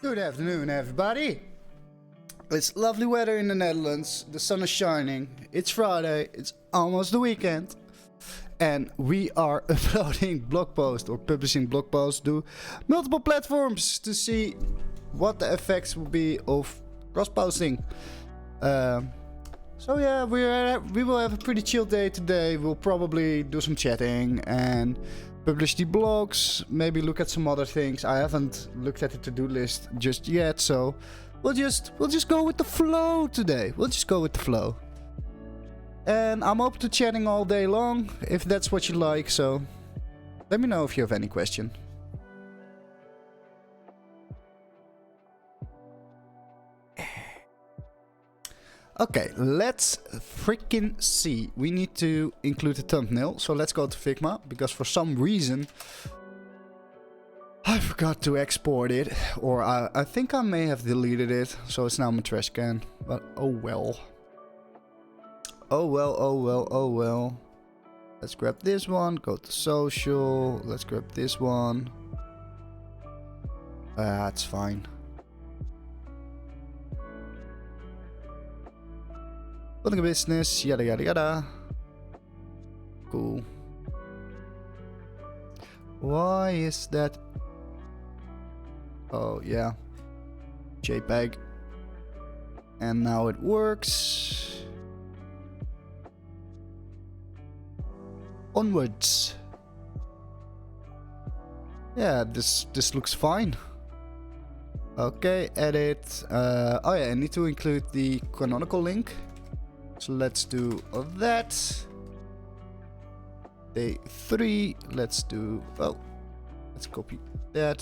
Good afternoon, everybody. It's lovely weather in the Netherlands. The sun is shining. It's Friday. It's almost the weekend. And we are uploading blog posts or publishing blog posts to multiple platforms to see what the effects will be of cross-posting. So yeah, we will have a pretty chill day today. We'll probably do some chatting and publish the blogs, maybe look at some other things. I haven't looked at the to-do list just yet, so we'll just go with the flow today. We'll just go with the flow. And I'm open to chatting all day long, if that's what you like, so let me know if you have any question. Okay, let's freaking see. We need to include a thumbnail, so let's go to Figma, because for some reason I forgot to export it, or I think I may have deleted it, so it's now in my trash can, but oh well. Oh well, oh well, oh well. Let's grab this one, go to social, let's grab this one. That's fine. Building a business, yada yada yada. Cool. Why is that? Oh yeah. JPEG. And now it works. Onwards. Yeah, this looks fine. Okay, edit. Oh yeah, I need to include the canonical link. So let's do that. Day 3. Let's do. Oh, let's copy that.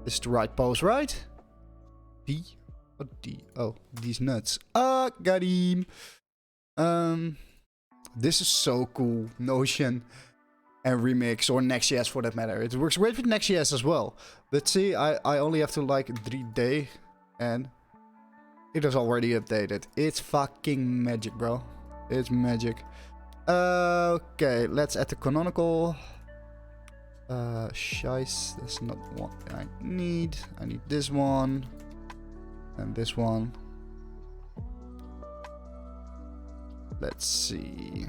This is the right pose, right? D. What D? Oh, these nuts. Got him. This is so cool. Notion and Remix, or Next.js for that matter. It works great with Next.js as well. But see, I only have to like 3 day and it is already updated. It's fucking magic, bro. It's magic. Okay, let's add the canonical. Shice, that's not what I need. I need this one. And this one. Let's see.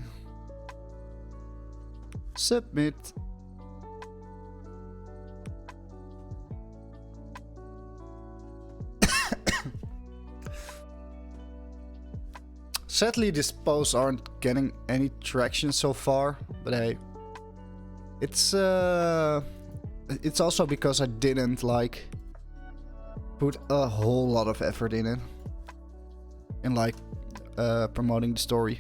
Submit. Sadly, these posts aren't getting any traction so far, but hey, it's also because I didn't like put a whole lot of effort in it, in like promoting the story.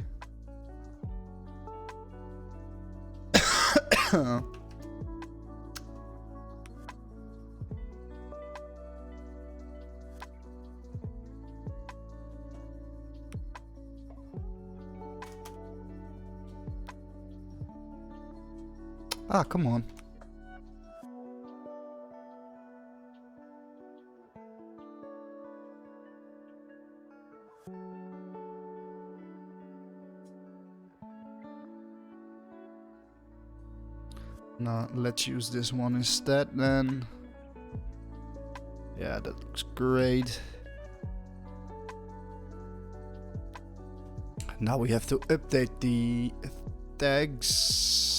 Ah, come on. Now, let's use this one instead then. Yeah, that looks great. Now we have to update the tags.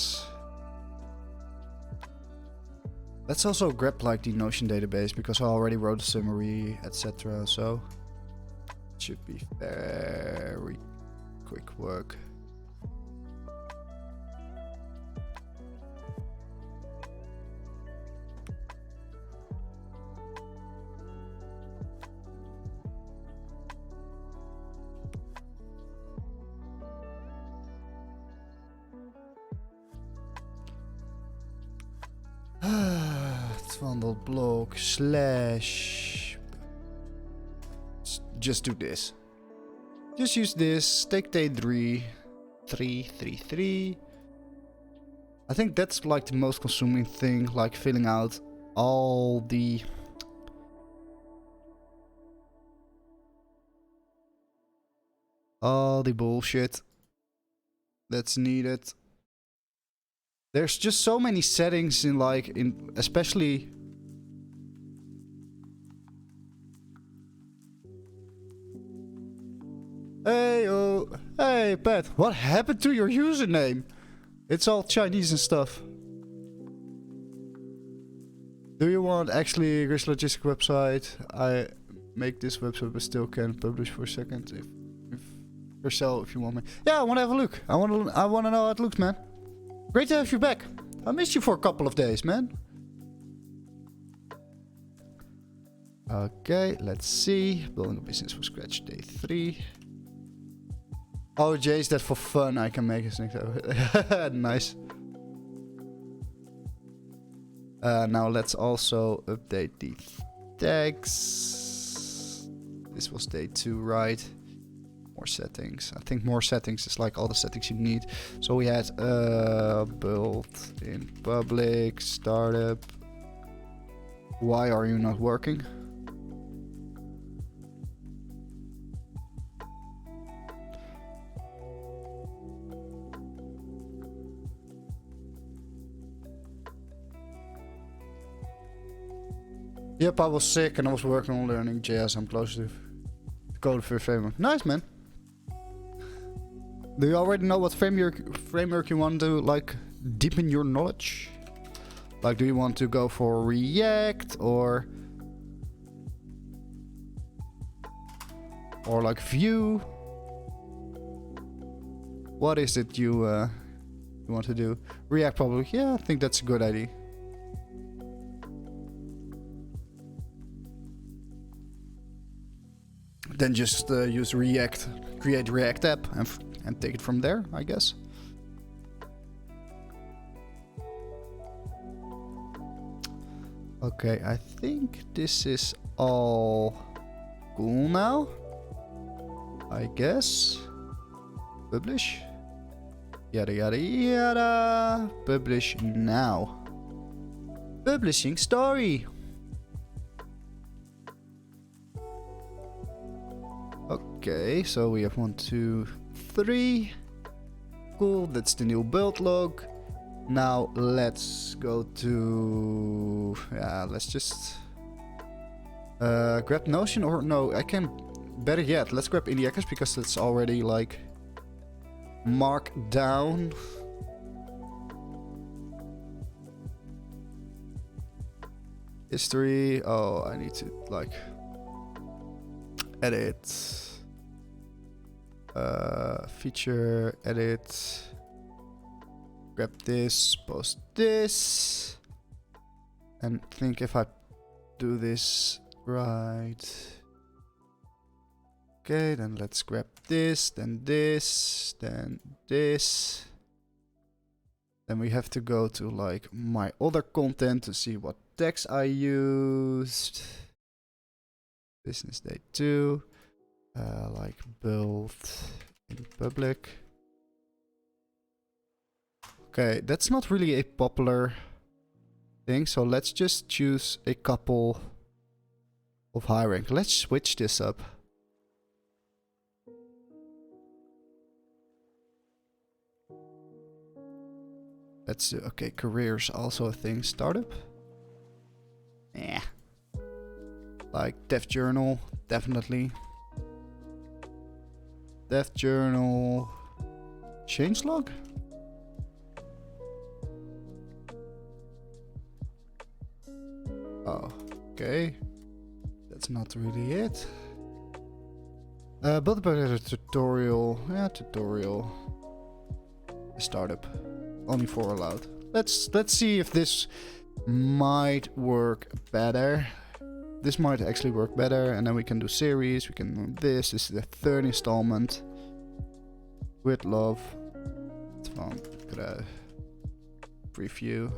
Let's also grab like the Notion database because I already wrote a summary, etc. So it should be very quick work. Blog slash. Just do this. Just use this. Take day 3. I think that's like the most consuming thing, like filling out all the bullshit that's needed. There's just so many settings in especially. Hey, oh, hey, Pat, what happened to your username? It's all Chinese and stuff. Do you want actually Gris Logistic website? I make this website but still can publish for a second if yourself if you want me. Yeah, I want to have a look. I want to know how it looks, man. Great to have you back. I missed you for a couple of days, man. Okay, let's see. Building a business from scratch, day 3. Oh, Jay, is that for fun? I can make it. Nice. Now let's also update the tags. This was day 2, right? More settings. I think more settings is like all the settings you need. So we had built in public, startup. Why are you not working? Yep, I was sick and I was working on learning JS. I'm close to code for framework. Nice, man. Do you already know what framework you want to like deepen your knowledge? Like, do you want to go for React or like Vue? What is it you want to do? React probably. Yeah, I think that's a good idea. Then just use React, create React app, and take it from there, I guess. Okay, I think this is all cool now. I guess. Publish. Yada yada yada. Publish now. Publishing story. Okay, so we have 1, 2, 3. Cool, that's the new build log. Now let's go to... yeah, let's just... grab Notion, or no, I can... better yet, let's grab Indie Hackers because it's already like... marked down. History, oh, I need to like... edit. Feature, edit. Grab this, post this. And think if I do this right. Okay, then let's grab this, then this, then this. Then we have to go to like my other content to see what text I used. Business day 2. Like build in public. Okay, that's not really a popular thing, so let's just choose a couple of high rank. Let's switch this up. Let's do, okay, careers also a thing. Startup? Yeah. Like dev journal, definitely. Dev journal. Changelog? Oh, okay. That's not really it. Build a tutorial. Yeah, tutorial. Startup. Only 4 allowed. Let's see if this might work better. This might actually work better, and then we can do series. We can do this. This is the 3rd installment. With love. It's fun. Preview.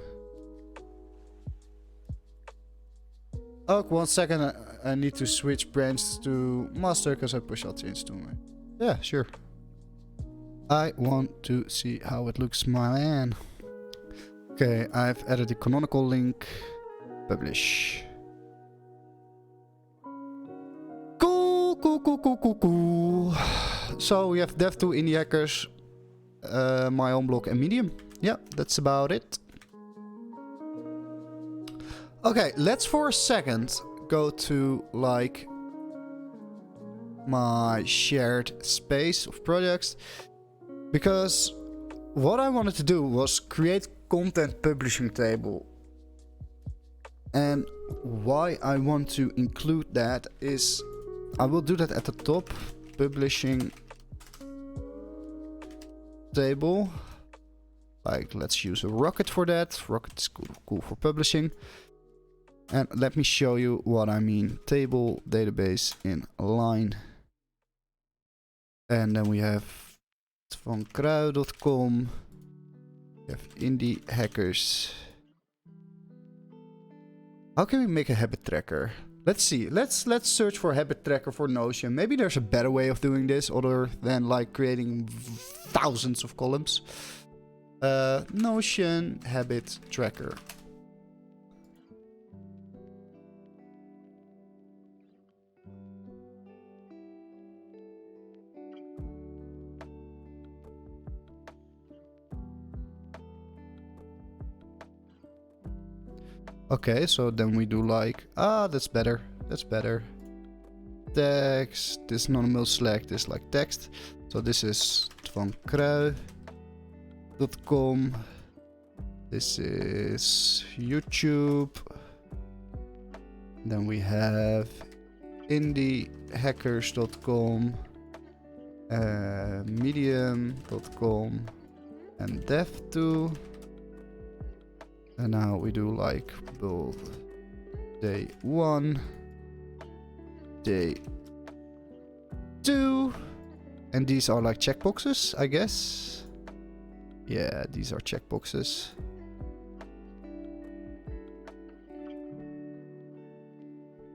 Oh, 1 second. I need to switch branch to master because I push out change to me. Yeah, sure. I want to see how it looks, my man. Okay, I've added the canonical link. Publish. Cool, cool, cool, cool, cool, cool. So we have Dev2, Indie Hackers, my own blog, and Medium. Yeah, that's about it. Okay, let's for a second go to like my shared space of projects, because what I wanted to do was create content publishing table. And why I want to include that is I will do that at the top, publishing table. Like, let's use a Rocket for that. Rocket is cool for publishing. And let me show you what I mean. Table, database in line. And then we have vankruid.com. We have Indie Hackers. How can we make a habit tracker? Let's see. Let's search for a habit tracker for Notion. Maybe there's a better way of doing this other than like creating thousands of columns. Notion habit tracker. Okay, so then we do like, that's better. That's better. Text, this normal select is like text. So this is vankrui.com. This is YouTube. Then we have indiehackers.com, medium.com, and dev2. And now we do like build day 1, day 2. And these are like checkboxes, I guess. Yeah, these are checkboxes.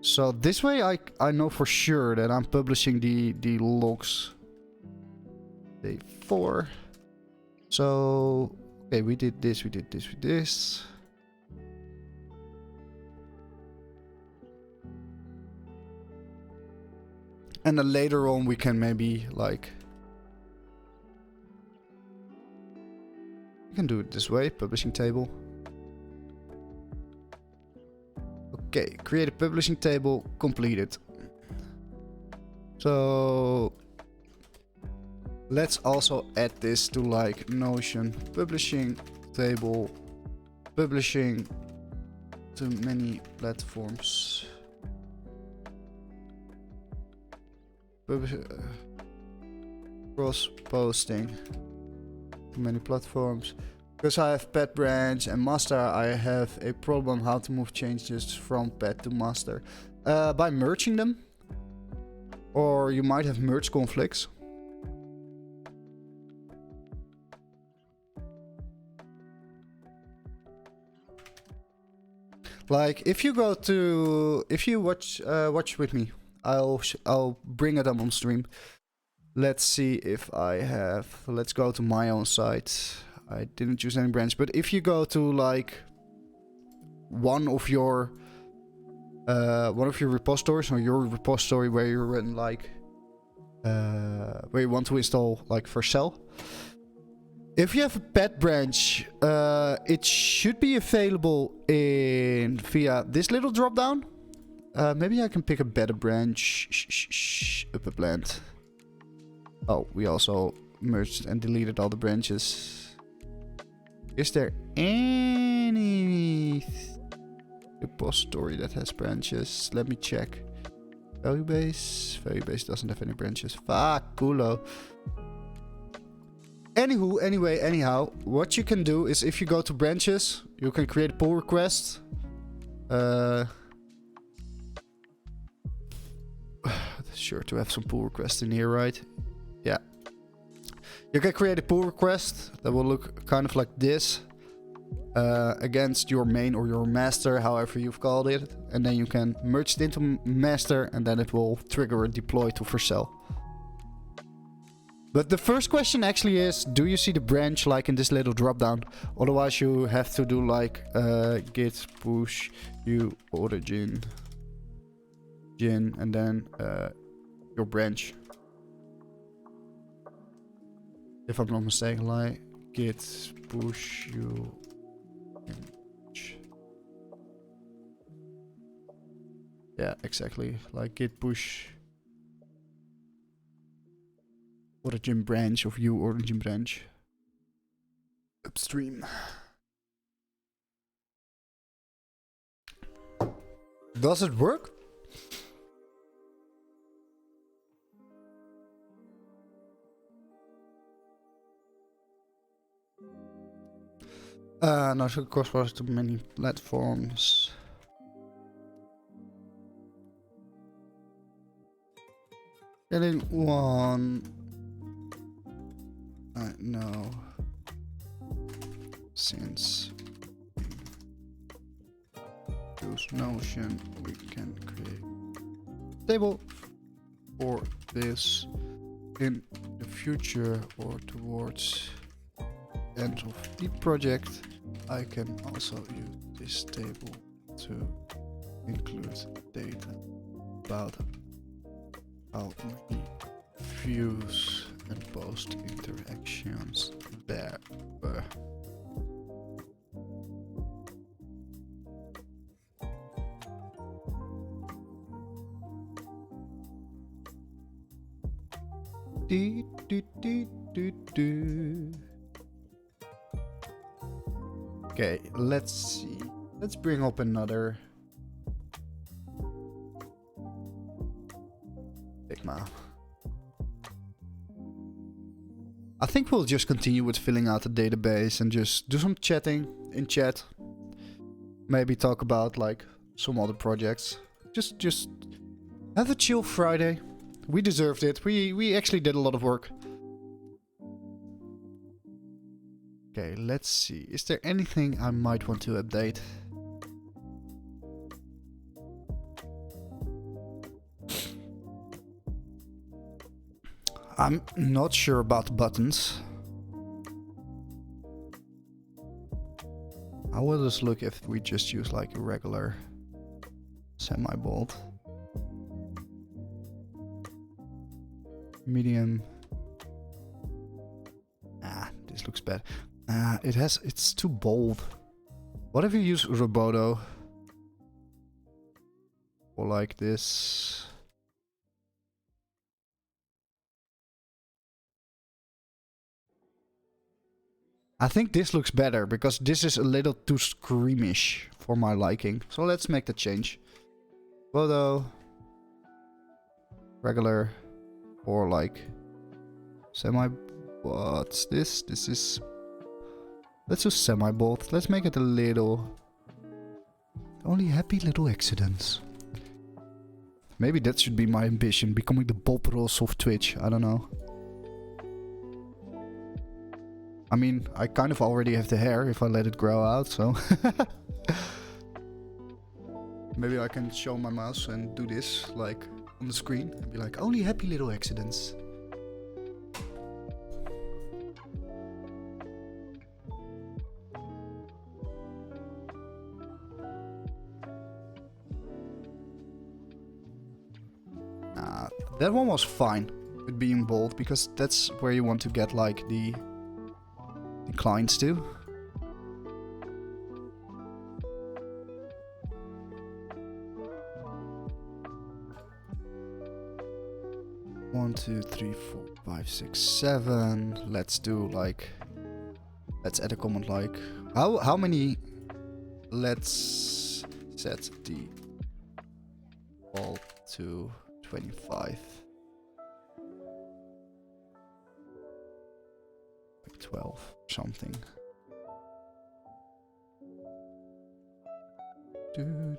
So this way I know for sure that I'm publishing the logs. Day 4. So, okay, we did this, we did this, we did this. And then later on we can maybe like... We can do it this way, publishing table. Okay, create a publishing table, completed. So... Let's also add this to like Notion publishing table, publishing to many platforms. Cross posting to many platforms. Because I have pet branch and master, I have a problem how to move changes from pet to master. By merging them. Or you might have merge conflicts. Like if you go to, if you watch with me, I'll bring it up on stream. Let's see if I have. Let's go to my own site. I didn't choose any branch, but if you go to like one of your repositories or your repository where you run like where you want to install like Vercel. If you have a pet branch, it should be available via this little drop down. Maybe I can pick a better branch. Upper plant. Oh, we also merged and deleted all the branches. Is there any repository that has branches? Let me check. Value base. Value base doesn't have any branches. Fuck, culo. Anywho, anyway, anyhow, what you can do is if you go to branches, you can create a pull request. Sure to have some pull requests in here, right? Yeah. You can create a pull request that will look kind of like this. Against your main or your master, however you've called it. And then you can merge it into master and then it will trigger a deploy to Vercel. But the first question actually is, do you see the branch like in this little drop down? Otherwise you have to do like git push u origin and then your branch. If I'm not mistaken, like git push u. Yeah, exactly. Like git push origin branch of u origin branch upstream. Does it work? No, so of course was too many platforms. Getting one. I know. Since we use Notion, we can create a table for this in the future or towards end of the project. I can also use this table to include data about how many views and post interactions there were. Do, do, do, do, do. Okay, let's see. Let's bring up another Figma. I think we'll just continue with filling out the database and just do some chatting in chat. Maybe talk about like some other projects. Just have a chill Friday. We deserved it. We actually did a lot of work. Okay, let's see. Is there anything I might want to update? I'm not sure about the buttons. I will just look if we just use like a regular semi-bold. Medium. This looks bad. It's too bold. What if you use Roboto? Or like this? I think this looks better because this is a little too screamish for my liking. So let's make the change. Photo. Regular. Or like semi. What's this? This is. Let's do semi-bold. Let's make it a little. Only happy little accidents. Maybe that should be my ambition. Becoming the Bob Ross of Twitch. I don't know. I mean, I kind of already have the hair if I let it grow out, so. Maybe I can show my mouse and do this, like, on the screen. And be like, only happy little accidents. That one was fine with being bold, because that's where you want to get, like, the clients to. One, two, three, 4, 5, 6, 7. Let's do like. Let's add a comment like. How many? Let's set the all to 25. Like 12 something. Do.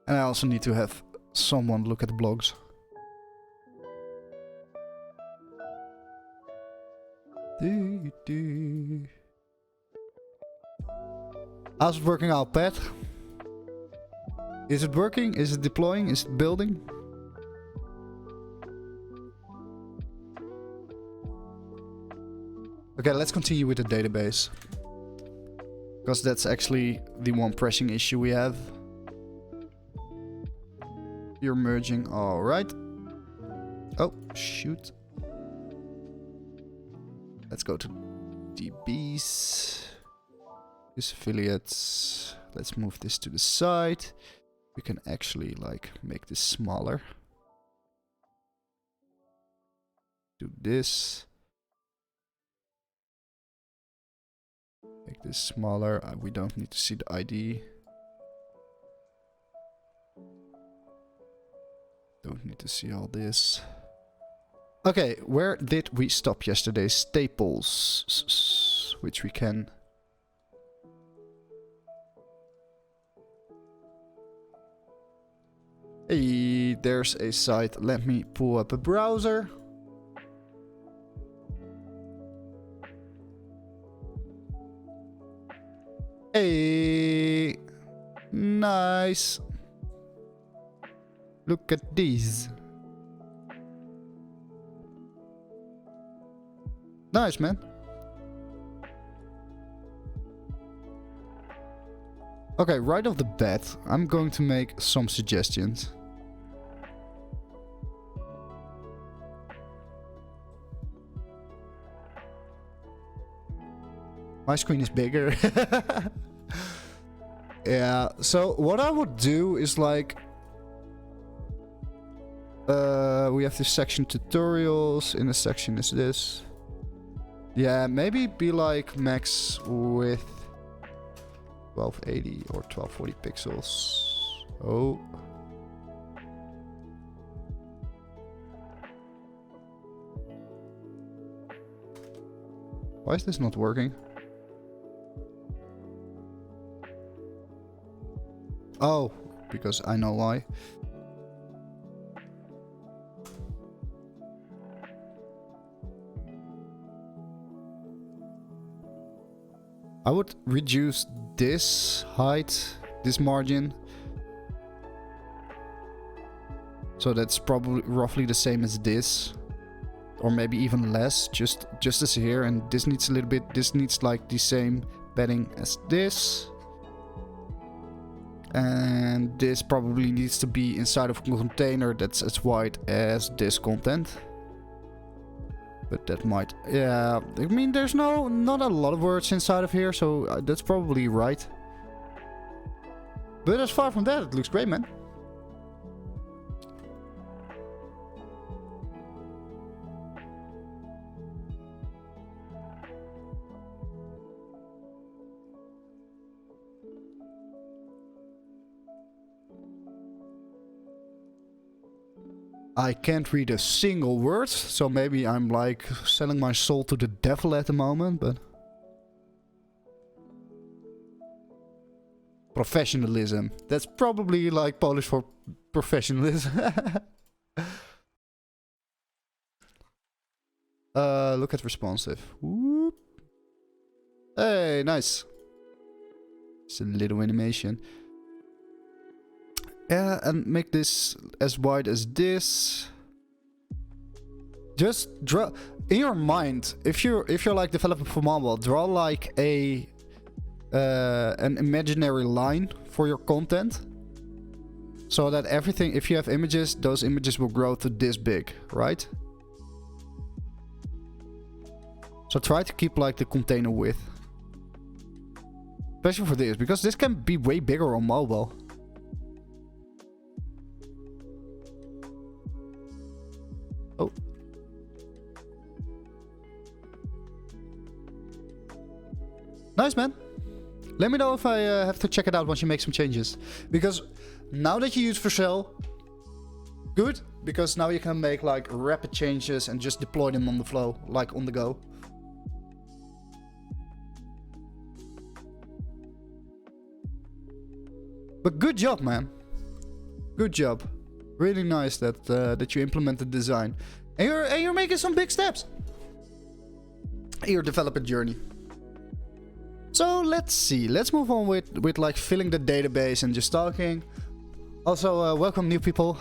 And I also need to have someone look at the blogs. How's it working out, Pat? Is it working? Is it deploying? Is it building? Okay, let's continue with the database. Because that's actually the one pressing issue we have. You're merging, alright. Oh, shoot. Let's go to DBs. This affiliates. Let's move this to the side. We can actually like make this smaller. Do this. Make this smaller. We don't need to see the ID. Don't need to see all this. Okay, where did we stop yesterday? Staples, which we can. Hey, there's a site. Let me pull up a browser. Hey, nice. Look at these. Nice, man. Okay, right off the bat, I'm going to make some suggestions. My screen is bigger. Yeah, so what I would do is like... We have this section tutorials. In this section is this. Yeah, maybe be like max with 1280 or 1240 pixels. Oh. Why is this not working? Oh, because I know why. I would reduce this height, this margin. So that's probably roughly the same as this. Or maybe even less, just as here. And this needs a little bit, this needs like the same padding as this. And this probably needs to be inside of a container that's as wide as this content. But that might... Yeah, I mean, there's not a lot of words inside of here, so that's probably right. But as far from that, it looks great, man. I can't read a single word, so maybe I'm like selling my soul to the devil at the moment, but... Professionalism. That's probably like Polish for professionalism. Look at responsive. Whoop. Hey, nice. It's a little animation. Yeah, and make this as wide as this. Just draw in your mind. If you're like developing for mobile, draw like an imaginary line for your content, so that everything, if you have images, those images will grow to this big, right? So try to keep like the container width, especially for this, because this can be way bigger on mobile. Oh. Nice, man. Let me know if I have to check it out once you make some changes. Because now that you use Vercel, good. Because now you can make like rapid changes and just deploy them on the flow, like on the go. But good job, man. Good job. Really nice that that you implemented design, and you're making some big steps in your development journey. So let's see. Let's move on with like filling the database and just talking. Also, welcome new people.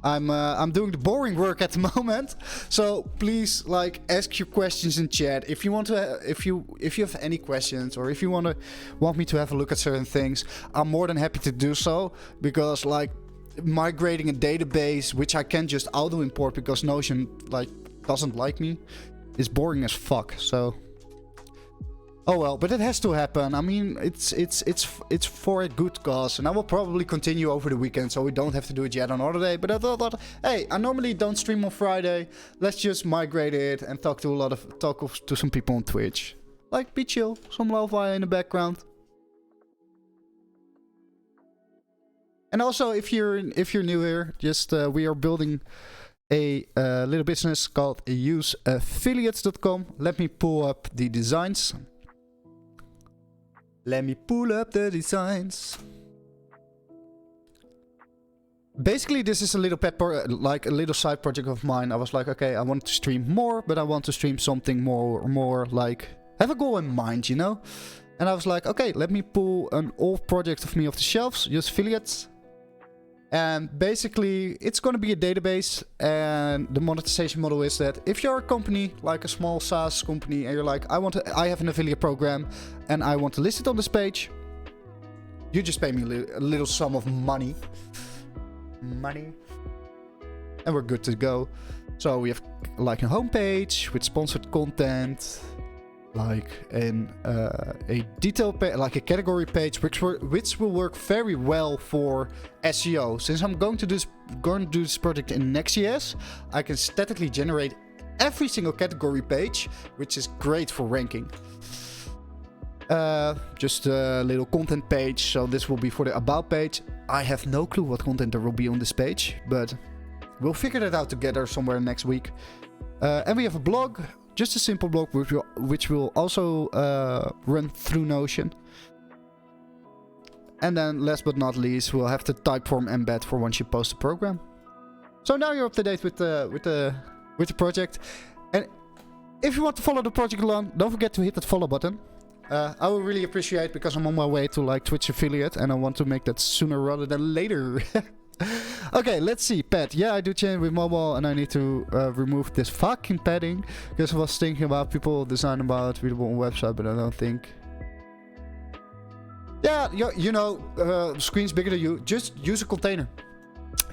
I'm doing the boring work at the moment, so please like ask your questions in chat. If you want to, if you have any questions, or if you want me to have a look at certain things, I'm more than happy to do so, because like migrating a database, which I can just auto import because Notion like doesn't like me, is boring as fuck. So oh well, but it has to happen. I mean, it's for a good cause, and I will probably continue over the weekend, so we don't have to do it yet on another day. But I thought, hey, I normally don't stream on Friday. Let's just migrate it and talk to some people on Twitch. Like, be chill, some lo-fi in the background. And also, if you're new here, just we are building a little business called useaffiliates.com. Let me pull up the designs. Let me pull up the designs. Basically, this is a little like a little side project of mine. I was like, okay, I want to stream more, but I want to stream something more like have a goal in mind, you know? And I was like, okay, let me pull an old project of me off the shelves, use affiliates. And basically, it's going to be a database, and the monetization model is that if you're a company, like a small SaaS company, and you're like, I have an affiliate program, and I want to list it on this page, you just pay me a little sum of money. And we're good to go. So we have like a homepage with sponsored content, like a detail page, like a category page, which will work very well for SEO. Since I'm going to do this project in Next.js, I can statically generate every single category page, which is great for ranking. Just a little content page, so this will be for the about page. I have no clue what content there will be on this page, but we'll figure that out together somewhere next week. And we have a blog, just a simple blog, which will also run through Notion. And then, last but not least, we'll have the Typeform embed for once you post a program. So now you're up to date with the project. And if you want to follow the project along, don't forget to hit that follow button. I will really appreciate, because I'm on my way to like Twitch affiliate, and I want to make that sooner rather than later. Okay, let's see. Pad. Yeah, I do change with mobile, and I need to remove this fucking padding, because I was thinking about people design about readable on website, but I don't think. Yeah, you know, screen's bigger than you. Just use a container.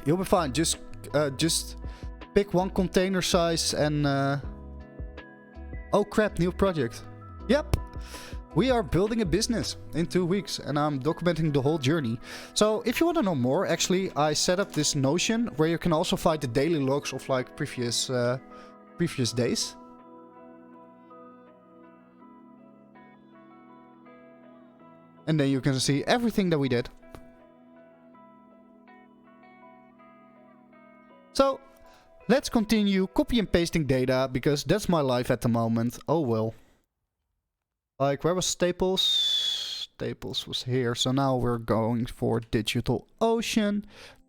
You'll be fine. Just pick one container size and. Oh crap! New project. Yep. We are building a business in 2 weeks, and I'm documenting the whole journey. So if you want to know more, actually, I set up this Notion where you can also find the daily logs of like previous days. And then you can see everything that we did. So let's continue copy and pasting data, because that's my life at the moment. Oh well. Like, where was Staples? Staples was here. So now we're going for DigitalOcean.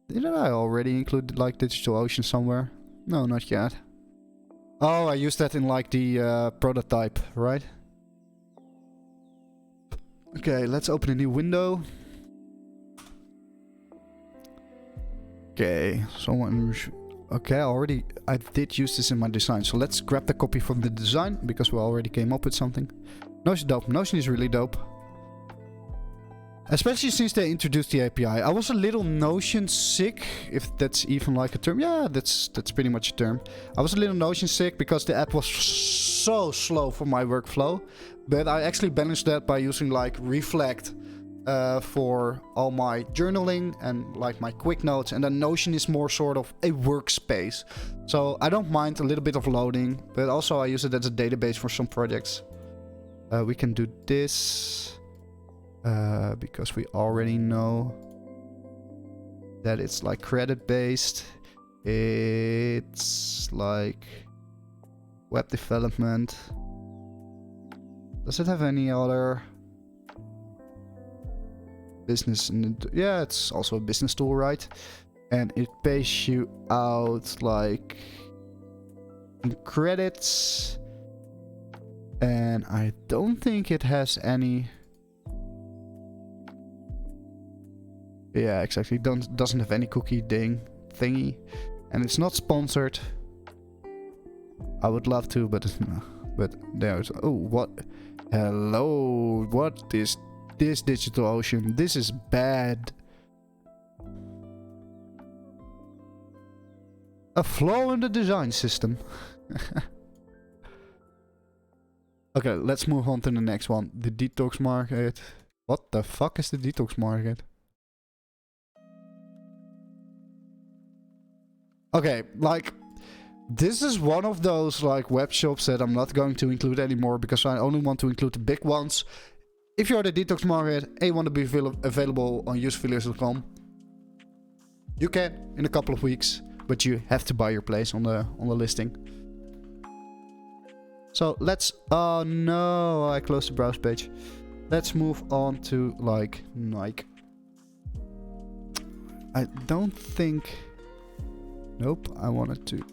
Didn't I already include like DigitalOcean somewhere? No, not yet. Oh, I used that in like the prototype, right? Okay, let's open a new window. Okay, someone... Okay, I did use this in my design. So let's grab the copy from the design, because we already came up with something. Notion dope. Notion is really dope. Especially since they introduced the API. I was a little Notion sick, if that's even like a term. Yeah, that's pretty much a term. I was a little Notion sick because the app was so slow for my workflow. But I actually balanced that by using like Reflect for all my journaling and like my quick notes. And then Notion is more sort of a workspace. So I don't mind a little bit of loading, but also I use it as a database for some projects. We can do this because we already know that it's like credit based. It's like web development. Does it have any other business? Yeah, it's also a business tool, right? And it pays you out like in credits. And I don't think it has any. Yeah, exactly. Doesn't have any cookie thingy, and it's not sponsored. I would love to, but no. But there's. Oh, what? Hello. What is this DigitalOcean? This is bad. A flaw in the design system. Okay, let's move on to the next one. The detox market. What the fuck is the detox market? Okay, like, this is one of those like web shops that I'm not going to include anymore, because I only want to include the big ones. If you're the detox market and you want to be available on useaffiliates.com, you can in a couple of weeks, but you have to buy your place on the listing. So let's, oh no, I closed the browse page. Let's move on to like Nike. I don't think, nope, I wanted to.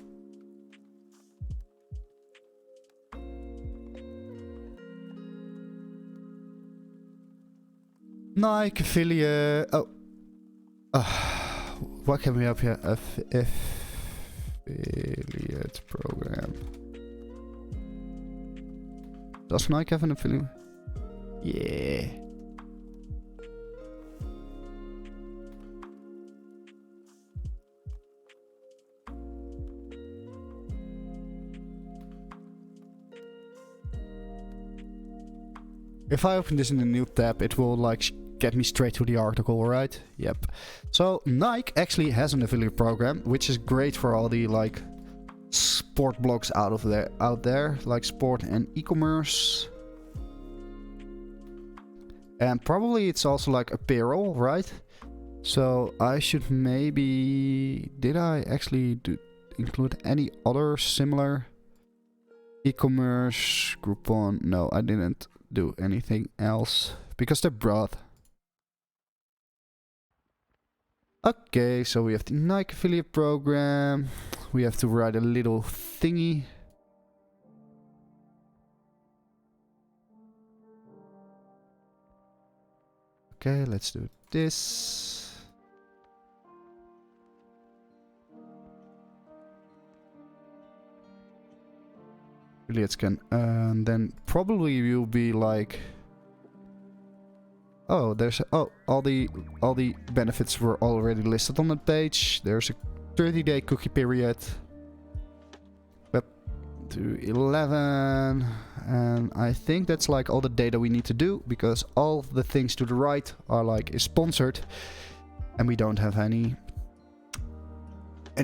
Nike affiliate, oh. What can we have here? Affiliate program. Does Nike have an affiliate? Yeah. If I open this in a new tab, it will like get me straight to the article, right? Yep. So Nike actually has an affiliate program, which is great for all the like sport blogs out there, like sport and e-commerce. And probably it's also like apparel, right? So I should maybe... Did I actually include any other similar e-commerce, Groupon? No, I didn't do anything else because they're broad. Okay, so we have the Nike affiliate program. We have to write a little thingy. Okay, let's do this. Affiliates can, and then probably will be like, oh, there's all the benefits were already listed on the page. There's a 30-day cookie period. Web to 11, and I think that's like all the data we need to do because all the things to the right are like is sponsored, and we don't have any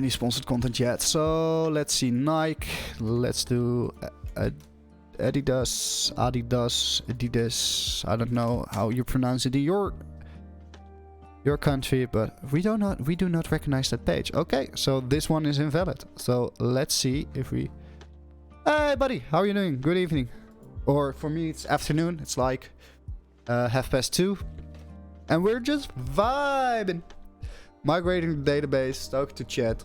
sponsored content yet. So let's see, Nike. Let's do Adidas. I don't know how you pronounce it in your country, but we do not recognize that page. Okay, so this one is invalid. So let's see if we... Hey buddy, how are you doing? Good evening. Or for me it's afternoon. It's like 2:30. And we're just vibing. Migrating the database, talking to chat.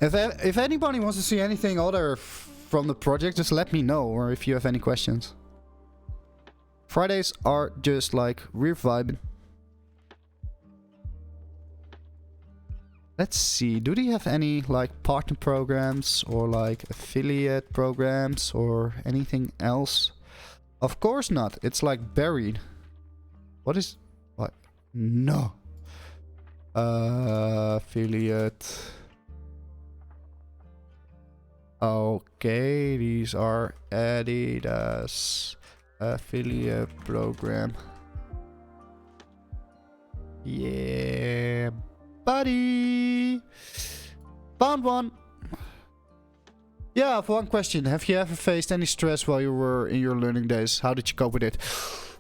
If anybody wants to see anything other from the project, just let me know, or if you have any questions. Fridays are just like, we're vibing. Let's see, do they have any like partner programs or like affiliate programs or anything else? Of course not, it's like buried. What is... what? No. Affiliate... Okay, these are Adidas affiliate program. Yeah, buddy. Found one. Yeah, for one question. Have you ever faced any stress while you were in your learning days? How did you cope with it?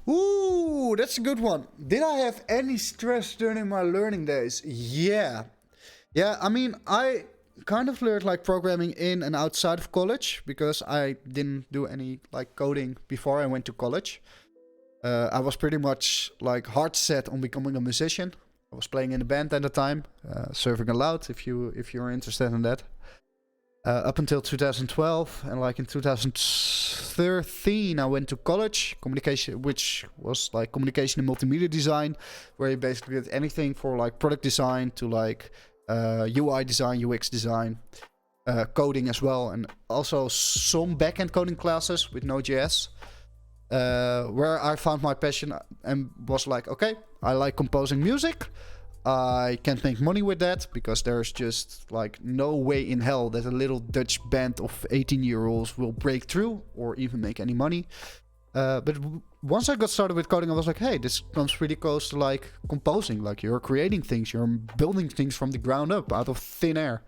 Ooh, that's a good one. Did I have any stress during my learning days? Yeah. Yeah, I mean, I kind of learned like programming in and outside of college because I didn't do any like coding before I went to college. I was pretty much like hard set on becoming a musician. I was playing in a band at the time, Serving Aloud if you're interested in that. Up until 2012, and like in 2013 I went to college, communication, which was like communication and multimedia design, where you basically did anything for like product design to like UI design, UX design, coding as well, and also some backend coding classes with Node.js, where I found my passion and was like, okay, I like composing music. I can't make money with that because there's just like no way in hell that a little Dutch band of 18-year-olds will break through or even make any money. But once I got started with coding, I was like, hey, this comes pretty close to like composing. Like you're creating things, you're building things from the ground up out of thin air.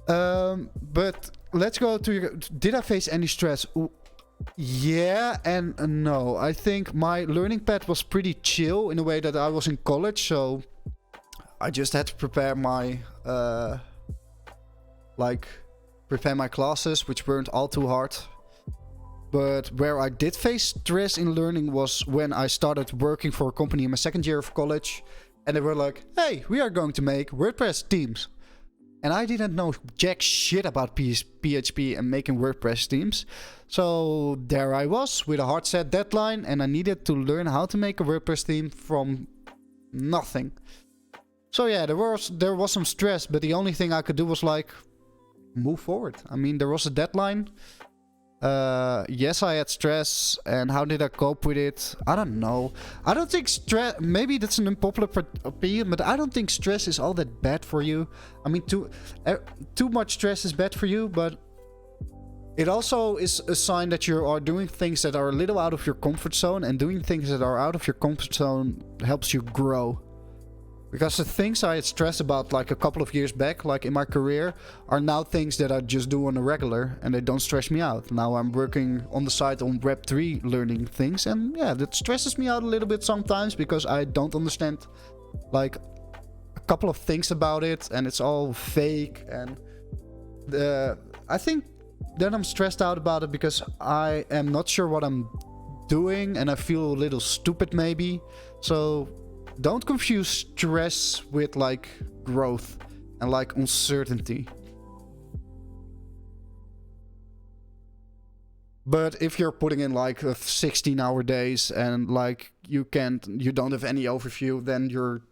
But let's go to your... Did I face any stress? Yeah and no. I think my learning path was pretty chill in a way that I was in college, so I just had to prepare my prepare my classes, which weren't all too hard. But where I did face stress in learning was when I started working for a company in my second year of college, and they were like, hey, we are going to make WordPress themes. And I didn't know jack shit about PHP and making WordPress themes. So there I was with a hard set deadline, and I needed to learn how to make a WordPress theme from nothing. So yeah, there was some stress, but the only thing I could do was like move forward. I mean, there was a deadline. Yes, I had stress, and how did I cope with it? I don't know. I don't think stress... Maybe that's an unpopular opinion, but I don't think stress is all that bad for you. I mean, too much stress is bad for you, but It also is a sign that you are doing things that are a little out of your comfort zone, and doing things that are out of your comfort zone helps you grow. Because the things I had stressed about like a couple of years back, like in my career, are now things that I just do on a regular and they don't stress me out. Now I'm working on the side on Web3 learning things, and yeah, that stresses me out a little bit sometimes because I don't understand like a couple of things about it and it's all fake. And I think that I'm stressed out about it because I am not sure what I'm doing and I feel a little stupid maybe. So don't confuse stress with like growth and like uncertainty. But if you're putting in like 16-hour days and like you don't have any overview, then you're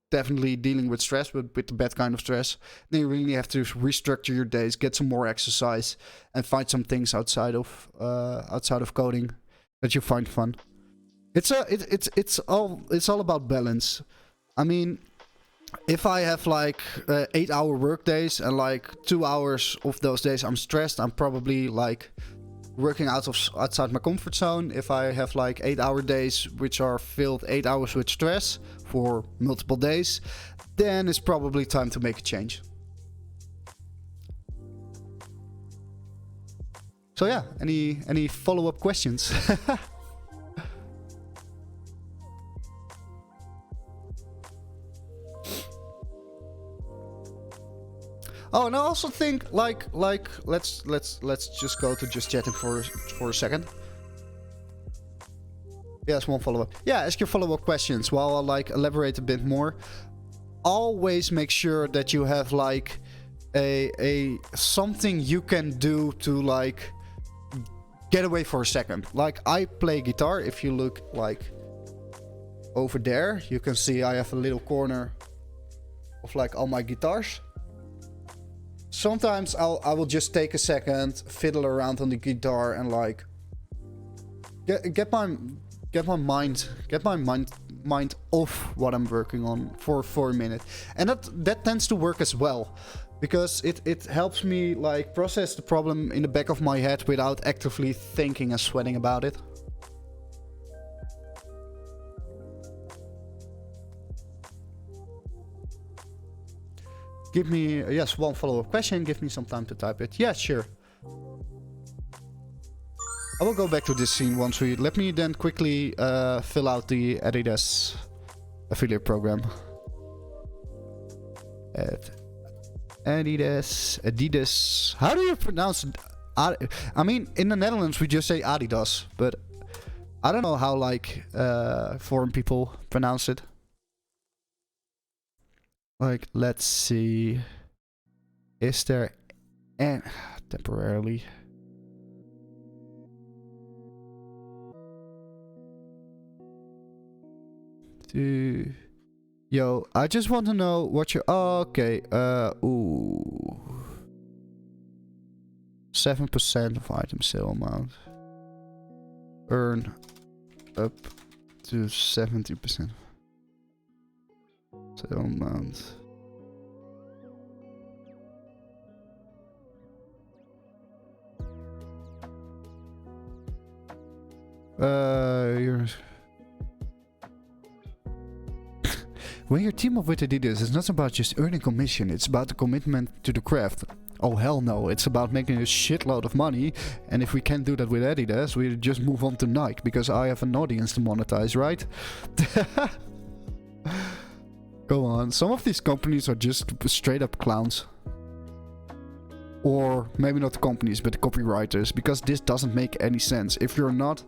definitely dealing with stress, but with the bad kind of stress. Then you really have to restructure your days, get some more exercise, and find some things outside of coding that you find fun. It's all about balance. I mean, if I have like 8-hour work days and like 2 hours of those days I'm stressed, I'm probably like working outside my comfort zone. If I have like 8-hour days which are filled 8 hours with stress for multiple days, then it's probably time to make a change. So yeah, any follow-up questions? Oh, and I also think like let's just go to just chatting for a second. Yes, one follow-up. Yeah, ask your follow-up questions while I like elaborate a bit more. Always make sure that you have like a something you can do to like get away for a second. Like I play guitar. If you look like over there, you can see I have a little corner of like all my guitars. Sometimes I will just take a second, fiddle around on the guitar, and like get my mind off what I'm working on for a minute, and that tends to work as well, because it helps me like process the problem in the back of my head without actively thinking and sweating about it. Give me, yes, one follow-up question. Give me some time to type it. Yeah, sure. I will go back to this scene once we... Let me then quickly fill out the Adidas affiliate program. Adidas. How do you pronounce it? I mean, in the Netherlands we just say Adidas, but I don't know how like foreign people pronounce it. Like, let's see. Is there an temporarily? Yo, I just want to know what you. Oh, okay. Ooh. 7% of item sale amount. Earn up to 70%. Sale amount. You're... When you team up with Adidas, it's not about just earning commission, it's about the commitment to the craft. Oh hell no, it's about making a shitload of money, and if we can't do that with Adidas, we just move on to Nike, because I have an audience to monetize, right? Go on, some of these companies are just straight up clowns. Or maybe not the companies, but the copywriters, because this doesn't make any sense. If you're not,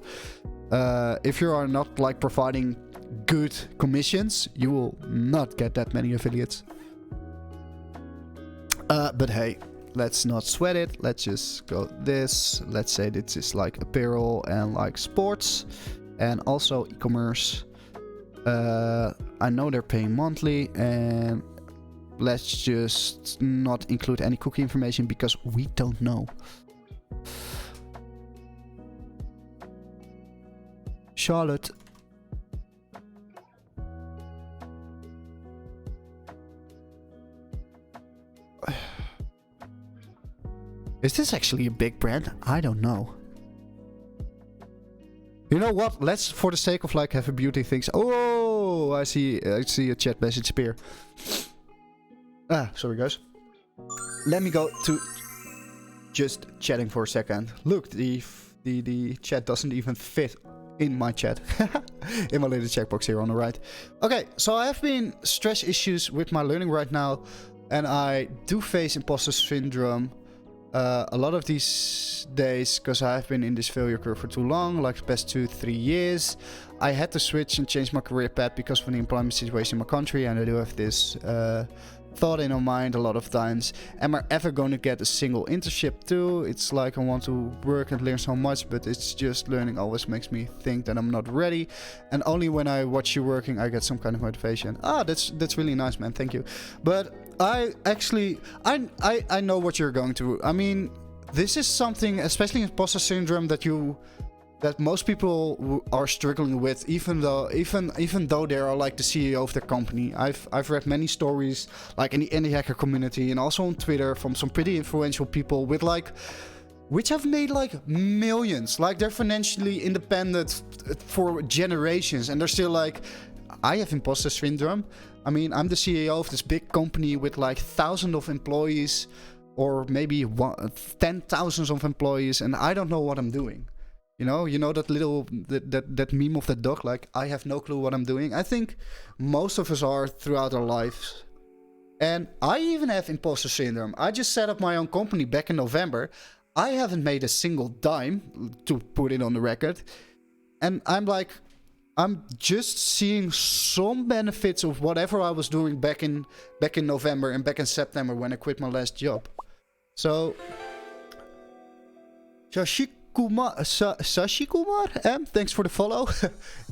if you are not like providing good commissions, you will not get that many affiliates. But hey, let's not sweat it. Let's just go this. Let's say this is like apparel and like sports, and also e-commerce. I know they're paying monthly, and let's just not include any cookie information because we don't know. Charlotte. Is this actually a big brand? I don't know. You know what? Let's, for the sake of like have a beauty things. Oh, I see a chat message appear. Sorry guys. Let me go to just chatting for a second. Look, the chat doesn't even fit in my chat. In my little checkbox here on the right. Okay, so I have been stress issues with my learning right now, and I do face imposter syndrome a lot of these days because I've been in this failure curve for too long, like the past 2-3 years. I had to switch and change my career path because of the employment situation in my country, and I do have this thought in my mind a lot of times. Am I ever going to get a single internship too? It's like I want to work and learn so much, but it's just learning always makes me think that I'm not ready. And only when I watch you working, I get some kind of motivation. That's really nice, man. Thank you. But I actually, I know what you're going through. I mean, this is something, especially imposter syndrome, that most people are struggling with, even though they are like the CEO of their company. I've read many stories like in the indie hacker community and also on Twitter from some pretty influential people with which have made like millions, like they're financially independent for generations, and they're still like, I have imposter syndrome. I mean, I'm the CEO of this big company with like thousands of employees, or maybe 10,000s of employees, and I don't know what I'm doing. You know that little that meme of that dog, like, I have no clue what I'm doing. I think most of us are throughout our lives. And I even have imposter syndrome. I just set up my own company back in November. I haven't made a single dime, to put it on the record. And I'm just seeing some benefits of whatever I was doing back in November and back in September when I quit my last job. So Sashi Kumar, thanks for the follow.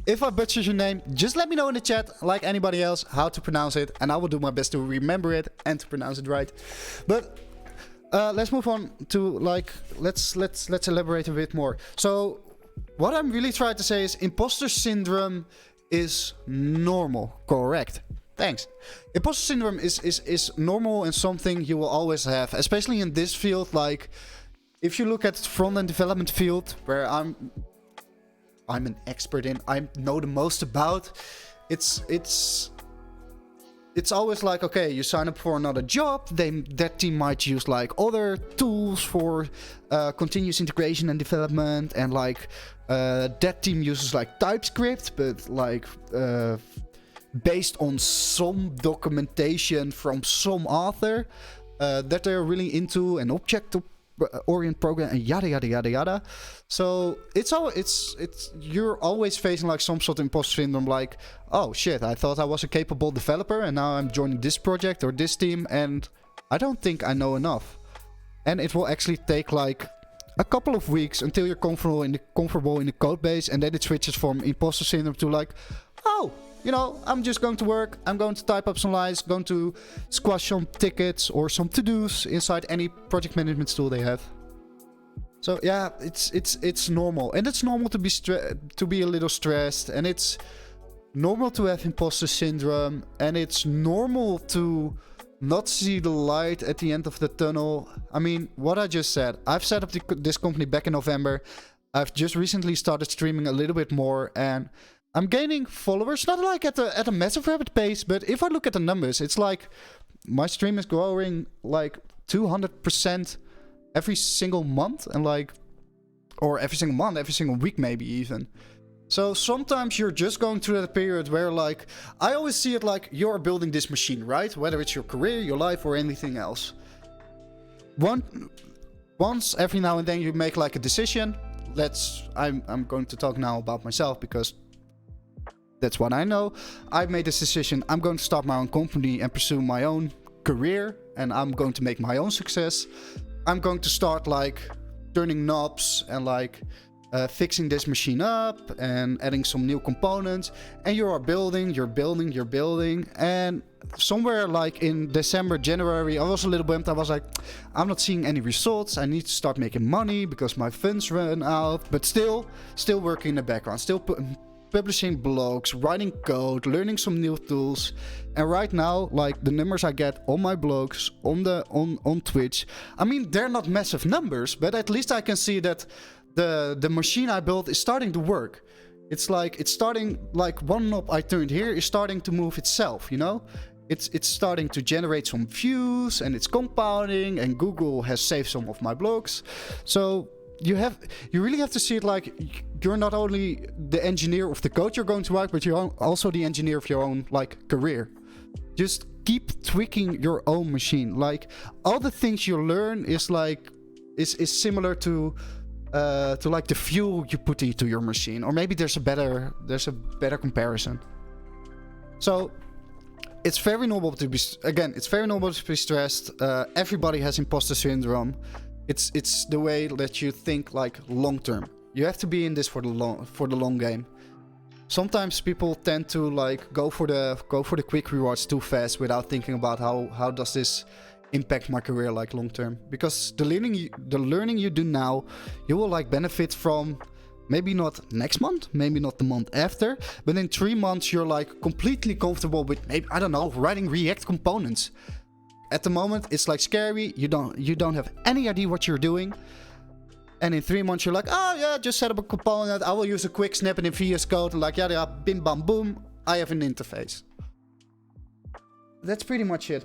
If I butcher your name, just let me know in the chat, like anybody else, how to pronounce it, and I will do my best to remember it and to pronounce it right. But let's move on to let's elaborate a bit more. So what I'm really trying to say is imposter syndrome is normal, correct? Thanks. Imposter syndrome is normal and something you will always have, especially in this field. Like, if you look at the front-end development field, where I'm an expert in, I know the most about, it's always like, okay, you sign up for another job, that team might use like other tools for continuous integration and development, and like that team uses like TypeScript, but like based on some documentation from some author that they're really into, an object-oriented program, and yada yada yada yada. So you're always facing like some sort of imposter syndrome, like, oh shit, I thought I was a capable developer and now I'm joining this project or this team and I don't think I know enough. And it will actually take like a couple of weeks until you're comfortable in the code base, and then it switches from imposter syndrome to like, oh, you know, I'm just going to work, I'm going to type up some lines, going to squash some tickets or some to-dos inside any project management tool they have. So yeah, it's normal, and it's normal to be a little stressed, and it's normal to have imposter syndrome, and it's normal to not see the light at the end of the tunnel. I mean, what I just said, I've set up this company back in November. I've just recently started streaming a little bit more, and I'm gaining followers, not like at a massive rapid pace, but if I look at the numbers, it's like my stream is growing like 200% every single month, and like, or every single month, every single week maybe even. So sometimes you're just going through that period where, like, I always see it like you're building this machine, right? Whether it's your career, your life, or anything else. Once every now and then you make like a decision. I'm going to talk now about myself because that's what I know. I made this decision. I'm going to start my own company and pursue my own career, and I'm going to make my own success. I'm going to start like turning knobs and like fixing this machine up and adding some new components. And you're building, and somewhere like in December, January, I was a little bummed. I was like, I'm not seeing any results. I need to start making money because my funds run out, but still working in the background, still publishing blogs, writing code, learning some new tools. And right now, like the numbers I get on my blogs, on Twitch, I mean, they're not massive numbers, but at least I can see that the machine I built is starting to work. It's like, it's starting, like one knob I turned here is starting to move itself, you know? It's starting to generate some views, and it's compounding, and Google has saved some of my blogs. So you really have to see it like you're not only the engineer of the code you're going to write, but you're also the engineer of your own like career. Just keep tweaking your own machine. Like all the things you learn is like is similar to like the fuel you put into your machine, or maybe there's a better comparison. So it's very normal to be, again, it's very normal to be stressed. Everybody has imposter syndrome. It's the way that you think like long term. You have to be in this for the long game. Sometimes people tend to like go for the quick rewards too fast without thinking about how does this impact my career like long term. Because the learning you do now, you will like benefit from. Maybe not next month, maybe not the month after, but in 3 months you're like completely comfortable with, maybe, I don't know, writing React components. At the moment it's like scary, you don't have any idea what you're doing. And in 3 months you're like, oh yeah, just set up a component, I will use a quick snippet in VS Code, and like yeah, bim bam boom, I have an interface. That's pretty much it.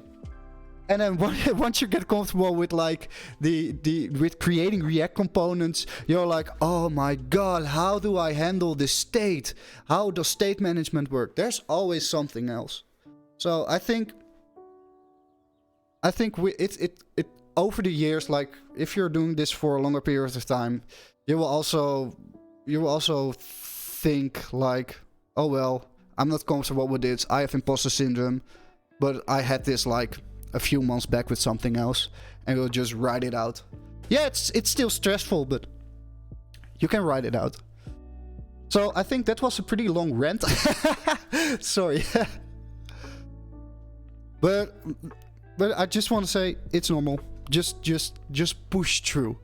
And then once you get comfortable with like with creating React components, you're like, oh my god, how do I handle this state? How does state management work? There's always something else. So I think it over the years, like if you're doing this for a longer period of time, you will also think like, oh well, I'm not comfortable with this. I have imposter syndrome, but I had this like a few months back with something else, and we'll just write it out. Yeah, it's still stressful, but you can write it out. So I think that was a pretty long rant. Sorry. but I just want to say it's normal. Just push through.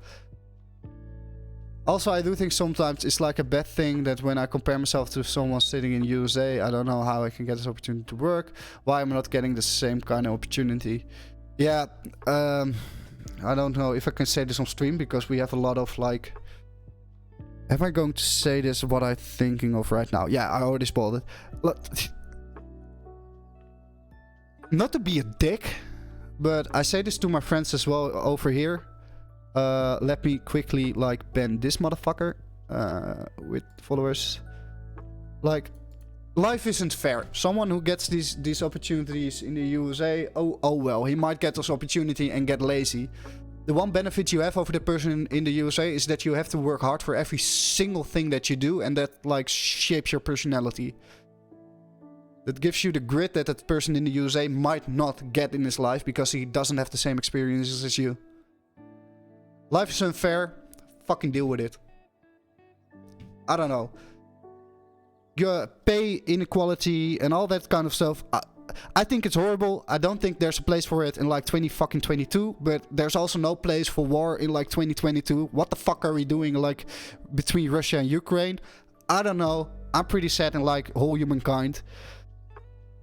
Also, I do think sometimes it's like a bad thing that when I compare myself to someone sitting in USA, I don't know how I can get this opportunity to work. Why am I not getting the same kind of opportunity? Yeah, I don't know if I can say this on stream, because we have a lot of like... Am I going to say this, what I'm thinking of right now? Yeah, I already spoiled it. Not to be a dick, but I say this to my friends as well over here. Let me quickly like ban this motherfucker with followers. Like, life isn't fair. Someone who gets these opportunities in the USA, oh well, he might get this opportunity and get lazy. The one benefit you have over the person in the USA is that you have to work hard for every single thing that you do, and that like shapes your personality. That gives you the grit that person in the USA might not get in his life because he doesn't have the same experiences as you. Life is unfair. Fucking deal with it. I don't know. Your pay inequality and all that kind of stuff. I think it's horrible. I don't think there's a place for it in like 2022. But there's also no place for war in like 2022. What the fuck are we doing like between Russia and Ukraine? I don't know. I'm pretty sad in like whole humankind.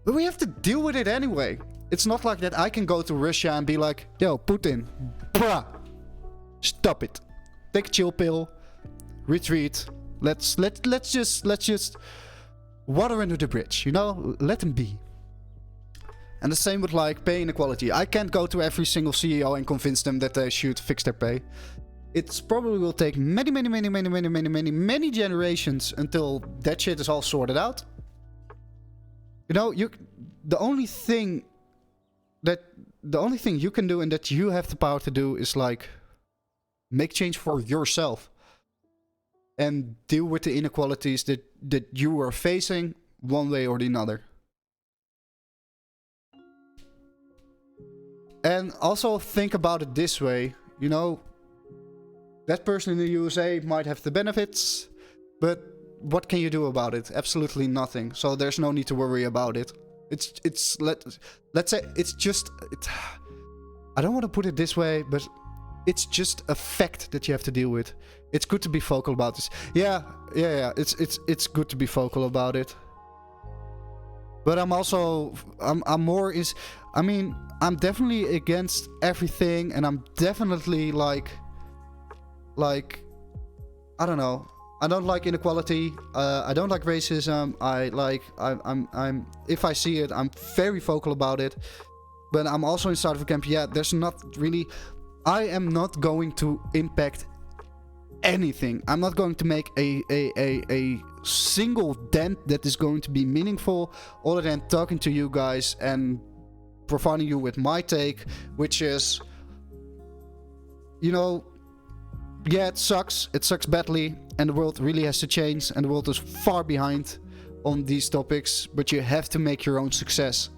But we have to deal with it anyway. It's not like that I can go to Russia and be like, yo, Putin, bruh. Stop it. Take a chill pill. Retreat. Let's just water under the bridge, you know? Let them be. And the same with like pay inequality. I can't go to every single CEO and convince them that they should fix their pay. It's probably will take many generations until that shit is all sorted out. You know, the only thing you can do and that you have the power to do is like make change for yourself and deal with the inequalities that you are facing one way or the other. And also think about it this way, you know, that person in the USA might have the benefits, but what can you do about it? Absolutely nothing. So there's no need to worry about it. Let's say it's just, I don't want to put it this way, but it's just a fact that you have to deal with. It's good to be vocal about this. Yeah. It's good to be vocal about it. But I'm also, I'm more is, I mean, I'm definitely against everything, and I'm definitely like, I don't know. I don't like inequality. I don't like racism. I'm if I see it, I'm very vocal about it. But I'm also inside of a camp. Yeah, there's not really. I am not going to impact anything. I'm not going to make a single dent that is going to be meaningful, other than talking to you guys and providing you with my take, which is, you know, yeah, it sucks badly, and the world really has to change, and the world is far behind on these topics, but you have to make your own success.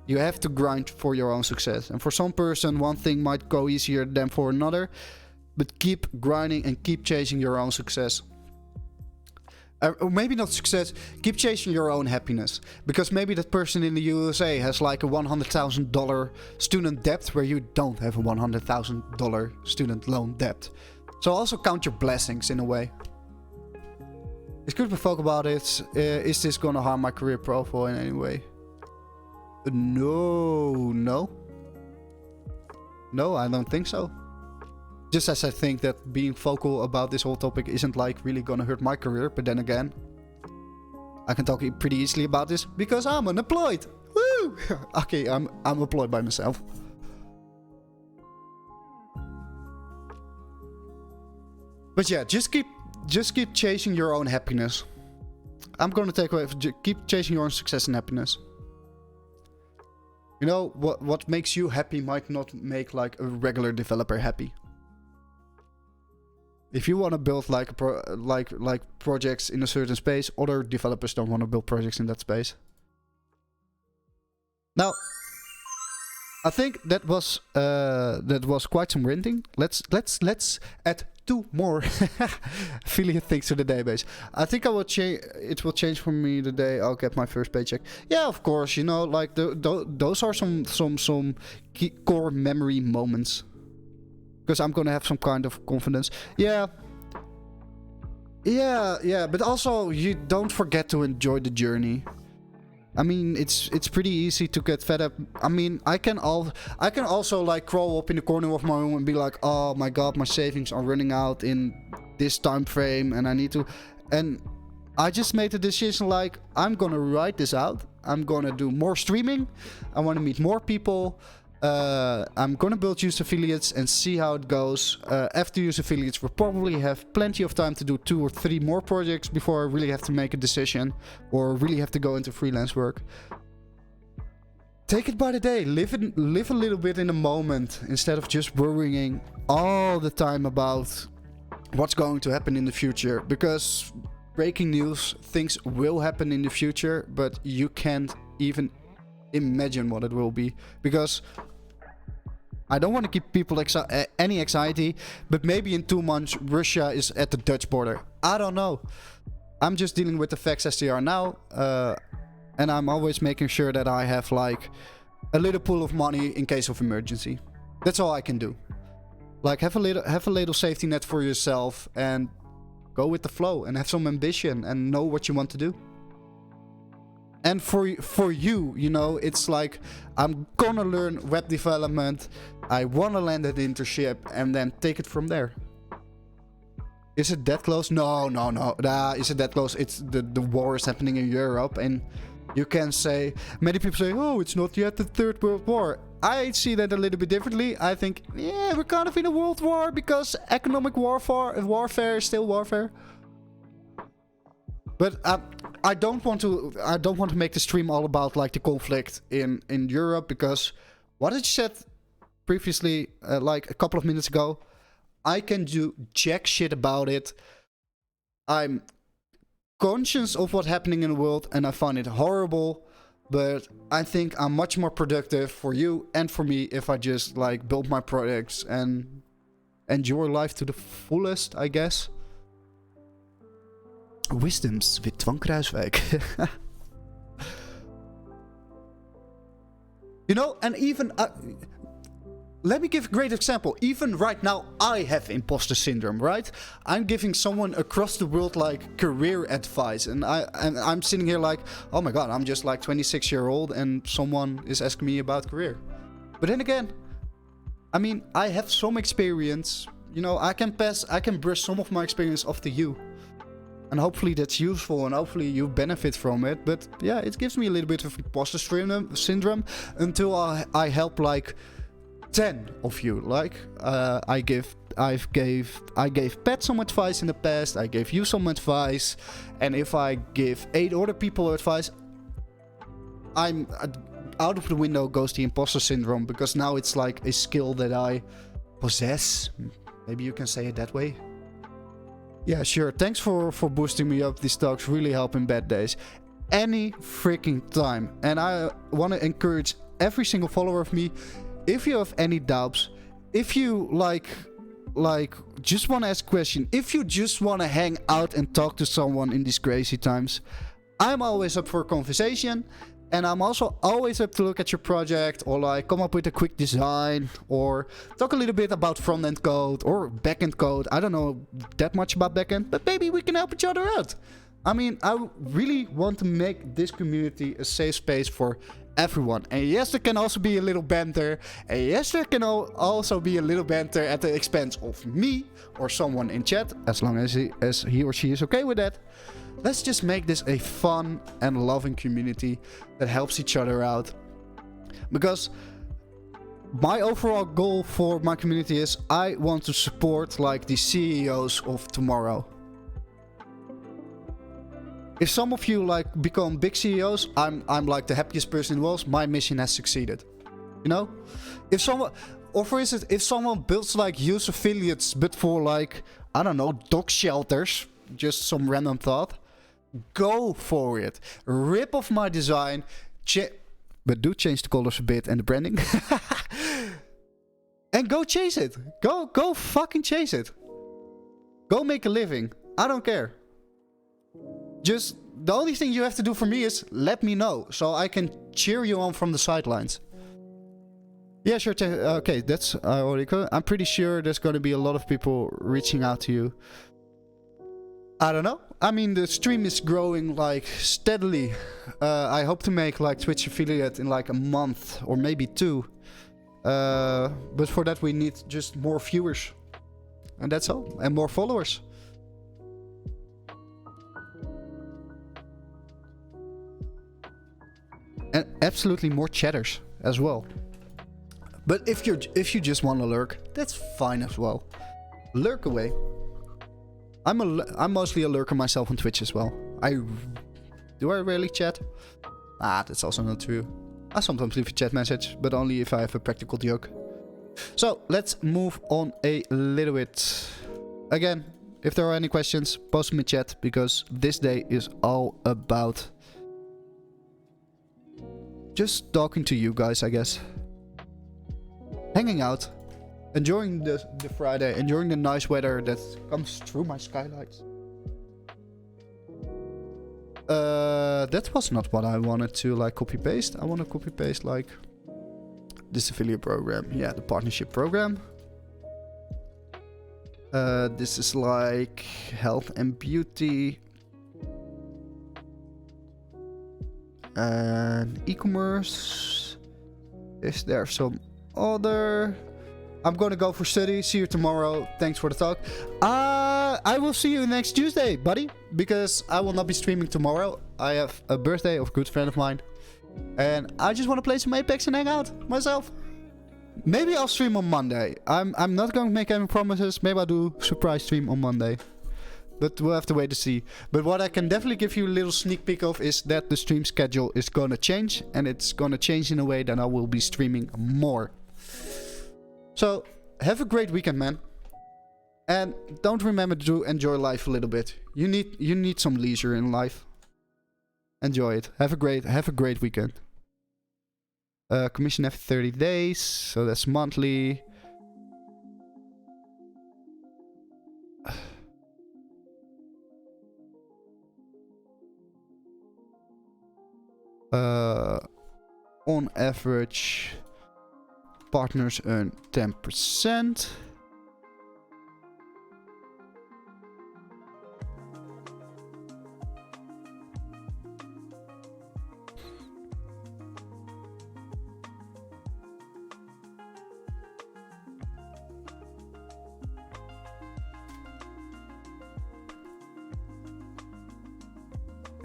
You have to grind for your own success, and for some person one thing might go easier than for another, but keep grinding and keep chasing your own success. Or maybe not success, keep chasing your own happiness. Because maybe that person in the USA has like a $100,000 student debt, where you don't have a $100,000 student loan debt. So also count your blessings in a way. It's good to talk about it. Is this gonna harm my career profile in any way? No, I don't think so. Just as I think that being vocal about this whole topic isn't like really gonna hurt my career, but then again, I can talk pretty easily about this because I'm unemployed. Woo! Okay, I'm employed by myself. But yeah, just keep chasing your own happiness. I'm gonna take away. Keep chasing your own success and happiness. You know what makes you happy might not make like a regular developer happy. If you want to build like projects in a certain space, other developers don't want to build projects in that space. Now, I think that was quite some ranting. Let's add 2 more affiliate things to the database. I think I will change. It will change for me the day I'll get my first paycheck. Yeah, of course. You know, like those are some key core memory moments. Because I'm gonna have some kind of confidence. Yeah. But also, you don't forget to enjoy the journey. I mean, it's pretty easy to get fed up. I mean, I can also like crawl up in the corner of my room and be like, oh my god, my savings are running out in this time frame, and I need to. And I just made the decision like, I'm gonna write this out. I'm gonna do more streaming. I want to meet more people. I'm gonna build used affiliates and see how it goes. After used affiliates, we'll probably have plenty of time to do 2 or 3 more projects before I really have to make a decision or really have to go into freelance work. Take it by the day. Live a little bit in the moment instead of just worrying all the time about what's going to happen in the future. Because breaking news, things will happen in the future, but you can't even imagine what it will be. Because I don't want to give people any anxiety, but maybe in 2 months Russia is at the Dutch border. I don't know. I'm just dealing with the facts as they are now, and I'm always making sure that I have like a little pool of money in case of emergency. That's all I can do. Like have a little safety net for yourself and go with the flow and have some ambition and know what you want to do. And for you, you know, it's like, I'm gonna learn web development. I wanna land an internship and then take it from there. Is it that close? No. Is it that close? It's the war is happening in Europe, and you can say, many people say, oh, it's not yet the Third World War. I see that a little bit differently. I think, yeah, we're kind of in a world war because economic warfare is still warfare. But I don't want to make the stream all about like the conflict in Europe, because what I said previously, like a couple of minutes ago, I can do jack shit about it. I'm conscious of what's happening in the world and I find it horrible, but I think I'm much more productive for you and for me if I just like build my projects and enjoy life to the fullest, I guess. Wisdoms with Twan Kruiswijk. You know, and even let me give a great example. Even right now, I have imposter syndrome, right? I'm giving someone across the world like career advice, and I'm sitting here like, oh my god, I'm just like 26-year-old, and someone is asking me about career. But then again, I mean, I have some experience. You know, I can brush some of my experience off to you, and hopefully that's useful, and hopefully you benefit from it. But yeah, it gives me a little bit of imposter syndrome until I help like 10 of you. Like I gave Pat some advice in the past, I gave you some advice, and if I give 8 other people advice, I'm out of the window goes the imposter syndrome, because now it's like a skill that I possess. Maybe you can say it that way. Yeah, sure. Thanks for boosting me up. These talks really help in bad days. Any freaking time. And I want to encourage every single follower of me, if you have any doubts, if you like just want to ask a question, if you just want to hang out and talk to someone in these crazy times, I'm always up for a conversation. And I'm also always up to look at your project, or like come up with a quick design, or talk a little bit about front-end code or back-end code. I don't know that much about back-end, but maybe we can help each other out. I mean, I really want to make this community a safe space for everyone. And yes, there can also be a little banter. And yes, there can also be a little banter at the expense of me or someone in chat, as long as he or she is okay with that. Let's just make this a fun and loving community that helps each other out. Because my overall goal for my community is I want to support like the CEOs of tomorrow. If some of you like become big CEOs, I'm like the happiest person in the world. My mission has succeeded. You know? If someone, or for instance, if someone builds like use affiliates, but for like, I don't know, dog shelters, just some random thought, go for it. Rip off my design, but do change the colors a bit and the branding. And go chase it. Go fucking chase it. Go make a living. I don't care. Just the only thing you have to do for me is let me know, so I can cheer you on from the sidelines. Yeah, sure. Okay, that's already cool. I'm pretty sure there's going to be a lot of people reaching out to you. I don't know. I mean, the stream is growing like steadily. I hope to make like Twitch affiliate in like a month or maybe 2. But for that we need just more viewers. And that's all. And more followers. And absolutely more chatters as well. But if you just want to lurk, that's fine as well. Lurk away. I'm mostly a lurker myself on Twitch as well. Do I rarely chat? That's also not true. I sometimes leave a chat message, but only if I have a practical joke. So let's move on a little bit. Again, if there are any questions, post them in chat, because this day is all about just talking to you guys, I guess. Hanging out. Enjoying the Friday. Enjoying the nice weather that comes through my skylights. That was not what I wanted to like copy paste. I want to copy paste like this affiliate program. Yeah, the partnership program. This is like health and beauty. And e-commerce. Is there some other? I'm gonna go for study. See you tomorrow. Thanks for the talk. I will see you next Tuesday, buddy, because I will not be streaming tomorrow. I have a birthday of a good friend of mine, and I just want to play some Apex and hang out myself. Maybe I'll stream on Monday. I'm not going to make any promises. Maybe I'll do surprise stream on Monday. But we'll have to wait to see. But what I can definitely give you a little sneak peek of is that the stream schedule is gonna change. And it's gonna change in a way that I will be streaming more. So, have a great weekend, man. And don't remember to enjoy life a little bit. You need some leisure in life. Enjoy it. Have a great weekend. Commission after 30 days. So that's monthly. On average partners earn 10%.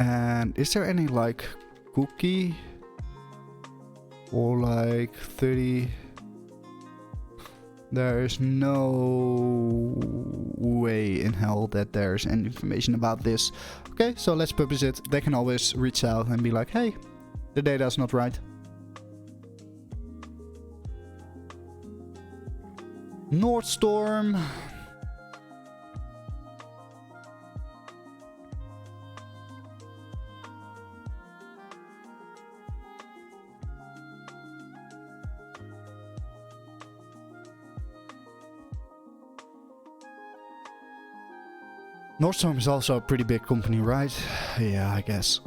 And is there any like cookie or like 30? There is no way in hell that there's any information about this. Okay, so let's publish it. They can always reach out and be like, hey, the data is not right. Nordstorm. Nordstorm is also a pretty big company, right? Yeah, I guess.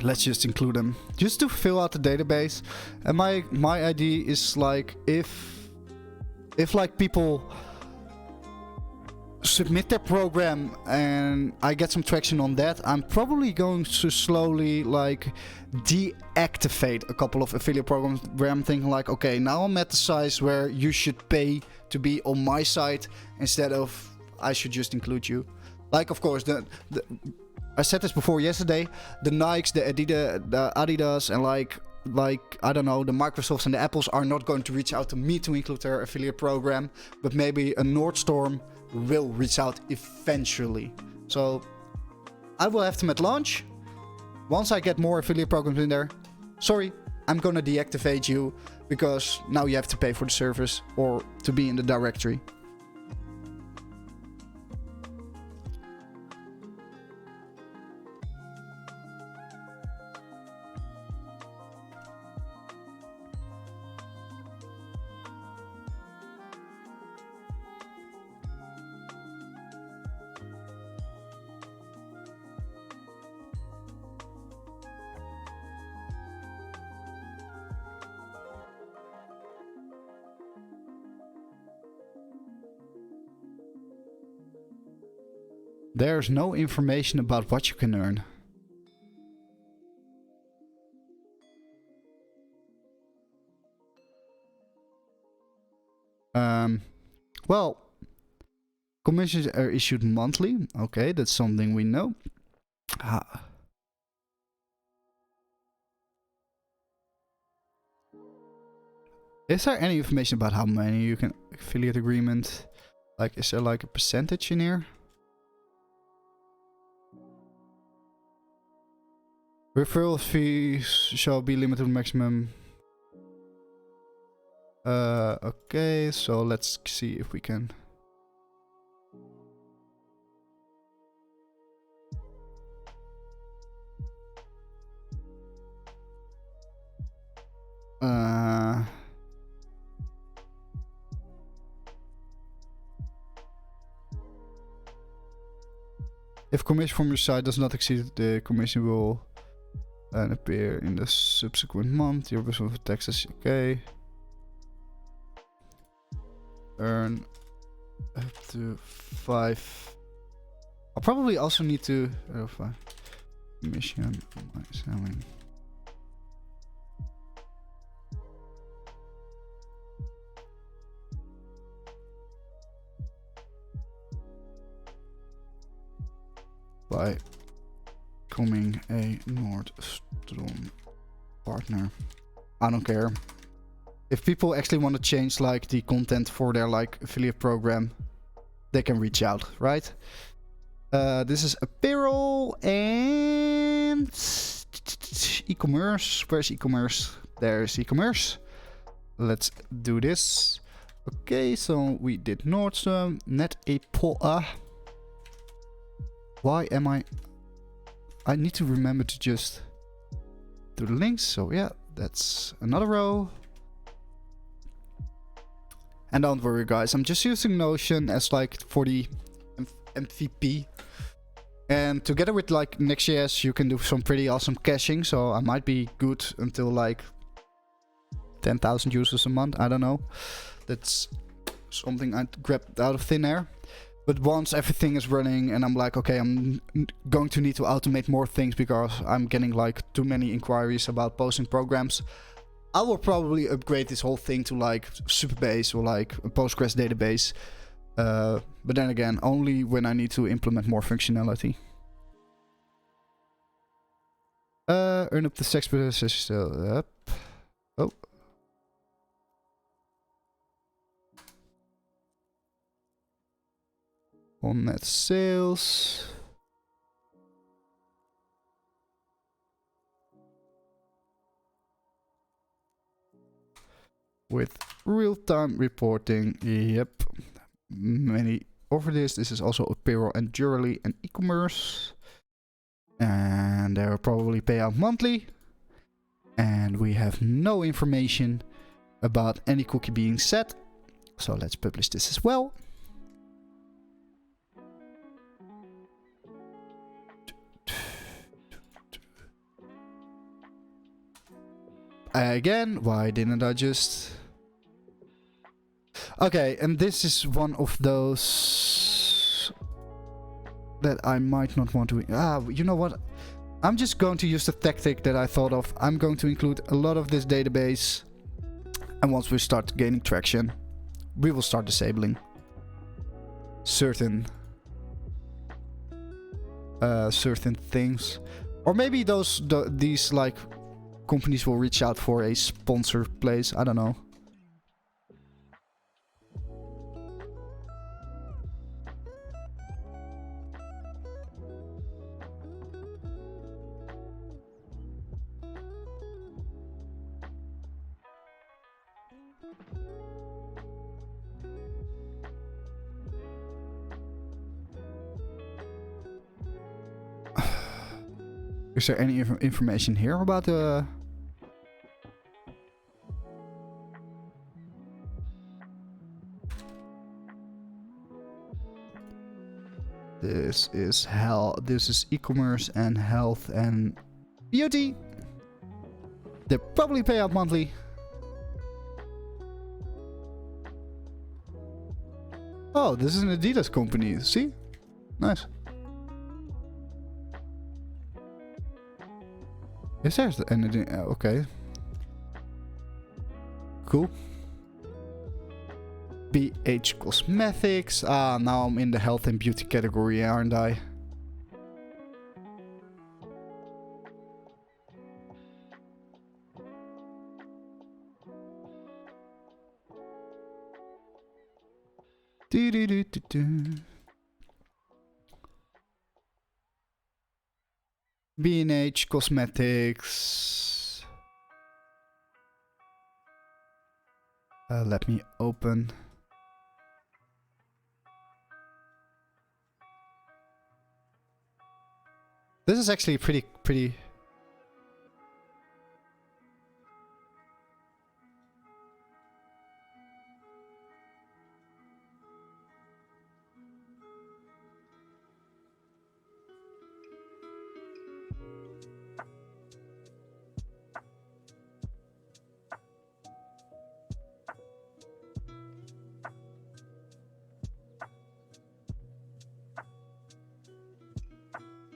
Let's just include them. Just to fill out the database. And my idea is like if like people submit their program and I get some traction on that, I'm probably going to slowly like deactivate a couple of affiliate programs where I'm thinking like, okay, now I'm at the size where you should pay to be on my site instead of I should just include you. Like, of course, I said this before yesterday, the Nikes, the Adidas, and like I don't know, the Microsofts and the Apples are not going to reach out to me to include their affiliate program, but maybe a Nordstorm will reach out eventually. So I will have them at launch. Once I get more affiliate programs in there, sorry, I'm gonna deactivate you because now you have to pay for the service or to be in the directory. There's no information about what you can earn. Well, commissions are issued monthly. Okay, that's something we know. Is there any information about how many you can affiliate agreement? Like, is there like a percentage in here? Referral fees shall be limited to maximum. Okay, so let's see if we can. If commission from your site does not exceed, the commission will appear in the subsequent month. Your responsible for taxes, okay. Earn up to 5. I'll probably also need to 5 commission by selling. By becoming a Nordstrom partner. I don't care. If people actually want to change like the content for their like affiliate program, they can reach out, right? This is apparel and e-commerce. Where's e-commerce? There's e-commerce. Let's do this. Okay, so we did Nordstrom, net a poa. Why am I need to remember to just do the links. So yeah, that's another row. And don't worry guys, I'm just using Notion as like for the MVP. And together with like Next.js, you can do some pretty awesome caching. So I might be good until like 10,000 users a month. I don't know. That's something I grabbed out of thin air. But once everything is running and I'm like, okay, I'm going to need to automate more things because I'm getting like too many inquiries about posting programs, I will probably upgrade this whole thing to like Superbase or like a Postgres database. But then again, only when I need to implement more functionality. Earn up to 6% is still up. Oh. On net sales. With real-time reporting. Yep. Many over this. This is also apparel and jewelry and e-commerce. And they will probably pay out monthly. And we have no information about any cookie being set. So let's publish this as well. Again, why didn't I just... Okay, and this is one of those that I might not want to... you know what? I'm just going to use the tactic that I thought of. I'm going to include a lot of this database. And once we start gaining traction, we will start disabling certain things. Or maybe these like companies will reach out for a sponsored place. I don't know. Is there any information here about the... This is this is e-commerce and health and beauty. They probably pay out monthly. Oh, this is an Adidas company. See? Nice. Is there anything? Okay. Cool. BH Cosmetics. Ah, now I'm in the health and beauty category, aren't I? B&H Cosmetics. Let me open. This is actually pretty.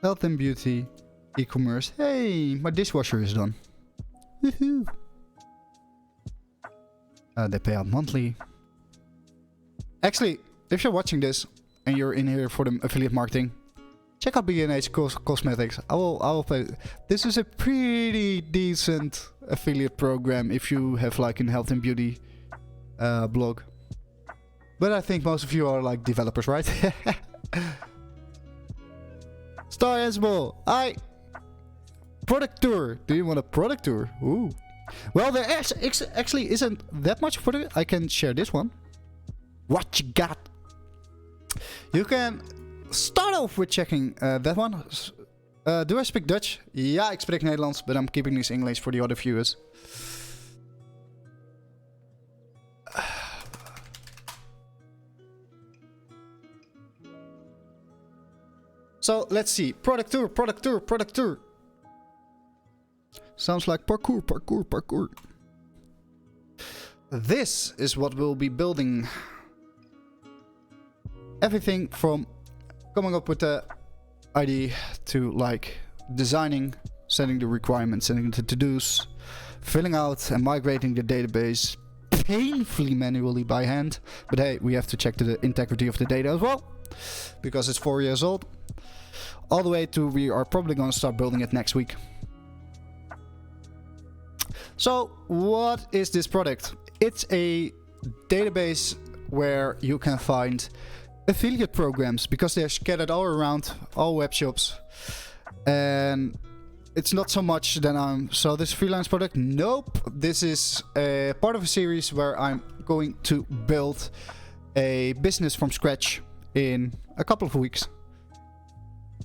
Health and beauty, e-commerce. Hey, my dishwasher is done. Woohoo! They pay out monthly. Actually, if you're watching this and you're in here for the affiliate marketing, check out B&H Cosmetics. I will pay. This is a pretty decent affiliate program if you have like a health and beauty blog. But I think most of you are like developers, right? Star Ansible, product tour. Do you want a product tour? Ooh. Well, there actually isn't that much product. I can share this one. What you got? You can start off with checking that one. Do I speak Dutch? Ja, ik spreek Nederlands, but I'm keeping this English for the other viewers. So let's see. Product tour. Sounds like parkour. this is what we'll be building. Everything from coming up with the idea to like designing, setting the requirements, setting the to-dos, filling out and migrating the database painfully manually by hand. But hey, we have to check the integrity of the data as well, because it's 4 years old. All the way to we are probably going to start building it next week. So what is this product? It's a database where you can find affiliate programs, because they're scattered all around all web shops. And it's not so much that so this freelance product. Nope. This is a part of a series where I'm going to build a business from scratch in a couple of weeks.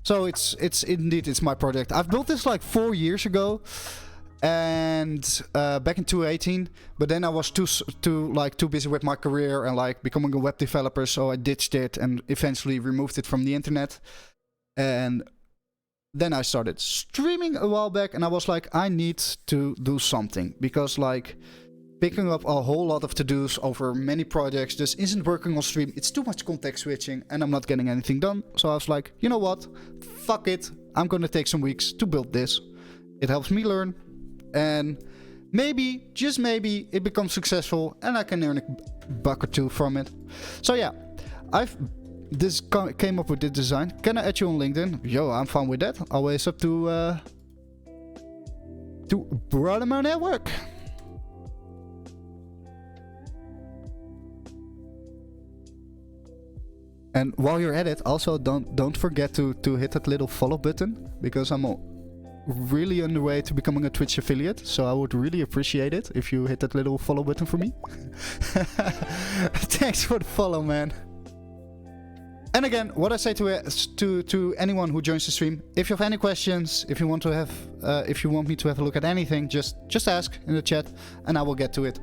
So it's my project. I've built this like 4 years ago, and back in 2018. But then I was too busy with my career and like becoming a web developer, so I ditched it and eventually removed it from the internet. And then I started streaming a while back, and I was like, I need to do something, because like picking up a whole lot of to-dos over many projects just isn't working on stream. It's too much context switching and I'm not getting anything done. So I was like, you know what? Fuck it. I'm gonna take some weeks to build this. It helps me learn, and maybe, just maybe, it becomes successful and I can earn a buck or two from it. So yeah, came up with this design. Can I add you on LinkedIn? Yo, I'm fine with that. Always up to broaden my network. And while you're at it, also don't forget to hit that little follow button, because I'm really on the way to becoming a Twitch affiliate. So I would really appreciate it if you hit that little follow button for me. Thanks for the follow, man. And again, what I say to anyone who joins the stream: if you have any questions, if you want me to have a look at anything, just ask in the chat, and I will get to it.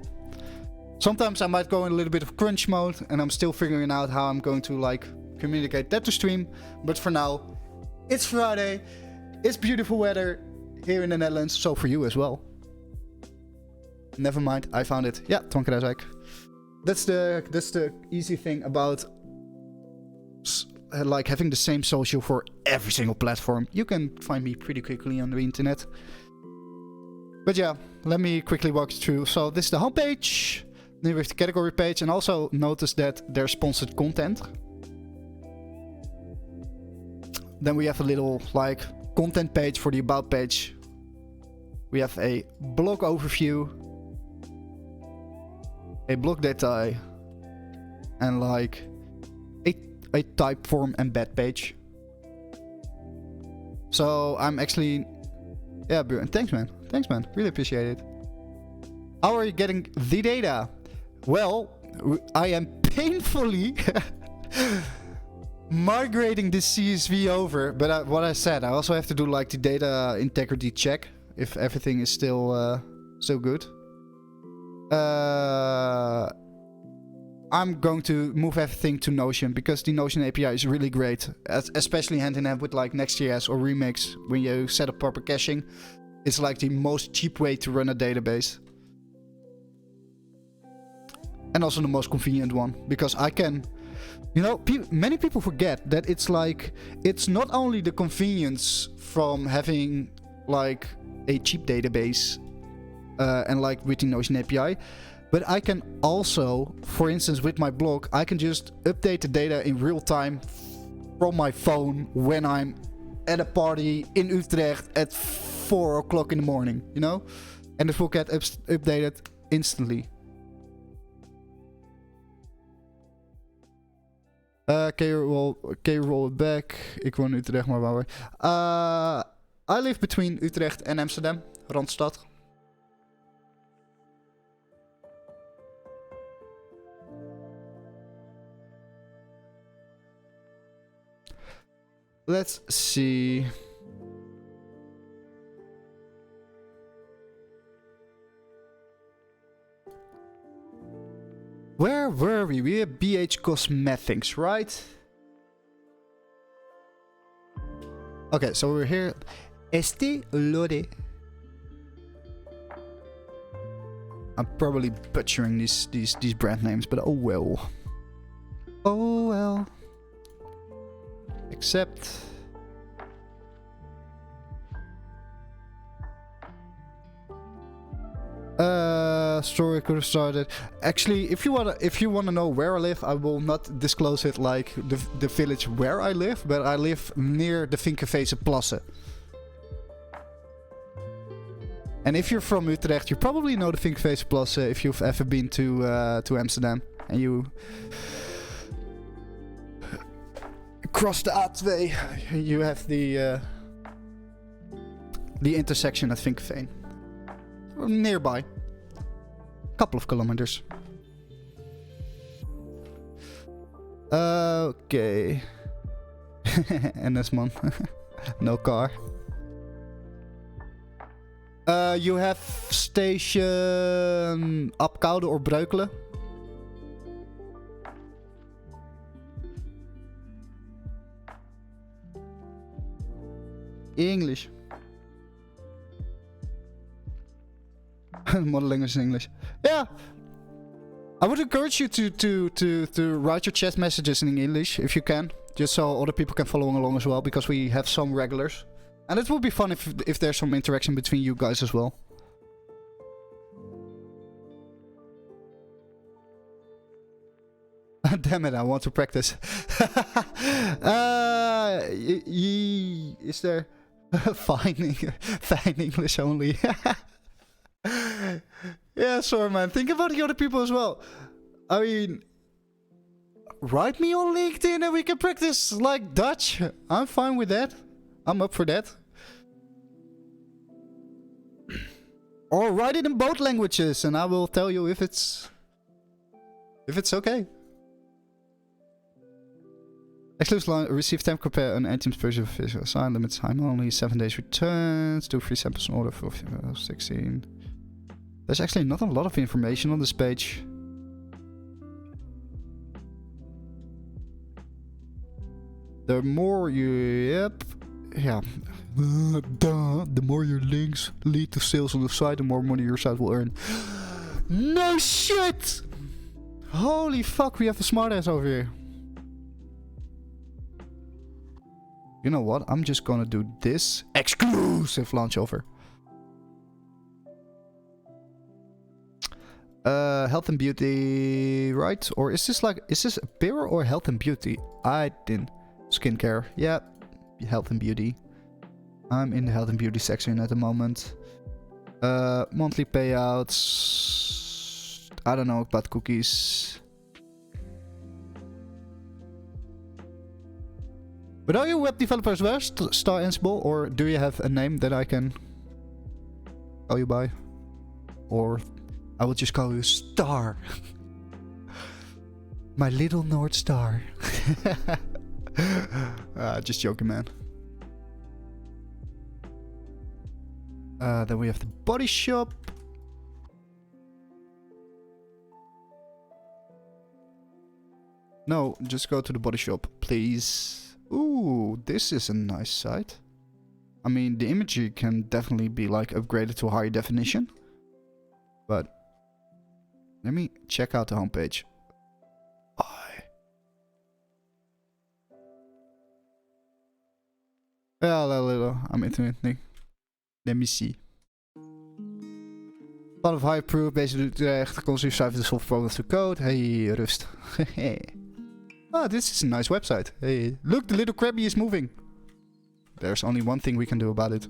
Sometimes I might go in a little bit of crunch mode, and I'm still figuring out how I'm going to like communicate that to stream. But for now, it's Friday, it's beautiful weather here in the Netherlands, so for you as well. Never mind, I found it. Yeah, Tonka Razak. That's the easy thing about like having the same social for every single platform. You can find me pretty quickly on the internet. But yeah, let me quickly walk you through. So this is the homepage. Then we have the category page, and also notice that there's sponsored content. Then we have a little like content page for the about page. We have a blog overview, a blog detail, and like a type form embed page. So I'm actually, yeah, thanks man, really appreciate it. How are you getting the data? Well, I am painfully migrating the CSV over, but what I said, I also have to do like the data integrity check if everything is still good. I'm going to move everything to Notion, because the Notion API is really great, especially hand in hand with like Next.js or Remix. When you set up proper caching, it's like the most cheap way to run a database. And also the most convenient one, because I can, you know, many people forget that it's like, it's not only the convenience from having like a cheap database and like with the Notion API, but I can also, for instance, with my blog, I can just update the data in real time from my phone when I'm at a party in Utrecht at 4 o'clock in the morning, you know? And it will get updated instantly. Roll it back. Ik woon in Utrecht, maar waar? I live between Utrecht and Amsterdam, Randstad. Let's see. Where were we? We had BH Cosmetics, right? Okay, so we're here. Este Lore. I'm probably butchering these brand names, but oh well. Oh well. Except... story could have started. Actually, if you wanna know where I live, I will not disclose it like the village where I live, but I live near the Vinkenveense Plassen. And if you're from Utrecht, you probably know the Vinkenveense Plassen if you've ever been to Amsterdam and you cross the A2. You have the intersection at Vinkenveen. Nearby. Couple of kilometers. Okay. NS man. No car. You have station Apkoude or Breukelen. English. Modeling is in English. Yeah. I would encourage you to write your chat messages in English if you can. Just so other people can follow along as well, because we have some regulars. And it would be fun if there's some interaction between you guys as well. Damn it, I want to practice. Is there fine English only? Yeah, sorry man. Think about the other people as well. I mean, write me on LinkedIn and we can practice like Dutch. I'm fine with that. I'm up for that. Or write it in both languages and I will tell you if it's okay. Exclusive line, receive temp compare an items purchase of visual sign limit time only 7 days returns, 2 free samples in order for 16. There's actually not a lot of information on this page. The more you... Yep. Yeah. The more your links lead to sales on the site, the more money your site will earn. No shit! Holy fuck, we have a smartass over here. You know what? I'm just gonna do this exclusive launch over. Health and beauty, right? Or is this apparel or health and beauty? I didn't. Skincare, yeah. Health and beauty. I'm in the health and beauty section at the moment. Monthly payouts. I don't know about cookies. But are you a web developer as well, Star Ansible? Or do you have a name that I can call you by? Or I will just call you Star. My little North Star. Just joking, man. Then we have the body shop. No, just go to the body shop, please. Ooh, this is a nice site. I mean, the imagery can definitely be like upgraded to higher definition. But let me check out the homepage. Yeah, I'm intermittent. Let me see. Part of high proof, based in Utrecht, consume cijfer de software programs to code. Hey, rust. Ah, this is a nice website. Hey, look, the little crabby is moving. There's only one thing we can do about it.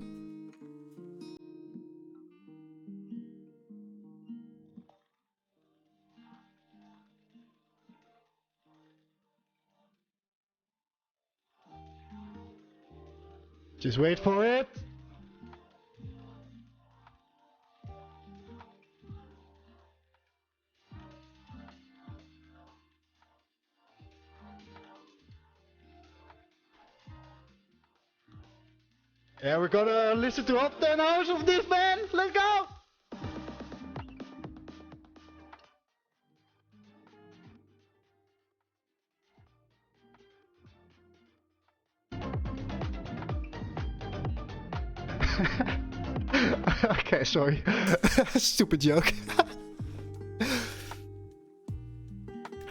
Just wait for it. Yeah, we're gonna listen to all 10 hours of this, man. Let's go. Okay, sorry. Stupid joke.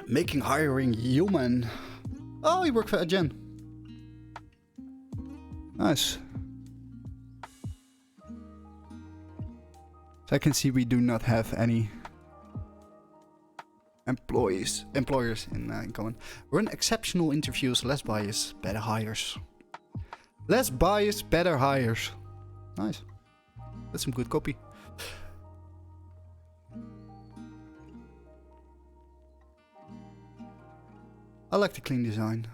Making hiring human. Oh, you work for Jen. Nice. So I can see we do not have any employers in common. Run exceptional interviews, less bias, better hires. Less bias, better hires. Nice. That's some good copy. I like the clean design.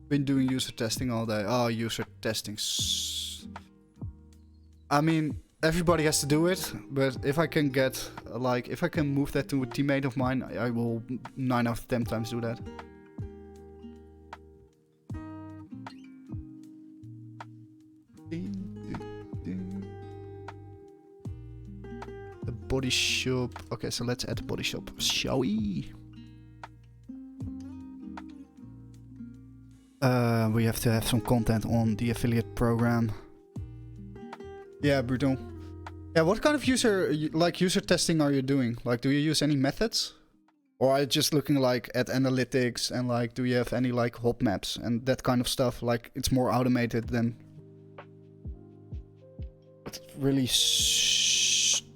Been doing user testing all day. Oh, user testing. I mean, everybody has to do it, but if I can get, like, if I can move that to a teammate of mine, I will 9 out of 10 times do that. The body shop. Okay, so let's add the body shop, shall we? We have to have some content on the affiliate program. Yeah, Brutal. Yeah, what kind of user testing are you doing? Like, do you use any methods? Or are you just looking like at analytics and like, do you have any like hop maps and that kind of stuff? Like, it's more automated than... It's really stupid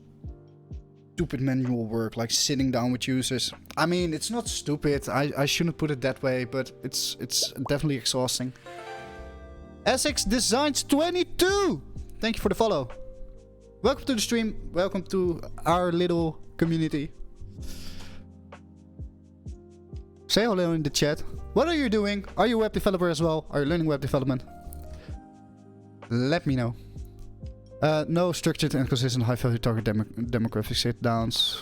manual work, like sitting down with users. I mean, it's not stupid. I shouldn't put it that way, but it's definitely exhausting. Essex Designs 22! Thank you for the follow. Welcome to the stream. Welcome to our little community. Say hello in the chat. What are you doing? Are you a web developer as well? Are you learning web development? Let me know. No structured and consistent high-value target demographic sit-downs.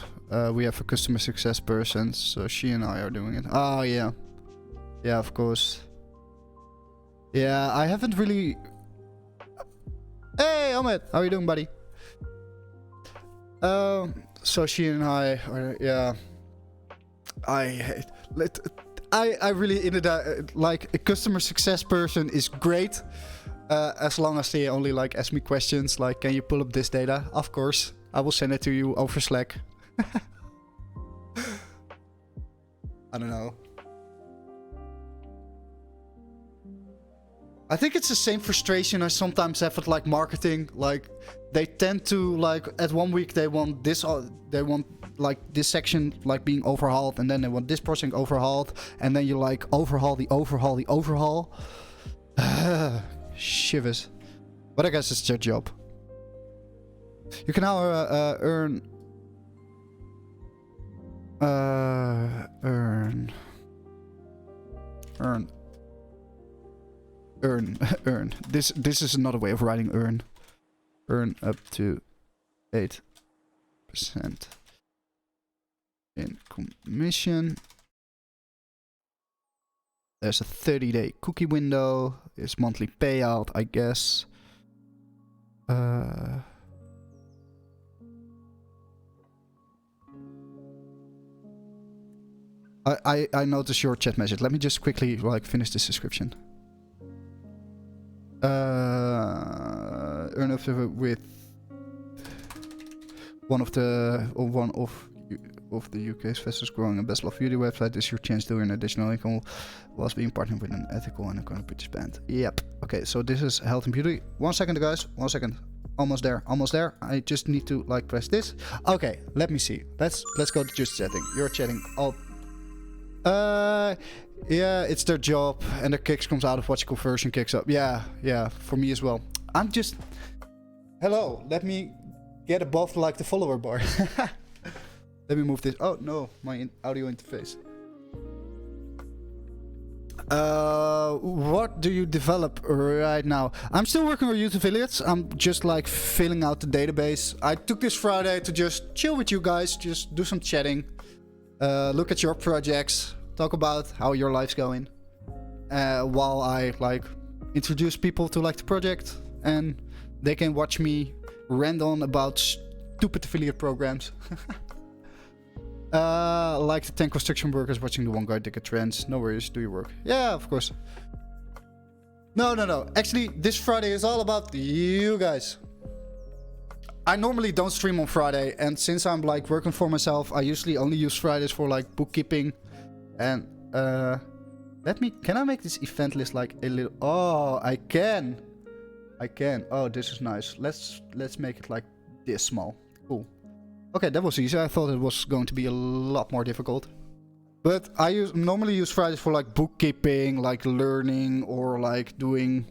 We have a customer success person, so she and I are doing it. Oh, yeah. Yeah, of course. Yeah, I haven't really... Hey, Ahmed! How are you doing, buddy? So she and I are... Yeah. I really... like, a customer success person is great. As long as they only like ask me questions like, can you pull up this data? Of course, I will send it to you over Slack. I don't know. I think it's the same frustration I sometimes have with like marketing. Like, they tend to like at 1 week they want this, they want like this section like being overhauled, and then they want this project overhauled, and then you like overhaul the overhaul. Shivers. But I guess it's their job. You can now earn This is another way of writing earn. Earn up to 8% in commission. There's a 30-day cookie window. It's monthly payout, I guess. I noticed your chat message. Let me just quickly like finish this description. Earn up to with one of the UK's fastest growing and best loved beauty website. This is your chance to earn additional income whilst being partnered with an ethical and economic participant. Yep. Okay, so this is health and beauty. 1 second, guys. 1 second. Almost there. Almost there. I just need to like press this. Okay, let me see. Let's go to just chatting. You're chatting. Oh. Yeah, it's their job, and the kicks comes out of what conversion kicks up. Yeah, for me as well. I'm just... Hello, let me get above like the follower bar. Let me move this. Oh no, my audio interface. What do you develop right now? I'm still working on youth affiliates. I'm just like filling out the database. I took this Friday to just chill with you guys, just do some chatting, look at your projects, talk about how your life's going, while I like introduce people to like the project, and they can watch me rant on about stupid affiliate programs. Like the 10 construction workers watching the one guy dig a trench. No worries, do your work. Yeah, of course. No. Actually, this Friday is all about you guys. I normally don't stream on Friday, and since I'm like working for myself, I usually only use Fridays for like bookkeeping. And can I make this event list like a little? Oh, I can. Oh, this is nice. Let's make it like this small. Cool. Okay, that was easy. I thought it was going to be a lot more difficult. But I normally use Fridays for like bookkeeping, like learning, or like doing,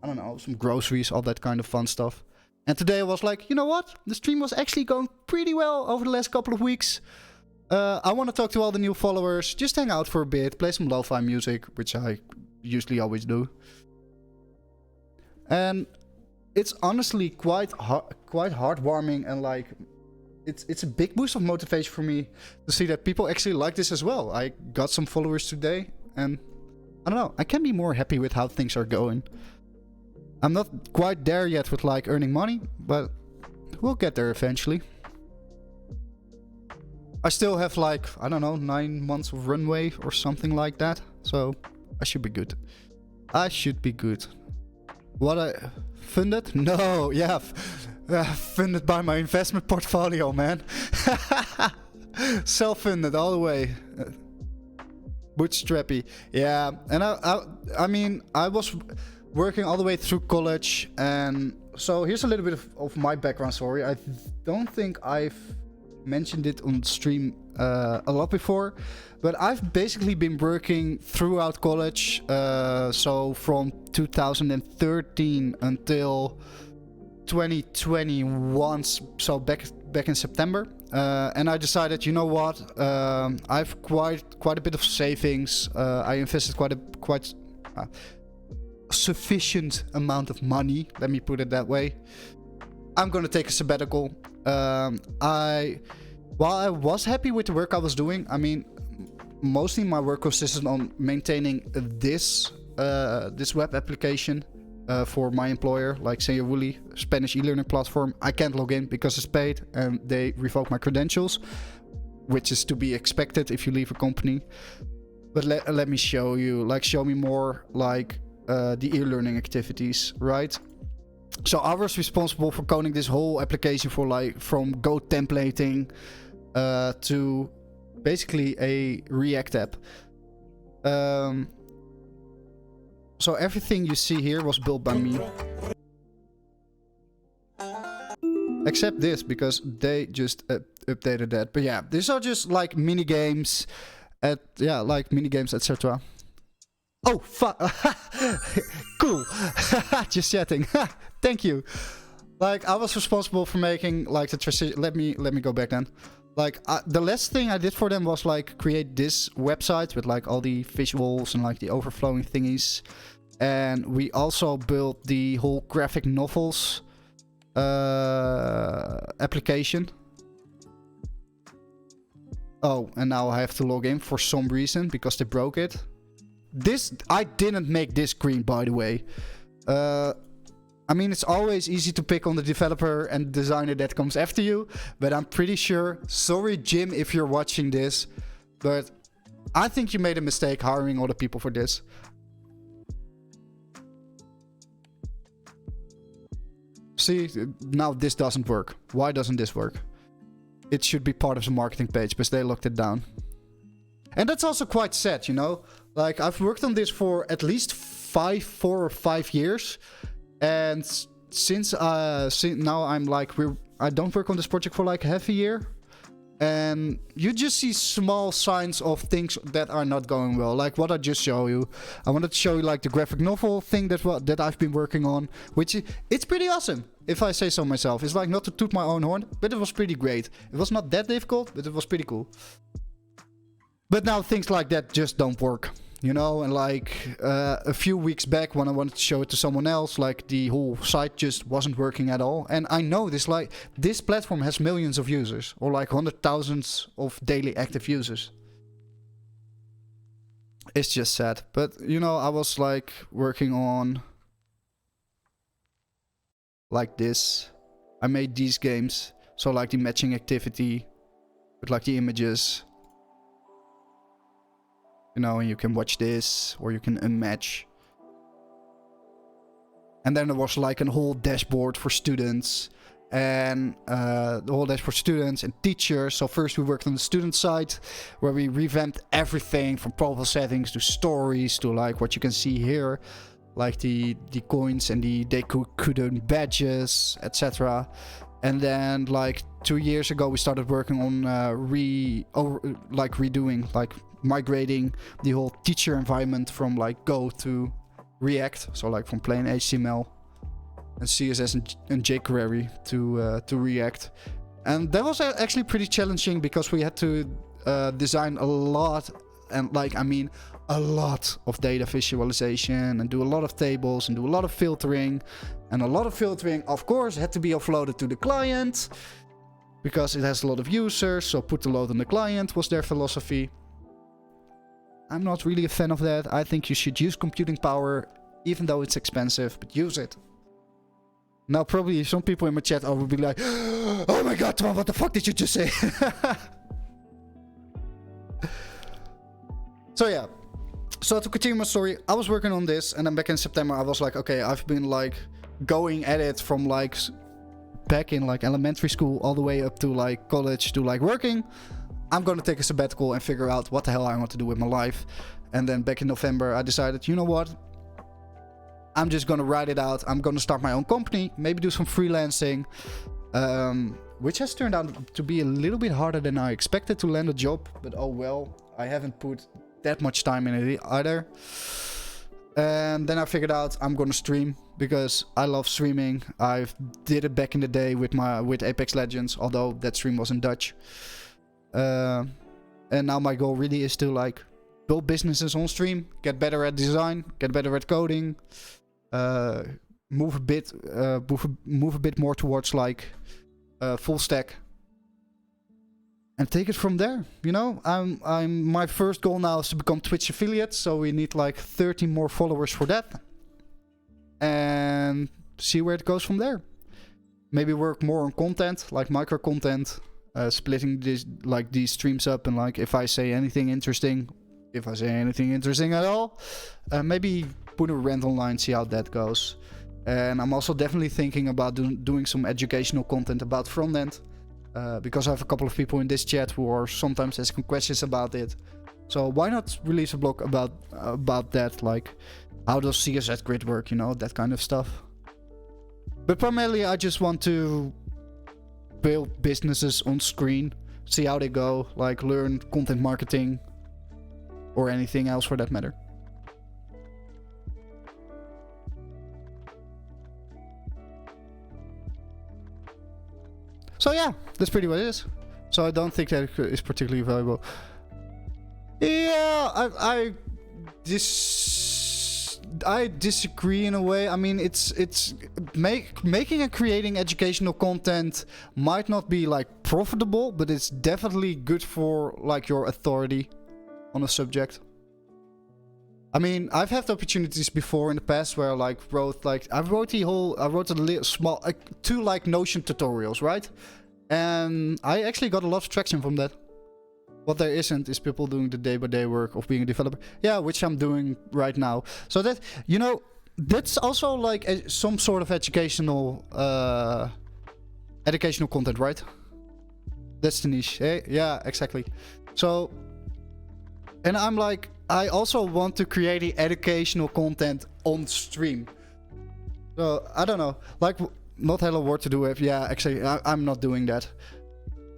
I don't know, some groceries, all that kind of fun stuff. And today I was like, you know what? The stream was actually going pretty well over the last couple of weeks. I want to talk to all the new followers, just hang out for a bit, play some lo-fi music, which I usually always do. And it's honestly quite heartwarming, and like it's a big boost of motivation for me to see that people actually like this as well. I got some followers today, and I don't know, I can be more happy with how things are going. I'm not quite there yet with like earning money, but we'll get there eventually. I still have like, I don't know, 9 months of runway or something like that. So I should be good. I should be good. What I funded? No, yeah. Funded by my investment portfolio, man. Self-funded all the way. Bootstrappy. Yeah, and I mean, I was working all the way through college, and so here's a little bit of my background story. I don't think I've mentioned it on stream a lot before, but I've basically been working throughout college, so from 2013 until 2021, so back in September, and I decided, you know what, I've quite a bit of savings. I invested quite sufficient amount of money, let me put it that way. I'm gonna take a sabbatical. While I was happy with the work I was doing, I mean, mostly my work consisted on maintaining this web application for my employer, like Sayawuli, Spanish e-learning platform. I can't log in because it's paid and they revoke my credentials, which is to be expected if you leave a company. But let me show you, like, show me more like the e-learning activities, right? So I was responsible for coding this whole application for like from Go templating to basically a React app. So everything you see here was built by me. Except this, because they just updated that. But yeah, these are just like mini games, like mini games, etc. Oh fuck! Cool. Just chatting. Thank you. Like, I was responsible for making like the transition. Let me go back then. Like, the last thing I did for them was like create this website with like all the visuals and like the overflowing thingies. And we also built the whole graphic novels application. Oh, and now I have to log in for some reason because they broke it. I didn't make this screen, by the way. I mean, it's always easy to pick on the developer and designer that comes after you, but I'm pretty sure, sorry Jim if you're watching this, but I think you made a mistake hiring other people for this. See, now this doesn't work. Why doesn't this work? It should be part of the marketing page, but they locked it down. And that's also quite sad, you know? Like, I've worked on this for at least 4 or 5 years. And since now I'm like, I don't work on this project for like half a year. And you just see small signs of things that are not going well. Like what I just showed you. I wanted to show you like the graphic novel thing that I've been working on. Which, it's pretty awesome, if I say so myself. It's like, not to toot my own horn, but it was pretty great. It was not that difficult, but it was pretty cool. But now things like that just don't work. You know, and like a few weeks back when I wanted to show it to someone else, like the whole site just wasn't working at all. And I know this platform has millions of users, or like 100,000 of daily active users. It's just sad. But you know, I was like working on like this. I made these games, so like the matching activity with like the images. You know, and you can watch this, or you can unmatch. And then there was like a whole dashboard for students. and the whole dash for students and teachers. So first we worked on the student side, where we revamped everything from profile settings to stories to like what you can see here, like the coins and the Deku badges, etc. And then like 2 years ago we started working on redoing, like migrating the whole teacher environment from like Go to React, so like from plain HTML and CSS and jQuery to React. And that was actually pretty challenging because we had to design a lot, and like I mean a lot of data visualization, and do a lot of tables and do a lot of filtering. And a lot of filtering, of course, had to be offloaded to the client because it has a lot of users, so put the load on the client was their philosophy. I'm not really a fan of that. I think you should use computing power, even though it's expensive, but use it. Now probably some people in my chat will be like, oh my god, Tom, what the fuck did you just say? So yeah. So to continue my story, I was working on this, and then back in September I was like, okay, I've been like going at it from like back in like elementary school all the way up to like college to like working. I'm gonna take a sabbatical and figure out what the hell I want to do with my life. And then back in November I decided, you know what, I'm just gonna write it out. I'm gonna start my own company, maybe do some freelancing, which has turned out to be a little bit harder than I expected to land a job, but oh well, I haven't put that much time in it either. And then I figured out I'm gonna stream because I love streaming. I did it back in the day with Apex Legends, although that stream was in Dutch. And now my goal really is to like build businesses on stream, get better at design, get better at coding, move a bit more towards like full stack. And take it from there, you know. My first goal now is to become Twitch affiliate, so we need like 30 more followers for that, and see where it goes from there. Maybe work more on content, like micro content, splitting these streams up, and like if I say anything interesting at all, maybe put a rant online, see how that goes. And I'm also definitely thinking about doing some educational content about frontend. Because I have a couple of people in this chat who are sometimes asking questions about it. So why not release a blog about that, like how does CSS grid work, you know, that kind of stuff. But primarily I just want to build businesses on screen, see how they go, like learn content marketing or anything else for that matter. So yeah, that's pretty what it is. So I don't think that it is particularly valuable. Yeah, I disagree in a way. I mean, making and creating educational content might not be like profitable, but it's definitely good for like your authority on a subject. I mean, I've had opportunities before in the past where I like I wrote a small 2 like Notion tutorials, right? And I actually got a lot of traction from that. What there isn't is people doing the day-by-day work of being a developer. Yeah, which I'm doing right now. So that, you know, that's also like some sort of educational content, right? That's the niche. Hey? Yeah, exactly. So, and I'm like, I also want to create the educational content on stream. So, I don't know. Like, not hello what to do with. Yeah, actually, I'm not doing that.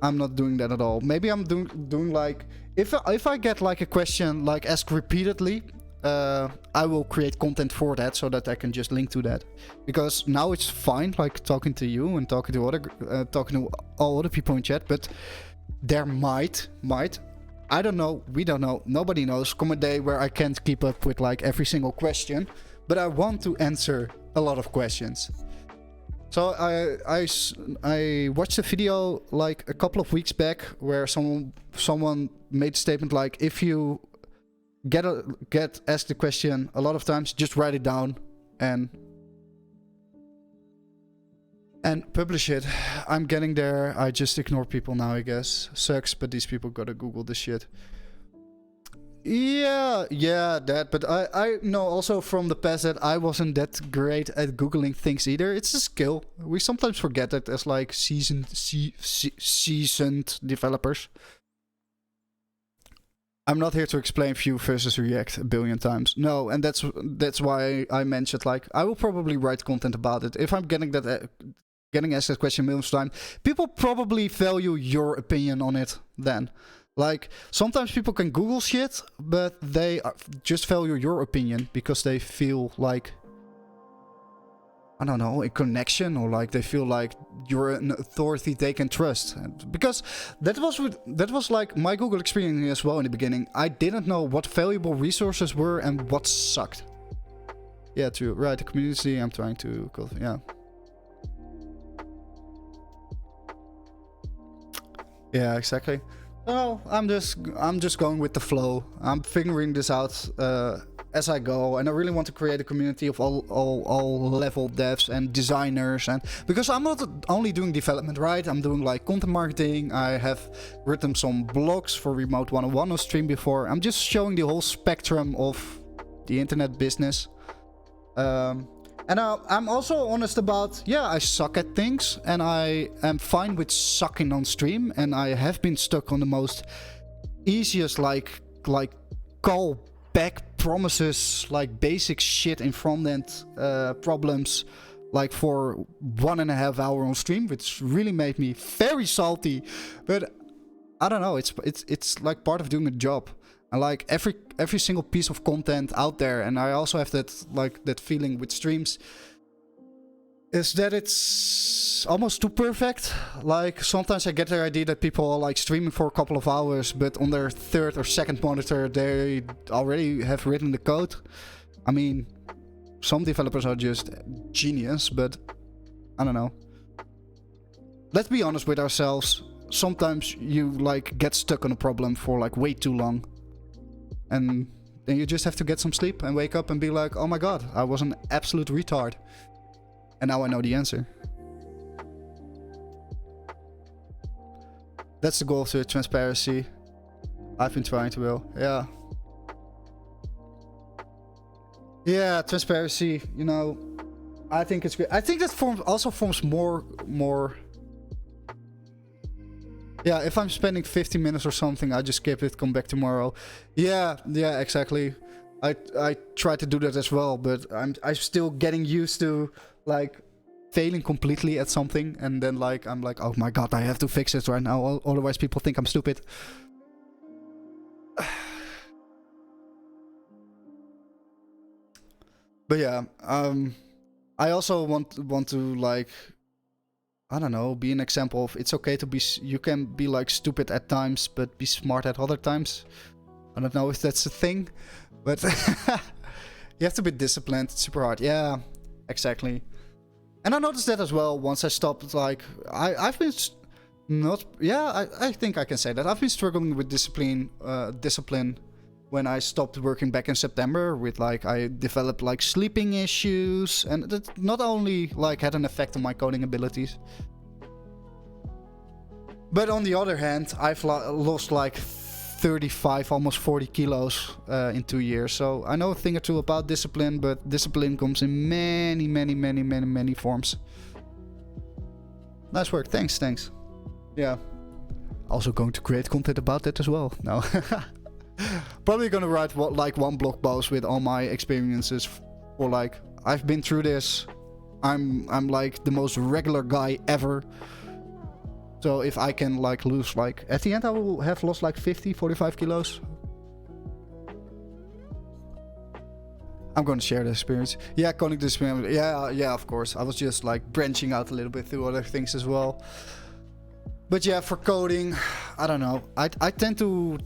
I'm not doing that at all. Maybe I'm doing like... If I get like a question like asked repeatedly, I will create content for that so that I can just link to that. Because now it's fine, like talking to you and talking to all other people in chat, but there might... I don't know, we don't know, nobody knows, come a day where I can't keep up with like every single question, but I want to answer a lot of questions. So I watched a video like a couple of weeks back where someone made a statement like, if you get asked the question a lot of times, just write it down and publish it. I'm getting there. I just ignore people now, I guess. Sucks, but these people gotta Google this shit. Yeah, that. But I know also from the past that I wasn't that great at Googling things either. It's a skill. We sometimes forget that as like seasoned developers. I'm not here to explain Vue versus React a billion times. No, and that's why I mentioned like I will probably write content about it if I'm getting that getting asked that question millions of times. People probably value your opinion on it then. Like sometimes people can Google shit, but they just value your opinion because they feel like I don't know, a connection, or like they feel like you're an authority they can trust. Because that was like my Google experience as well in the beginning. I didn't know what valuable resources were and what sucked. Yeah, true. Right, the community I'm trying to cultivate. Yeah. Yeah, exactly. No, I'm just going with the flow. I'm figuring this out as I go, and I really want to create a community of all level devs and designers, and because I'm not only doing development, right? I'm doing like content marketing. I have written some blogs for Remote 101 on stream before. I'm just showing the whole spectrum of the internet business. And I'm also honest about, yeah, I suck at things, and I am fine with sucking on stream, and I have been stuck on the most easiest like call back promises, like basic shit in front end problems, like for 1.5 hours on stream, which really made me very salty. But I don't know, it's like part of doing a job. And like every single piece of content out there, and I also have that feeling with streams, is that it's almost too perfect. Like sometimes I get the idea that people are like streaming for a couple of hours, but on their third or second monitor they already have written the code. I mean, some developers are just genius, but I don't know. Let's be honest with ourselves. Sometimes you like get stuck on a problem for like way too long. And then you just have to get some sleep and wake up and be like, oh my god, I was an absolute retard. And now I know the answer. That's the goal of the transparency. I've been trying to will. Yeah. Yeah, transparency, you know, I think it's great. I think that forms more. Yeah, if I'm spending 50 minutes or something, I just skip it, come back tomorrow. Yeah, exactly. I try to do that as well, but I'm still getting used to like failing completely at something, and then like I'm like, oh my god, I have to fix it right now, otherwise people think I'm stupid. But yeah, I also want to like, I don't know, be an example of it's okay to be, you can be like stupid at times, but be smart at other times. I don't know if that's a thing, but you have to be disciplined. It's super hard. Yeah, exactly. And I noticed that as well once I stopped, like, I've been not, yeah, I think I can say that. I've been struggling with discipline when I stopped working back in September with like, I developed like sleeping issues, and that not only like had an effect on my coding abilities, but on the other hand, I've lost like 35, almost 40 kilos in 2 years. So I know a thing or two about discipline, but discipline comes in many forms. Nice work. Thanks. Yeah. Also going to create content about that as well. No. Probably gonna write like one blog post with all my experiences, or like, I've been through this. I'm like the most regular guy ever. So if I can like lose, like at the end I will have lost like 45 kilos. I'm gonna share the experience. Yeah, coding experience. Yeah, of course. I was just like branching out a little bit through other things as well. But yeah, for coding, I don't know. I tend to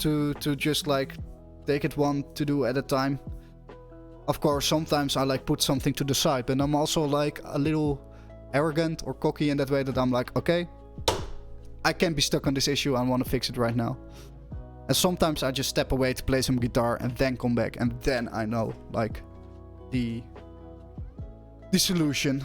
just like take it one to do at a time. Of course, sometimes I like put something to the side, but I'm also like a little arrogant or cocky in that way that I'm like, okay, I can't be stuck on this issue. I want to fix it right now. And sometimes I just step away to play some guitar and then come back, and then I know like the solution.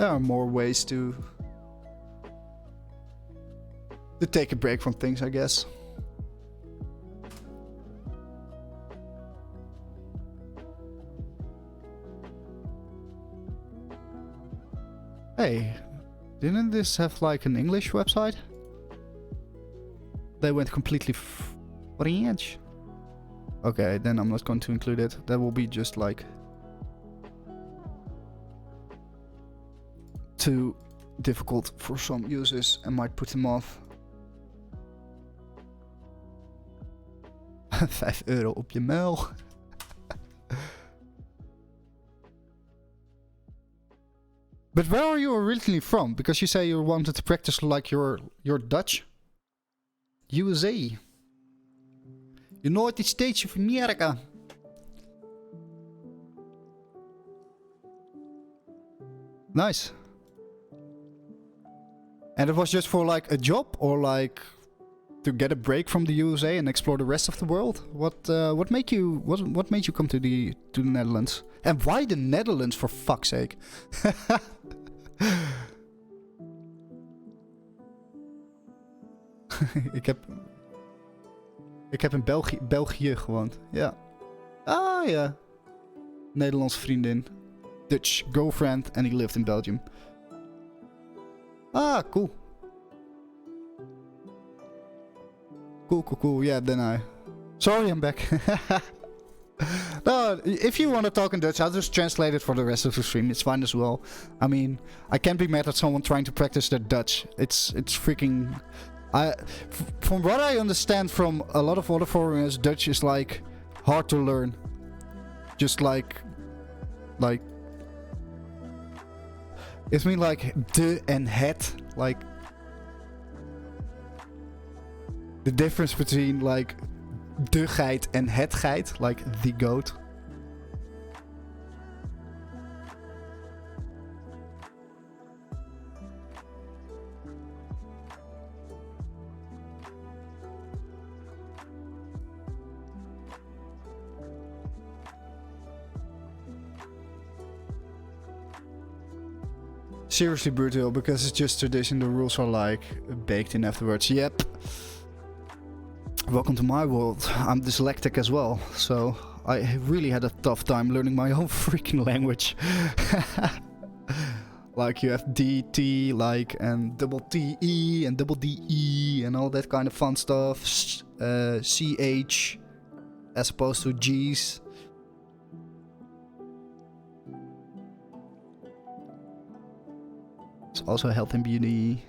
There are more ways to take a break from things, I guess. Hey, didn't this have like an English website? They went completely French. Okay, then I'm not going to include it. That will be just like too difficult for some users and might put them off. €5 op je muil. But where are you originally from? Because you say you wanted to practice like your Dutch. USA. United States of America. Nice. And it was just for like a job or like to get a break from the USA and explore the rest of the world? What made you come to the Netherlands? And why the Netherlands, for fuck's sake? ik heb in België gewoond. Ja. Ah ja. Nederlandse vriendin. Dutch girlfriend and he lived in Belgium. Ah, cool. Cool. Yeah, then I... Sorry, I'm back. No, if you want to talk in Dutch, I'll just translate it for the rest of the stream. It's fine as well. I mean, I can't be mad at someone trying to practice their Dutch. It's freaking... From what I understand from a lot of other foreigners, Dutch is like hard to learn. Just like it's mean like de and het, like the difference between like de geit and het geit, like the goat. Seriously brutal, because it's just tradition. The rules are like baked in afterwards. Yep. Welcome to my world. I'm dyslexic as well, so I really had a tough time learning my own freaking language. Like you have DT, like, and double TE and double DE and all that kind of fun stuff. CH as opposed to G's. It's also health and beauty.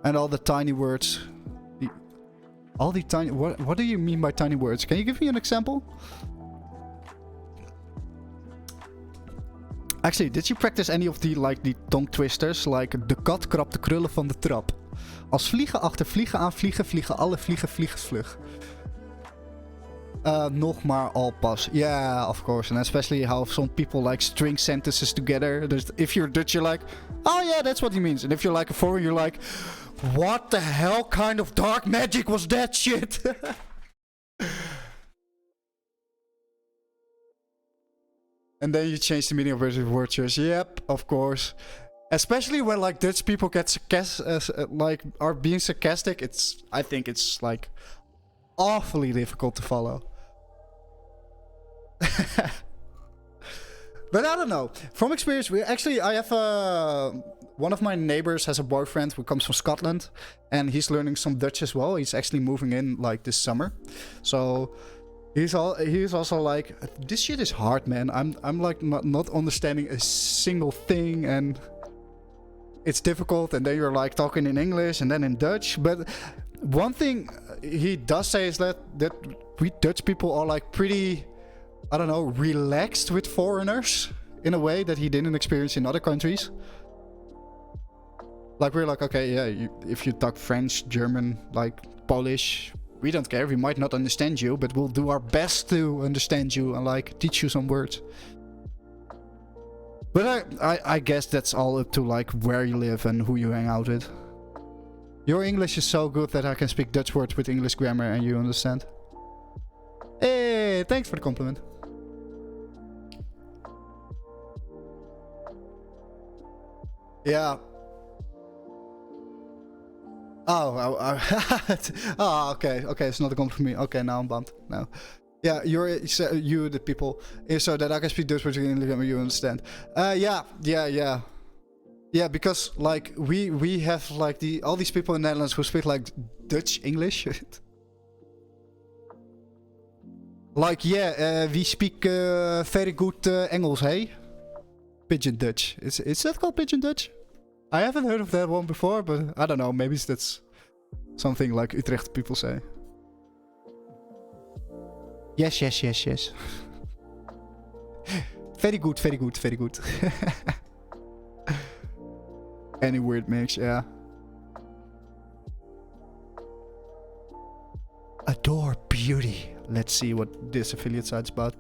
And all the tiny words. All the tiny... What do you mean by tiny words? Can you give me an example? Actually, did you practice any of the tongue twisters? Like de kat krabt de krullen van de trap. Als vliegen achter vliegen aan vliegen, vliegen alle vliegen vliegensvlug. Nog maar al pas. Yeah, of course. And especially how some people like string sentences together. If you're Dutch, you're like, oh yeah, that's what he means. And if you're like a foreigner, you're like, what the hell kind of dark magic was that shit? And then you change the meaning of every word choice. Yep, of course. Especially when like Dutch people get are being sarcastic. I think it's like awfully difficult to follow. But I don't know. From experience, I have one of my neighbors has a boyfriend who comes from Scotland, and he's learning some Dutch as well. He's actually moving in like this summer, so he's also like, this shit is hard, man. I'm like not understanding a single thing, and it's difficult. And then you're like talking in English and then in Dutch. But one thing he does say is that we Dutch people are like pretty, I don't know, relaxed with foreigners in a way that he didn't experience in other countries. Like we're like, okay, yeah, if you talk French, German, like Polish, we don't care. We might not understand you, but we'll do our best to understand you and like teach you some words. But I guess that's all up to like where you live and who you hang out with. Your English is so good that I can speak Dutch words with English grammar and you understand. Hey, thanks for the compliment. Yeah. Oh, okay. Okay, it's not a compliment for me. Okay, now I'm bummed. No. Yeah, you the people. So that I can speak Dutch, but you understand. Yeah, because like we have like all these people in the Netherlands who speak like Dutch English. Like we speak very good Engels, hey? Pigeon Dutch. Is that called Pigeon Dutch? I haven't heard of that one before, but I don't know. Maybe that's something like Utrecht people say. Yes. Very good. Any weird mix, yeah. Adore beauty. Let's see what this affiliate site's about.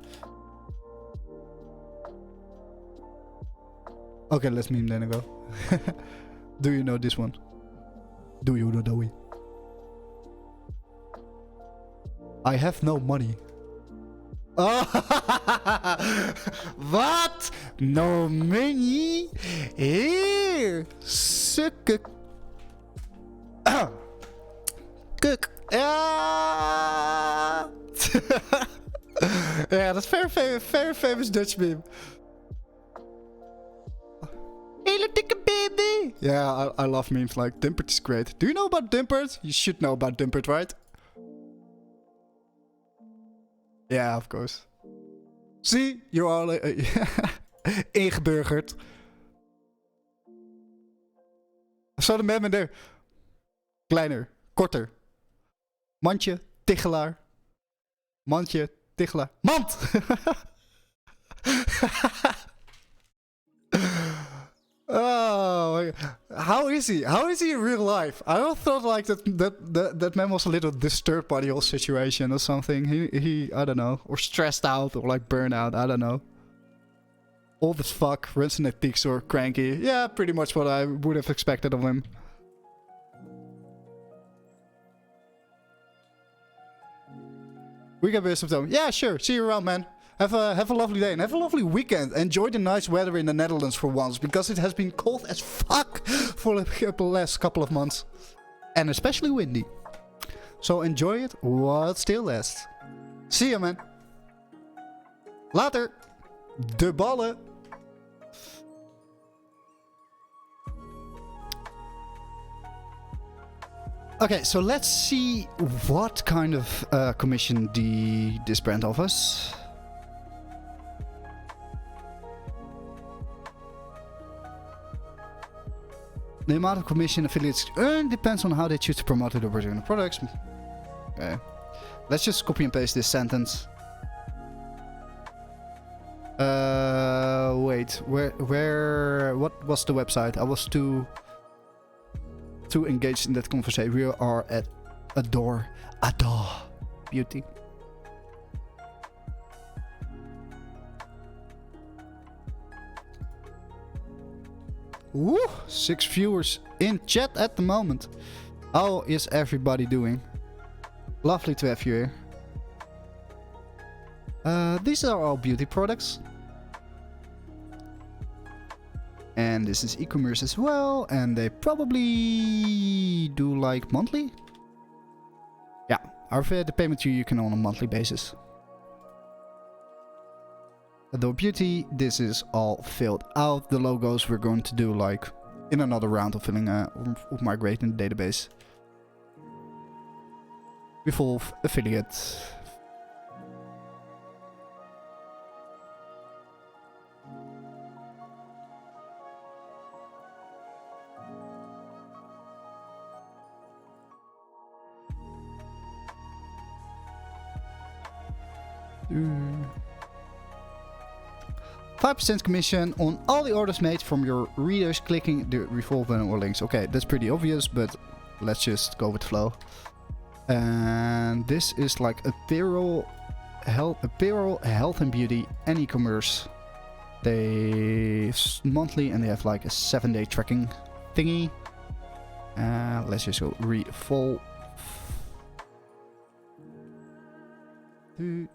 Okay, let's meme then go. Do you know this one? Do you know it? I have no money. What? No money? Here. Sukke. Kuk. Yeah. Yeah, that's very famous Dutch meme. Hele dikke baby. Yeah, I love memes like Dimpert is great. Do you know about Dimpert? You should know about Dimpert, right? Yeah, of course. See, you're all ingeburgerd. Zo de man there. Kleiner, korter. Mandje, tichelaar. Mandje, tichelaar. Mand! Oh, how is he? How is he in real life? I don't thought like that man was a little disturbed by the whole situation or something. He I don't know, or stressed out or like burnout. I don't know. Old as fuck, runs in the peaks or cranky. Yeah, pretty much what I would have expected of him. We can be some time. Yeah, sure. See you around, man. Have a lovely day and have a lovely weekend. Enjoy the nice weather in the Netherlands for once, because it has been cold as fuck for the last couple of months. And especially windy. So enjoy it while it still lasts. See ya, man. Later. De ballen. Okay, so let's see what kind of commission this brand offers. The amount of commission affiliates earn depends on how they choose to promote their particular products. Okay. Let's just copy and paste this sentence. Wait, what was the website? I was too engaged in that conversation. We are at Adore Beauty. Woo! 6 viewers in chat at the moment. How is everybody doing? Lovely to have you here. These are all beauty products. And this is e-commerce as well. And they probably do like monthly. Yeah, the payment you can on a monthly basis. Adore Beauty, this is all filled out. The logos we're going to do like in another round of filling of migrating the database. Revolve affiliate. Mm. 5% commission on all the orders made from your readers clicking the revolve button or links. Okay, that's pretty obvious, but let's just go with flow. And this is like apparel, health and beauty, and e-commerce. They monthly and they have like a 7-day tracking thingy. Let's just go revolve. I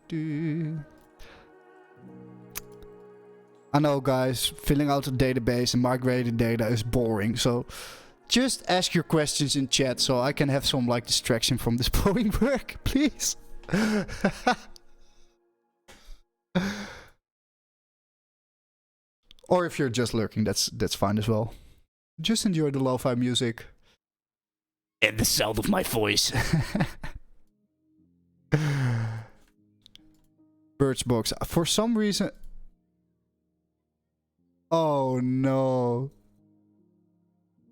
know, guys, filling out a database and migrating data is boring, so just ask your questions in chat so I can have some like distraction from this boring work, please. Or if you're just lurking, that's fine as well. Just enjoy the lo-fi music and the sound of my voice. Birchbox. For some reason... Oh no.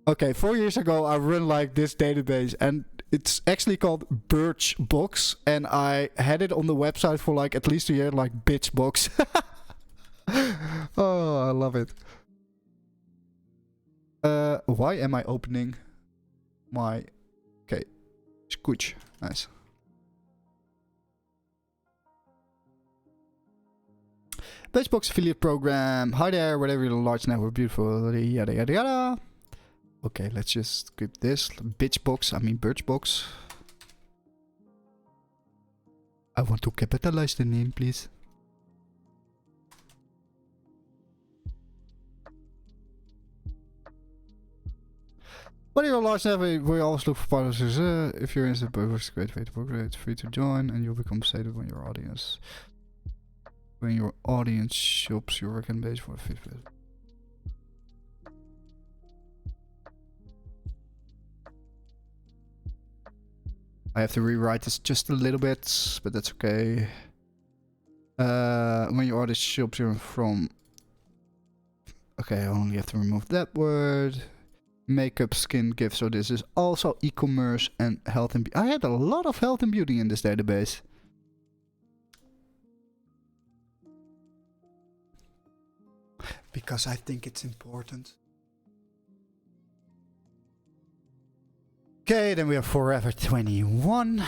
Okay, 4 years ago I run like this database and it's actually called Birchbox and I had it on the website for like at least a year, like Bitchbox. Oh, I love it. Why am I opening my... Okay, Scooch. Nice. Bitchbox affiliate program. Hi there, whatever your large network, beautiful, yada yada yada. Okay, let's just skip this. Birchbox. I want to capitalize the name, please. But you're a large network, we always look for partners. If you're interested, it's a great way to work. It's free to join, and you'll be compensated when your audience shops your recommendation for a fifth. I have to rewrite this just a little bit, but that's okay. When your audience shops you from... Okay, I only have to remove that word. Makeup, skin, gifts. So this is also e-commerce and health and beauty. I had a lot of health and beauty in this database. Because I think it's important. Okay, then we have Forever 21.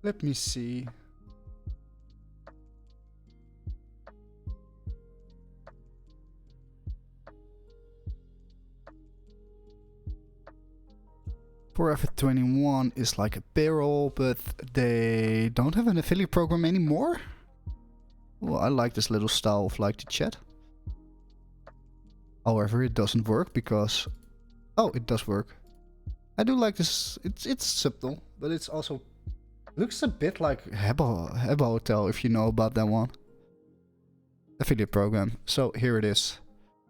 Let me see. Forever 21 is like a payroll, but they don't have an affiliate program anymore. Well, I like this little style of like the chat. However, it doesn't work because... Oh, it does work. I do like this. It's subtle, but it's also... Looks a bit like Hebba Hotel, if you know about that one. Affiliate program. So here it is.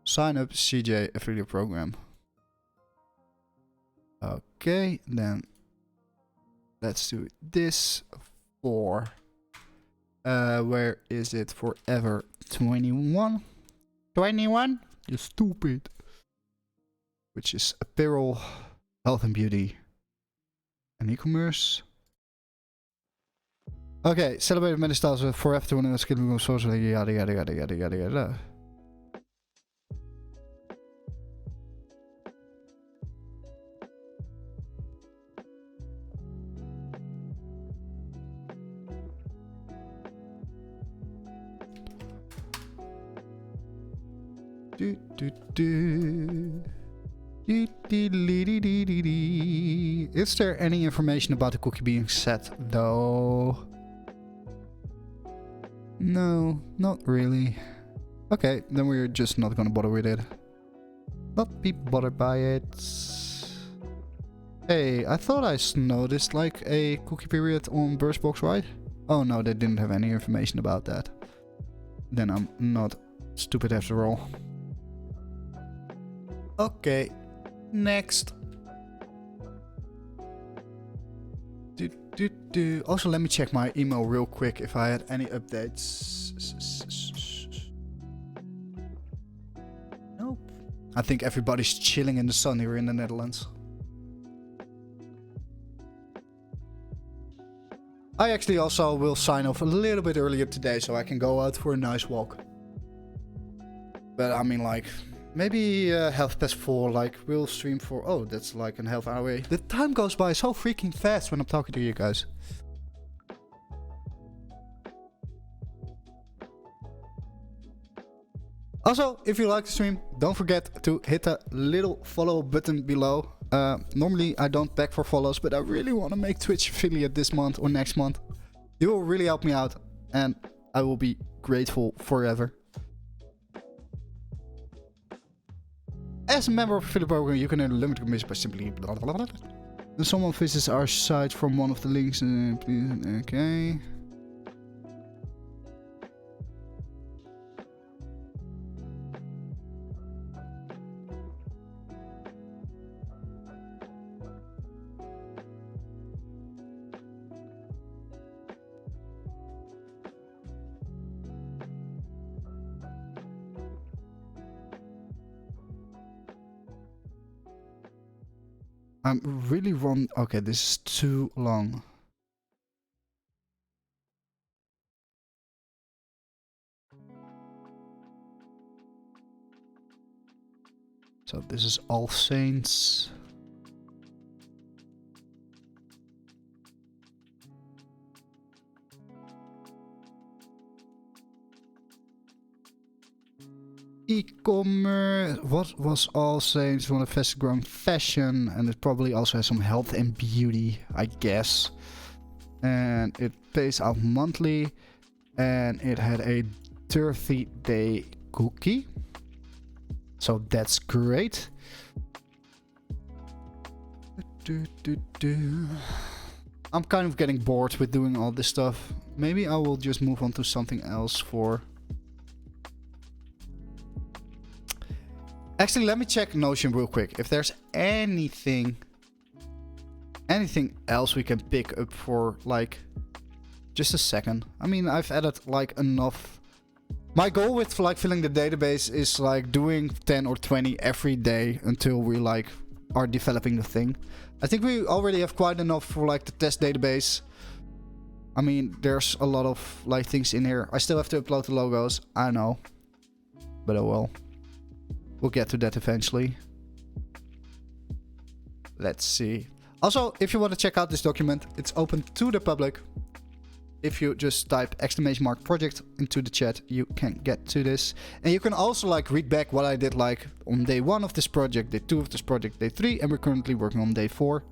Sign up CJ affiliate program. Okay, then let's do this for... where is it? Forever 21. 21? You stupid. Which is apparel, health and beauty, and e-commerce. Okay, celebrate many styles with Forever 21 skill social yada yada yada yada yada yada. Is there any information about the cookie being set though? No, not really. Okay, then we're just not gonna bother with it. Not be bothered by it. Hey, I thought I noticed like a cookie period on Birchbox, right? Oh no, they didn't have any information about that. Then I'm not stupid after all. Okay, next. Also, let me check my email real quick if I had any updates. Nope. I think everybody's chilling in the sun here in the Netherlands. I actually also will sign off a little bit earlier today so I can go out for a nice walk. But I mean, like, maybe 4:30, like, we'll stream for... Oh, that's like a half hour away. The time goes by so freaking fast when I'm talking to you guys. Also, if you like the stream, don't forget to hit the little follow button below. Normally I don't beg for follows, but I really want to make Twitch affiliate this month or next month. You will really help me out, and I will be grateful forever. As a member of the affiliate program, you can earn limited commission by simply blah blah blah. When someone visits our site from one of the links, okay. I'm really wrong. Okay, this is too long. So this is All Saints. E-commerce. What was All Saints? One of the fastest growing fashion, and it probably also has some health and beauty, I guess. And it pays out monthly, and it had a 30-day cookie. So that's great. I'm kind of getting bored with doing all this stuff. Maybe I will just move on to something else for... Actually, let me check Notion real quick. If there's anything else we can pick up for, like, just a second. I mean, I've added, like, enough. My goal with, like, filling the database is, like, doing 10 or 20 every day until we, like, are developing the thing. I think we already have quite enough for, like, the test database. I mean, there's a lot of, like, things in here. I still have to upload the logos. I know. But oh well. We'll get to that eventually. Let's see. Also, if you want to check out this document, it's open to the public. If you just type !project into the chat, you can get to this. And you can also like read back what I did like on day 1 of this project, day 2 of this project, day 3, and we're currently working on day 4.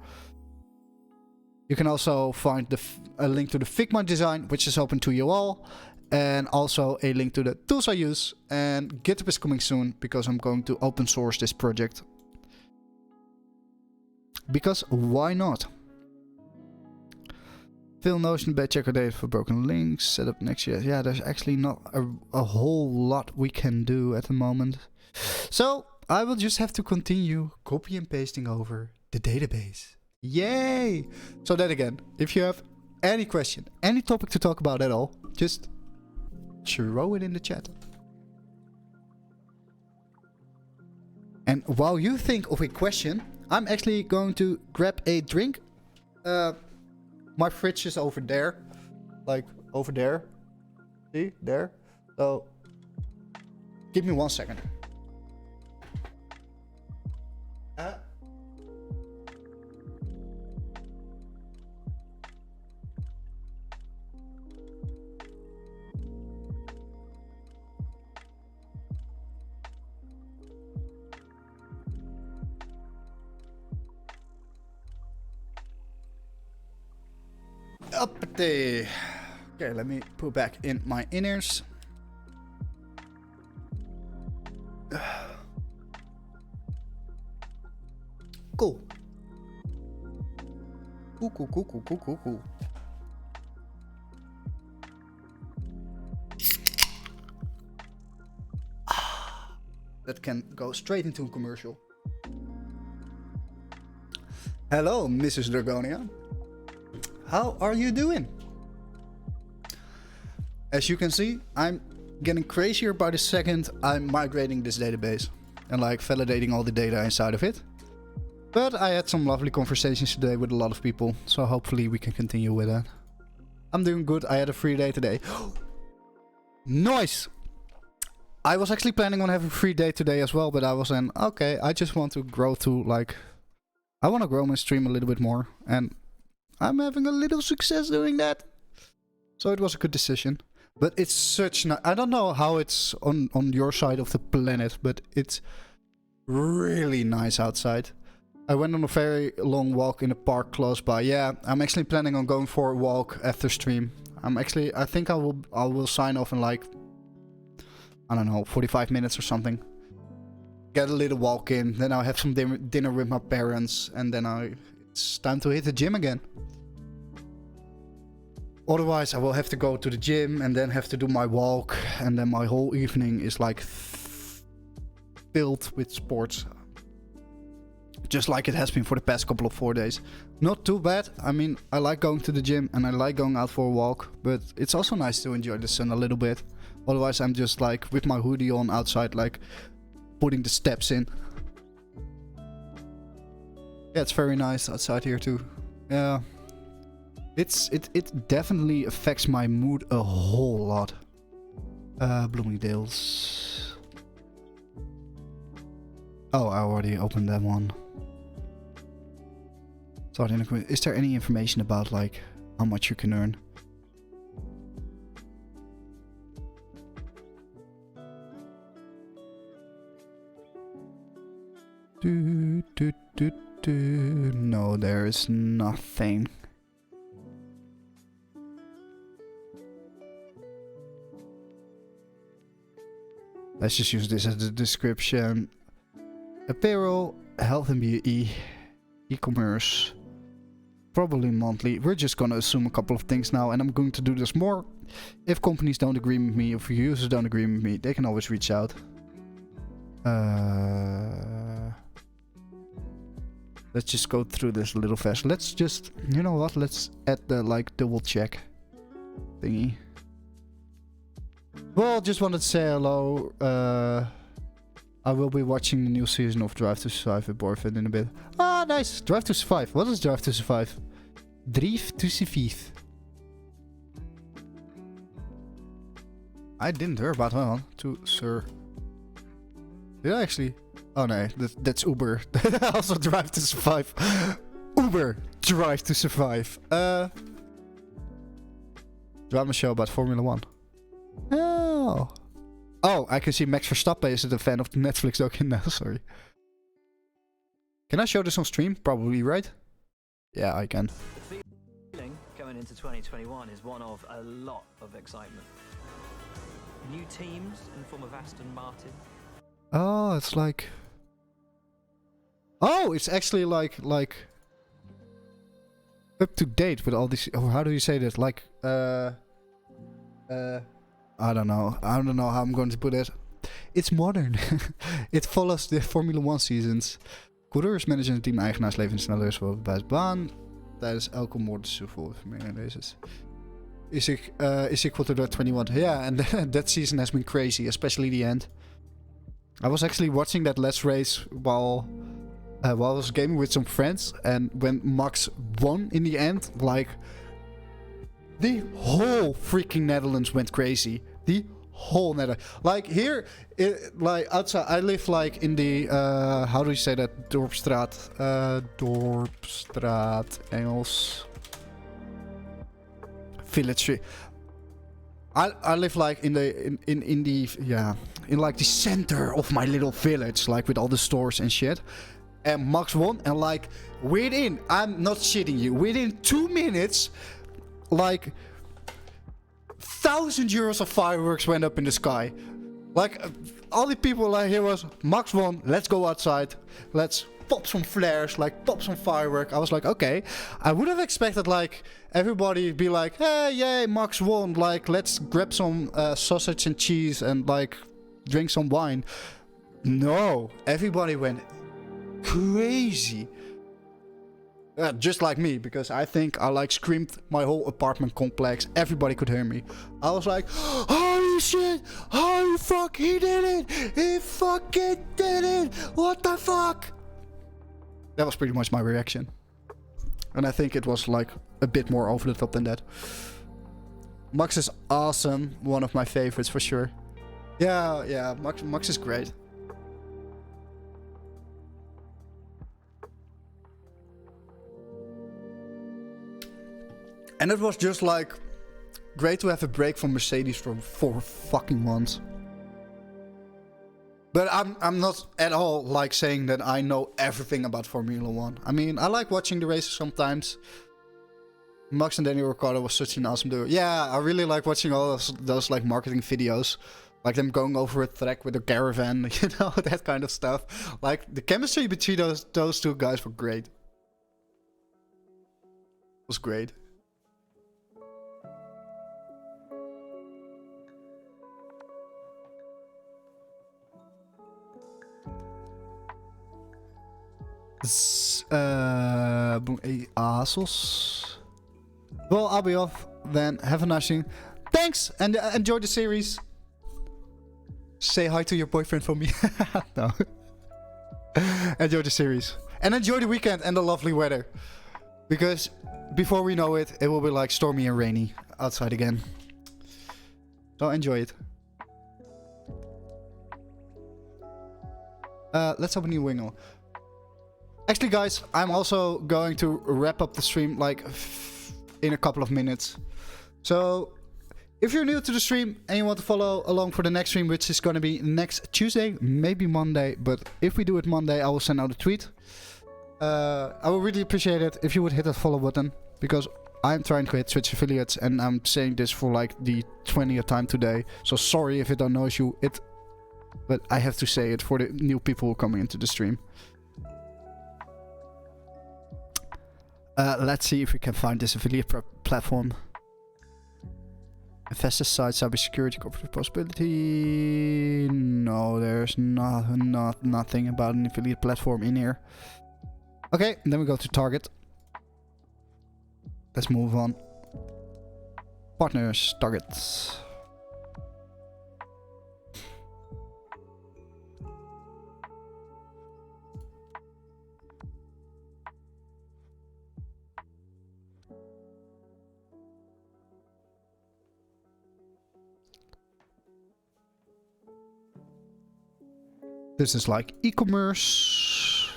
You can also find a link to the Figma design, which is open to you all. And also a link to the tools I use. And GitHub is coming soon because I'm going to open source this project. Because why not? Fill Notion bad checker data for broken links. Set up next year. Yeah, there's actually not a whole lot we can do at the moment. So I will just have to continue copy and pasting over the database. Yay! So then again, if you have any question, any topic to talk about at all, just throw it in the chat. And while you think of a question, I'm actually going to grab a drink. My fridge is over there. Like, over there. See? There. So, give me 1 second. Uppity. Okay, let me put back in my inners. Cool. Cool. That can go straight into a commercial. Hello, Mrs. Dragonia. How are you doing? As you can see, I'm getting crazier by the second I'm migrating this database and like validating all the data inside of it. But I had some lovely conversations today with a lot of people, so hopefully we can continue with that. I'm doing good. I had a free day today. Nice! I was actually planning on having a free day today as well, but I was then, okay, I just want to grow to like... I want to grow my stream a little bit more, and I'm having a little success doing that. So it was a good decision. But it's such I don't know how it's on your side of the planet, but it's really nice outside. I went on a very long walk in a park close by. Yeah, I'm actually planning on going for a walk after stream. I think I will sign off in like, I don't know, 45 minutes or something. Get a little walk in, then I'll have some dinner with my parents, and then it's time to hit the gym again. Otherwise, I will have to go to the gym and then have to do my walk, and then my whole evening is like filled with sports. Just like it has been for the past couple of 4 days. Not too bad. I mean, I like going to the gym and I like going out for a walk, but it's also nice to enjoy the sun a little bit. Otherwise, I'm just like with my hoodie on outside, like putting the steps in. Yeah, it's very nice outside here too. Yeah. It definitely affects my mood a whole lot. Bloomingdale's. Oh, I already opened that one. So is there any information about like how much you can earn? No, there is nothing. Let's just use this as the description. Apparel, health and beauty, e-commerce, probably monthly. We're just gonna assume a couple of things now, and I'm going to do this more. If companies don't agree with me, if users don't agree with me, they can always reach out. Let's just go through this a little fast. Let's just, you know what? Let's add the like double check thingy. Well, just wanted to say hello. I will be watching the new season of Drive to Survive with Boyfriend in a bit. Ah, nice. Drive to Survive. What is Drive to Survive? Drive to Survive. I didn't hear about one. To Sir. Did I actually? Oh no, that's Uber. Also Drive to Survive. Uber. Drive to Survive. Drama show about Formula 1. Oh. Oh, I can see Max Verstappen is a fan of the Netflix docu now, sorry. Can I show this on stream? Probably, right? Yeah, I can. The feeling going into 2021 is one of a lot of excitement. New teams in form of Aston Martin. Oh, it's like... Oh, it's actually like up to date with all these... Oh, how do you say that? Like, I don't know. I don't know how I'm going to put it. It's modern. It follows the Formula 1 seasons. Coureurs, managers en team-eigenaars leven sneller is voor bij de baan. Tijdens elke motorsport races. Is equal to that 21. Yeah, and that season has been crazy, especially the end. I was actually watching that last race while I was gaming with some friends, and when Max won in the end, like the whole freaking Netherlands went crazy. The whole Netherlands. Like here, like outside, I live like in the how do you say that? Dorpstraat. Dorpstraat, Engels. Village Street. I live like in like the center of my little village, like with all the stores and shit. And Max won, and like within, I'm not shitting you, within 2 minutes, like 1,000 euros of fireworks went up in the sky. Like all the people like here was Max won, let's go outside, let's pop some flares, like pop some firework. I was like, okay. I would have expected like everybody be like, hey, yay, Max won, like let's grab some sausage and cheese and like drink some wine. No, everybody went crazy. Just like me, because I think I like screamed my whole apartment complex. Everybody could hear me. I was like, holy shit, holy fuck, he did it, he fucking did it, what the fuck. That was pretty much my reaction. And I think it was like a bit more over the top than that. Max is awesome, one of my favorites for sure. Yeah, Max is great. And it was just like great to have a break from Mercedes for fucking once. But I'm not at all like saying that I know everything about Formula 1. I mean, I like watching the races sometimes. Max and Daniel Ricciardo was such an awesome duo. Yeah, I really like watching all those like marketing videos. Like them going over a track with a caravan, you know, that kind of stuff. Like the chemistry between those two guys were great. Was great. Asos. Well, I'll be off then. Have a nice thing. Thanks, and enjoy the series. Say hi to your boyfriend for me. No. Enjoy the series. And enjoy the weekend and the lovely weather. Because before we know it, it will be like stormy and rainy outside again. So enjoy it. Let's open a new window. Actually, guys, I'm also going to wrap up the stream like in a couple of minutes. So, if you're new to the stream and you want to follow along for the next stream, which is going to be next Tuesday, maybe Monday, but if we do it Monday, I will send out a tweet. I would really appreciate it if you would hit that follow button, because I'm trying to hit Twitch affiliates and I'm saying this for like the 20th time today. So sorry if it annoys you, but I have to say it for the new people coming into the stream. Let's see if we can find this affiliate platform. Investor site, cybersecurity, corporate possibility. No, there's nothing about an affiliate platform in here. Okay, then we go to Target. Let's move on. Partners, Targets. This is like e-commerce.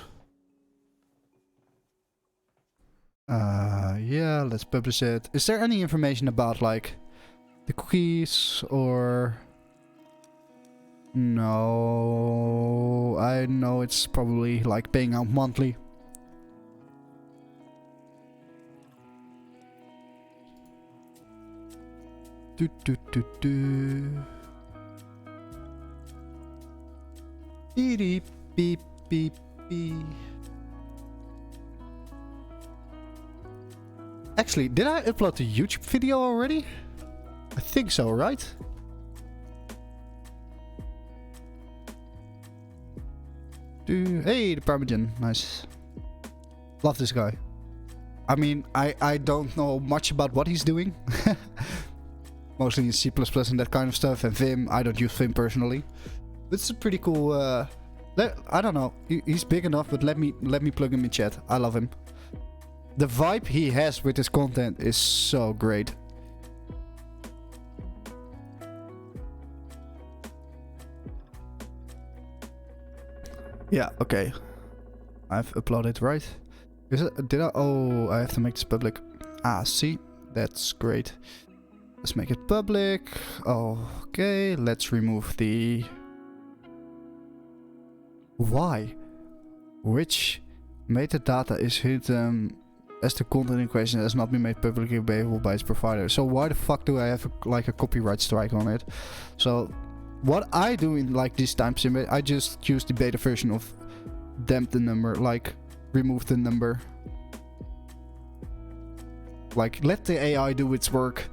Yeah, let's publish it. Is there any information about like the cookies or... No, I know it's probably like paying out monthly. Do do do do. Beep beep beep beep. Actually, did I upload the YouTube video already? I think so, right? Hey, the Parmesan. Nice. Love this guy. I mean, I don't know much about what he's doing. Mostly in C++ and that kind of stuff. And Vim, I don't use Vim personally. It's a pretty cool... I don't know. He's big enough, but let me plug him in chat. I love him. The vibe he has with his content is so great. Yeah, okay. I've uploaded, right? Did I? Oh, I have to make this public. Ah, see? That's great. Let's make it public. Okay, let's remove the... Why? Which metadata is hidden as the content in question has not been made publicly available by its provider. So why the fuck do I have like a copyright strike on it? So what I do in like these times, I just use the beta version of damp the number, like remove the number. Like, let the AI do its work.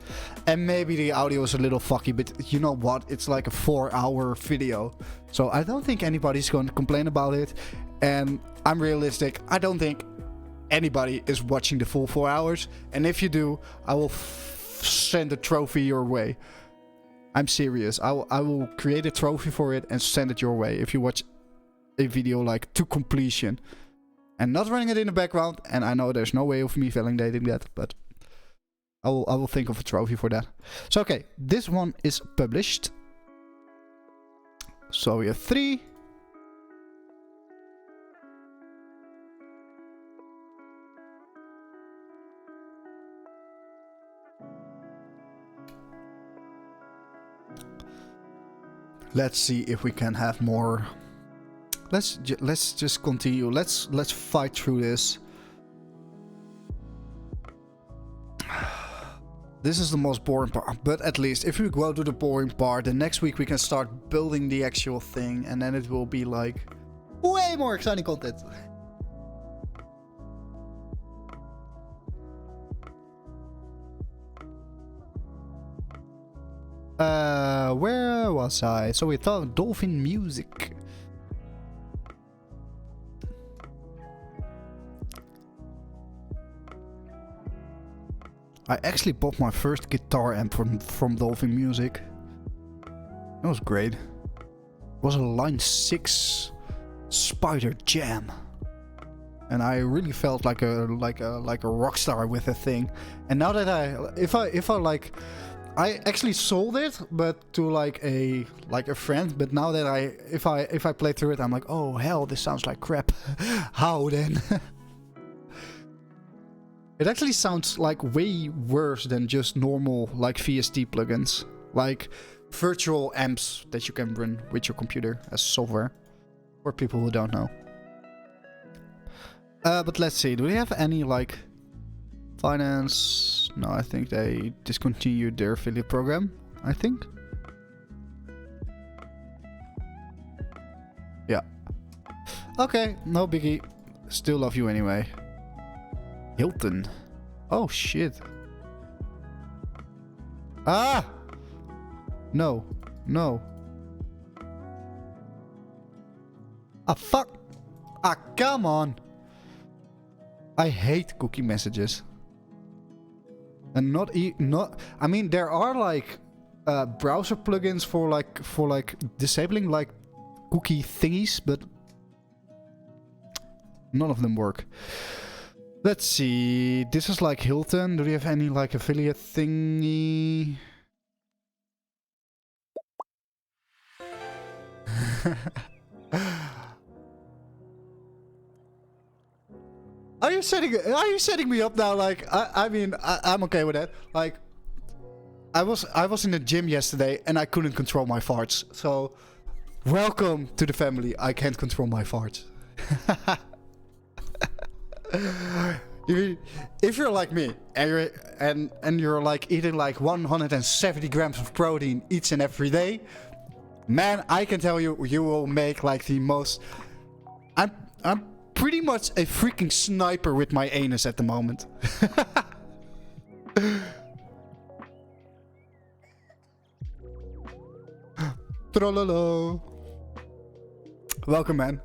And maybe the audio is a little fucky, but you know what? It's like a 4-hour video. So I don't think anybody's going to complain about it. And I'm realistic. I don't think anybody is watching the full 4 hours. And if you do, I will send a trophy your way. I'm serious. I will create a trophy for it and send it your way if you watch a video like to completion. And not running it in the background. And I know there's no way of me validating that, but... I will think of a trophy for that. So okay, this one is published. So we have 3. Let's see if we can have more. Let's just continue. Let's fight through this. This is the most boring part, but at least if we go to the boring part, then next week we can start building the actual thing, and then it will be like way more exciting content. Where was I? So we thought dolphin music. I actually bought my first guitar amp from Dolphin Music. That was great. It was a Line 6 Spider Jam. And I really felt like a rock star with the thing. And now that if I like, I actually sold it, but to like a friend. But now that if I play through it, I'm like, oh hell, this sounds like crap. How then? It actually sounds like way worse than just normal like VST plugins, like virtual amps that you can run with your computer as software, for people who don't know. But let's see, do we have any like finance? No, I think they discontinued their affiliate program, I think. Yeah. Okay, no biggie. Still love you anyway. Hilton. Oh shit. Ah! No. No. Ah fuck. Ah come on. I hate cookie messages. And not I mean there are like browser plugins for like disabling like cookie thingies, but none of them work. Let's see. This is like Hilton. Do we have any like affiliate thingy? Are you setting me up now? Like I mean I'm okay with that. Like I was in the gym yesterday and I couldn't control my farts. So welcome to the family. I can't control my farts. If you're like me and you're like eating like 170 grams of protein each and every day, man, I can tell you, you will make like the most. I'm pretty much a freaking sniper with my anus at the moment. Trollolo. Welcome, man.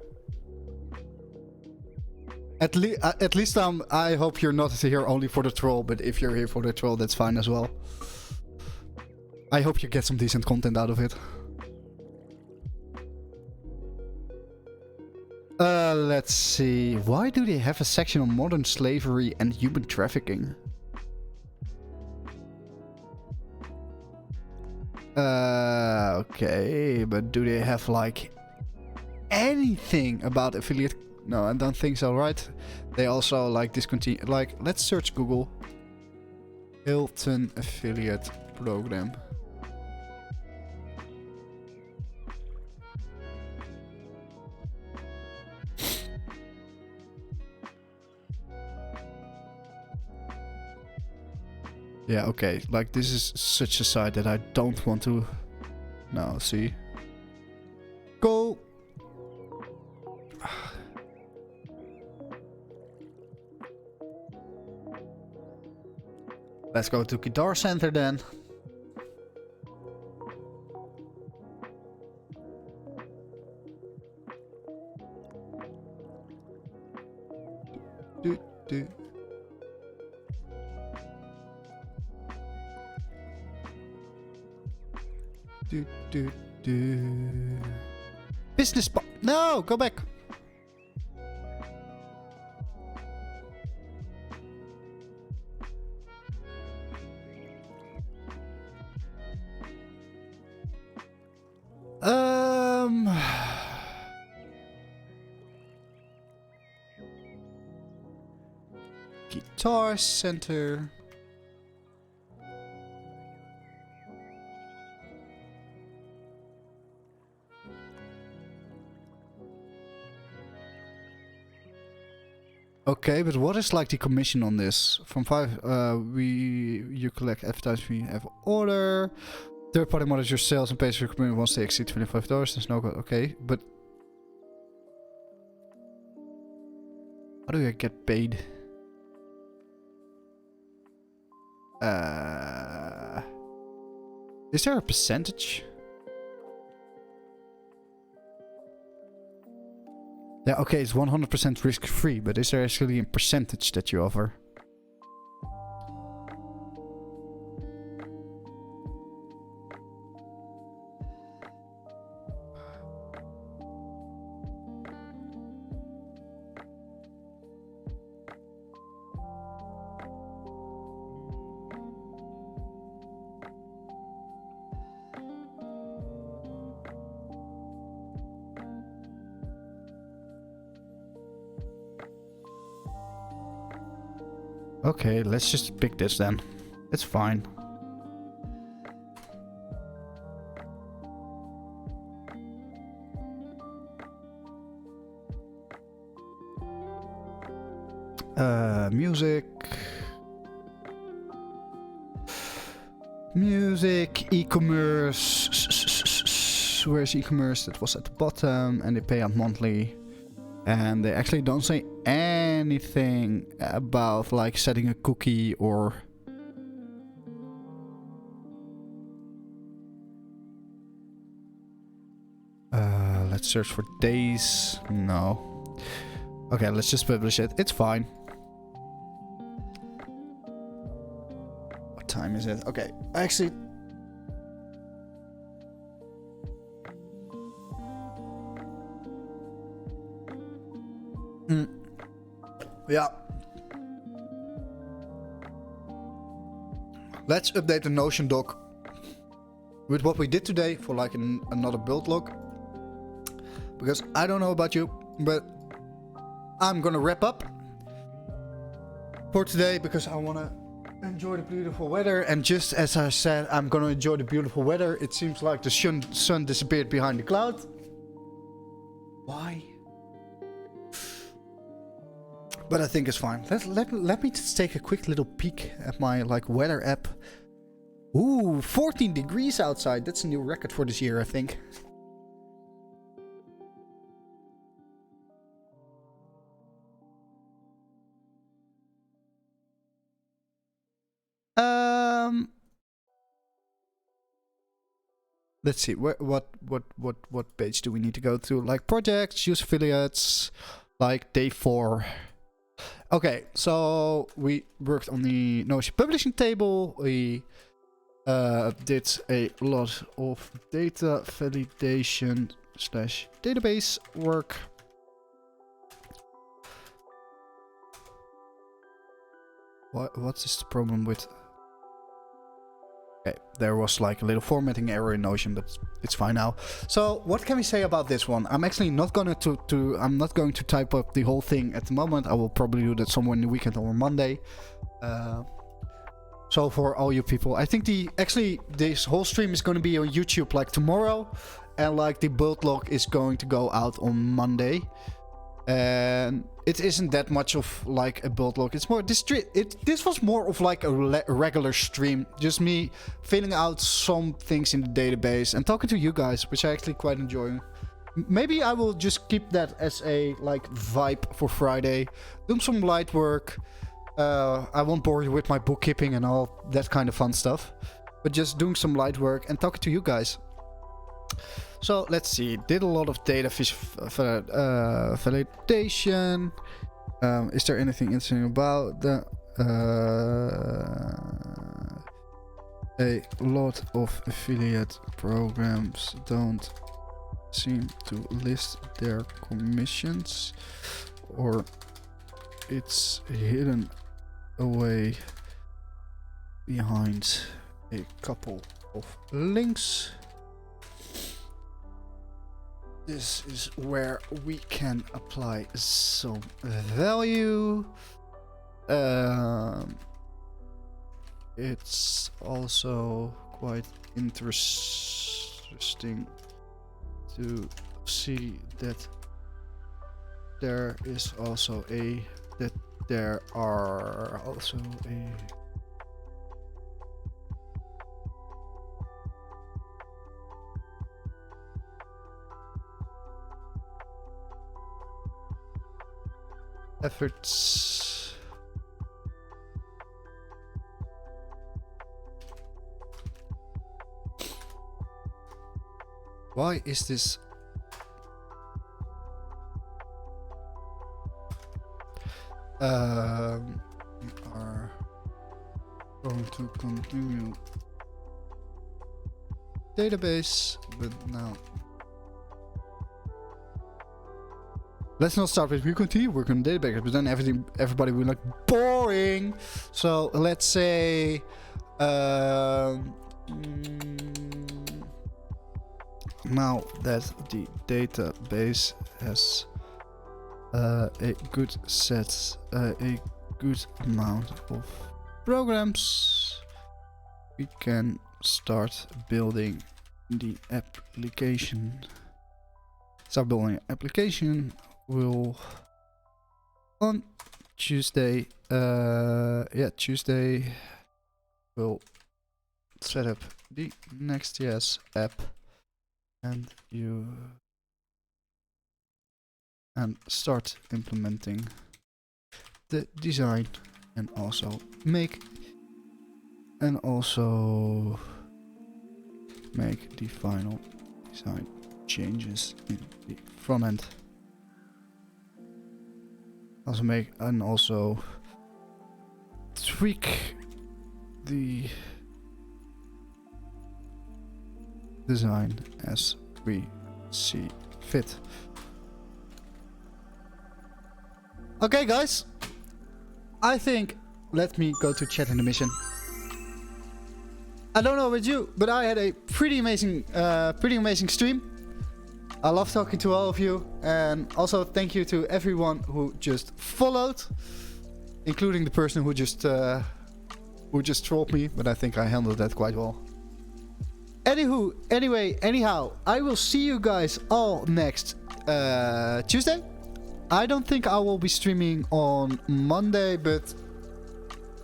At least I hope you're not here only for the troll, but if you're here for the troll, that's fine as well. I hope you get some decent content out of it. Let's see. Why do they have a section on modern slavery and human trafficking? Okay, but do they have like anything about affiliate? No, I don't think so, right? They also like discontinue. Like, let's search Google. Hilton affiliate program. Yeah, okay. Like, this is such a site that I don't want to. No, see. Go. Let's go to Guitar Center then. Do. Business spot. No, go back. Guitar Center. Okay, but what is like the commission on this? From 5, you collect advertising fee, have order. Third party monitors your sales and pays for your community once they exceed $25. There's no code. Okay, but how do I get paid? Is there a percentage? Yeah, okay, it's 100% risk free, but is there actually a percentage that you offer? Okay, let's just pick this then. It's fine. Music. Music, e-commerce. Where's e-commerce? That was at the bottom, and they pay out monthly. And they actually don't say anything about like setting a cookie or... let's search for days. No. Okay, let's just publish it. It's fine. What time is it? Okay, actually... Yeah. Let's update the Notion doc with what we did today for like another build log. Because I don't know about you, but I'm gonna wrap up for today because I wanna enjoy the beautiful weather. And just as I said, I'm gonna enjoy the beautiful weather. It seems like the sun disappeared behind the cloud. Why? But I think it's fine. Let me just take a quick little peek at my like weather app. Ooh, 14 degrees outside. That's a new record for this year, I think. Let's see. What page do we need to go to? Like projects, use affiliates, like day 4. Okay, so we worked on the Notion publishing table. We did a lot of data validation / database work. What is the problem with... Okay, there was like a little formatting error in Notion, but it's fine now. So what can we say about this one? I'm actually not going I'm not going to type up the whole thing at the moment. I will probably do that somewhere in the weekend or Monday. So for all you people, I think this whole stream is going to be on YouTube like tomorrow, and like the build log is going to go out on Monday. And it isn't that much of like a build log. It's more this was more of like a regular stream, just me filling out some things in the database and talking to you guys, which I actually quite enjoy. Maybe I will just keep that as a like vibe for Friday. Do some light work. I won't bore you with my bookkeeping and all that kind of fun stuff, but just doing some light work and talking to you guys. So let's see, did a lot of data validation. Is there anything interesting about the... a lot of affiliate programs don't seem to list their commissions, or it's hidden away behind a couple of links. This is where we can apply some value. It's also quite interesting to see that there is also that there are also a... efforts. Why is this? We are going to continue database, but now let's not start with we continue working on database, but then everybody will like boring. So let's say now that the database has a good set, a good amount of programs, we can start building the application. Start building an application. Will on Tuesday, Tuesday we'll set up the Next.js app and start implementing the design and also make the final design changes in the front end. Also tweak the design as we see fit. Okay, guys, I think let me go to chat in the mission. I don't know about you, but I had a pretty amazing stream. I love talking to all of you, and also thank you to everyone who just followed, including the person who just trolled me, but I think I handled that quite well. Anyhow, I will see you guys all next Tuesday. I don't think I will be streaming on Monday, but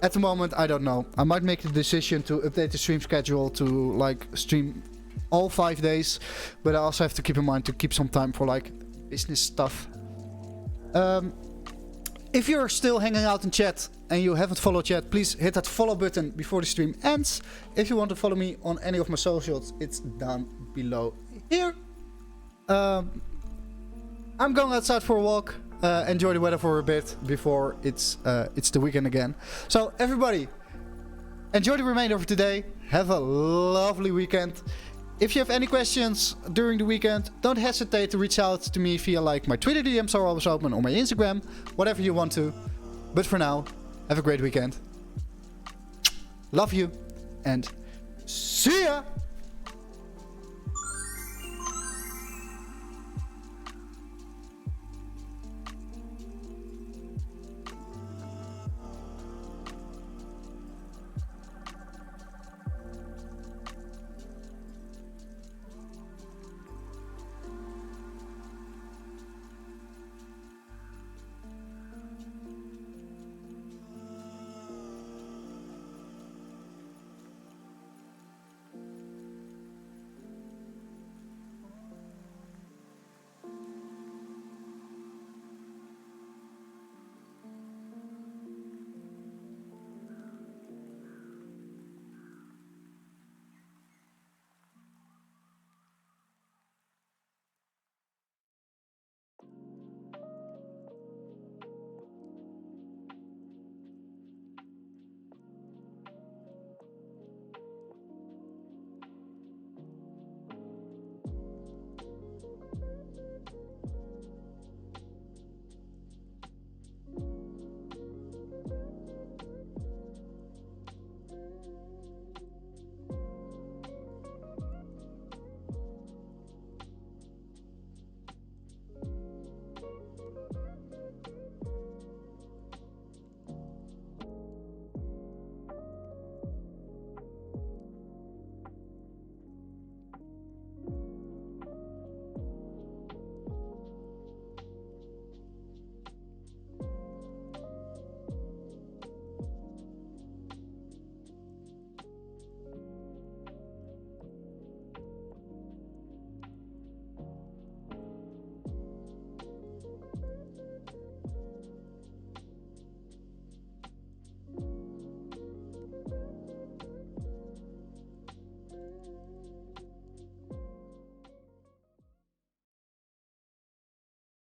at the moment I don't know. I might make the decision to update the stream schedule to like stream all 5 days, but I also have to keep in mind to keep some time for like business stuff. If you're still hanging out in chat and you haven't followed yet, please hit that follow button before the stream ends. If you want to follow me on any of my socials, it's down below here. I'm going outside for a walk, enjoy the weather for a bit before it's the weekend again. So everybody, enjoy the remainder of today. Have a lovely weekend. If you have any questions during the weekend, don't hesitate to reach out to me via like my Twitter DMs are always open, or my Instagram, whatever you want to. But for now, have a great weekend. Love you and see ya!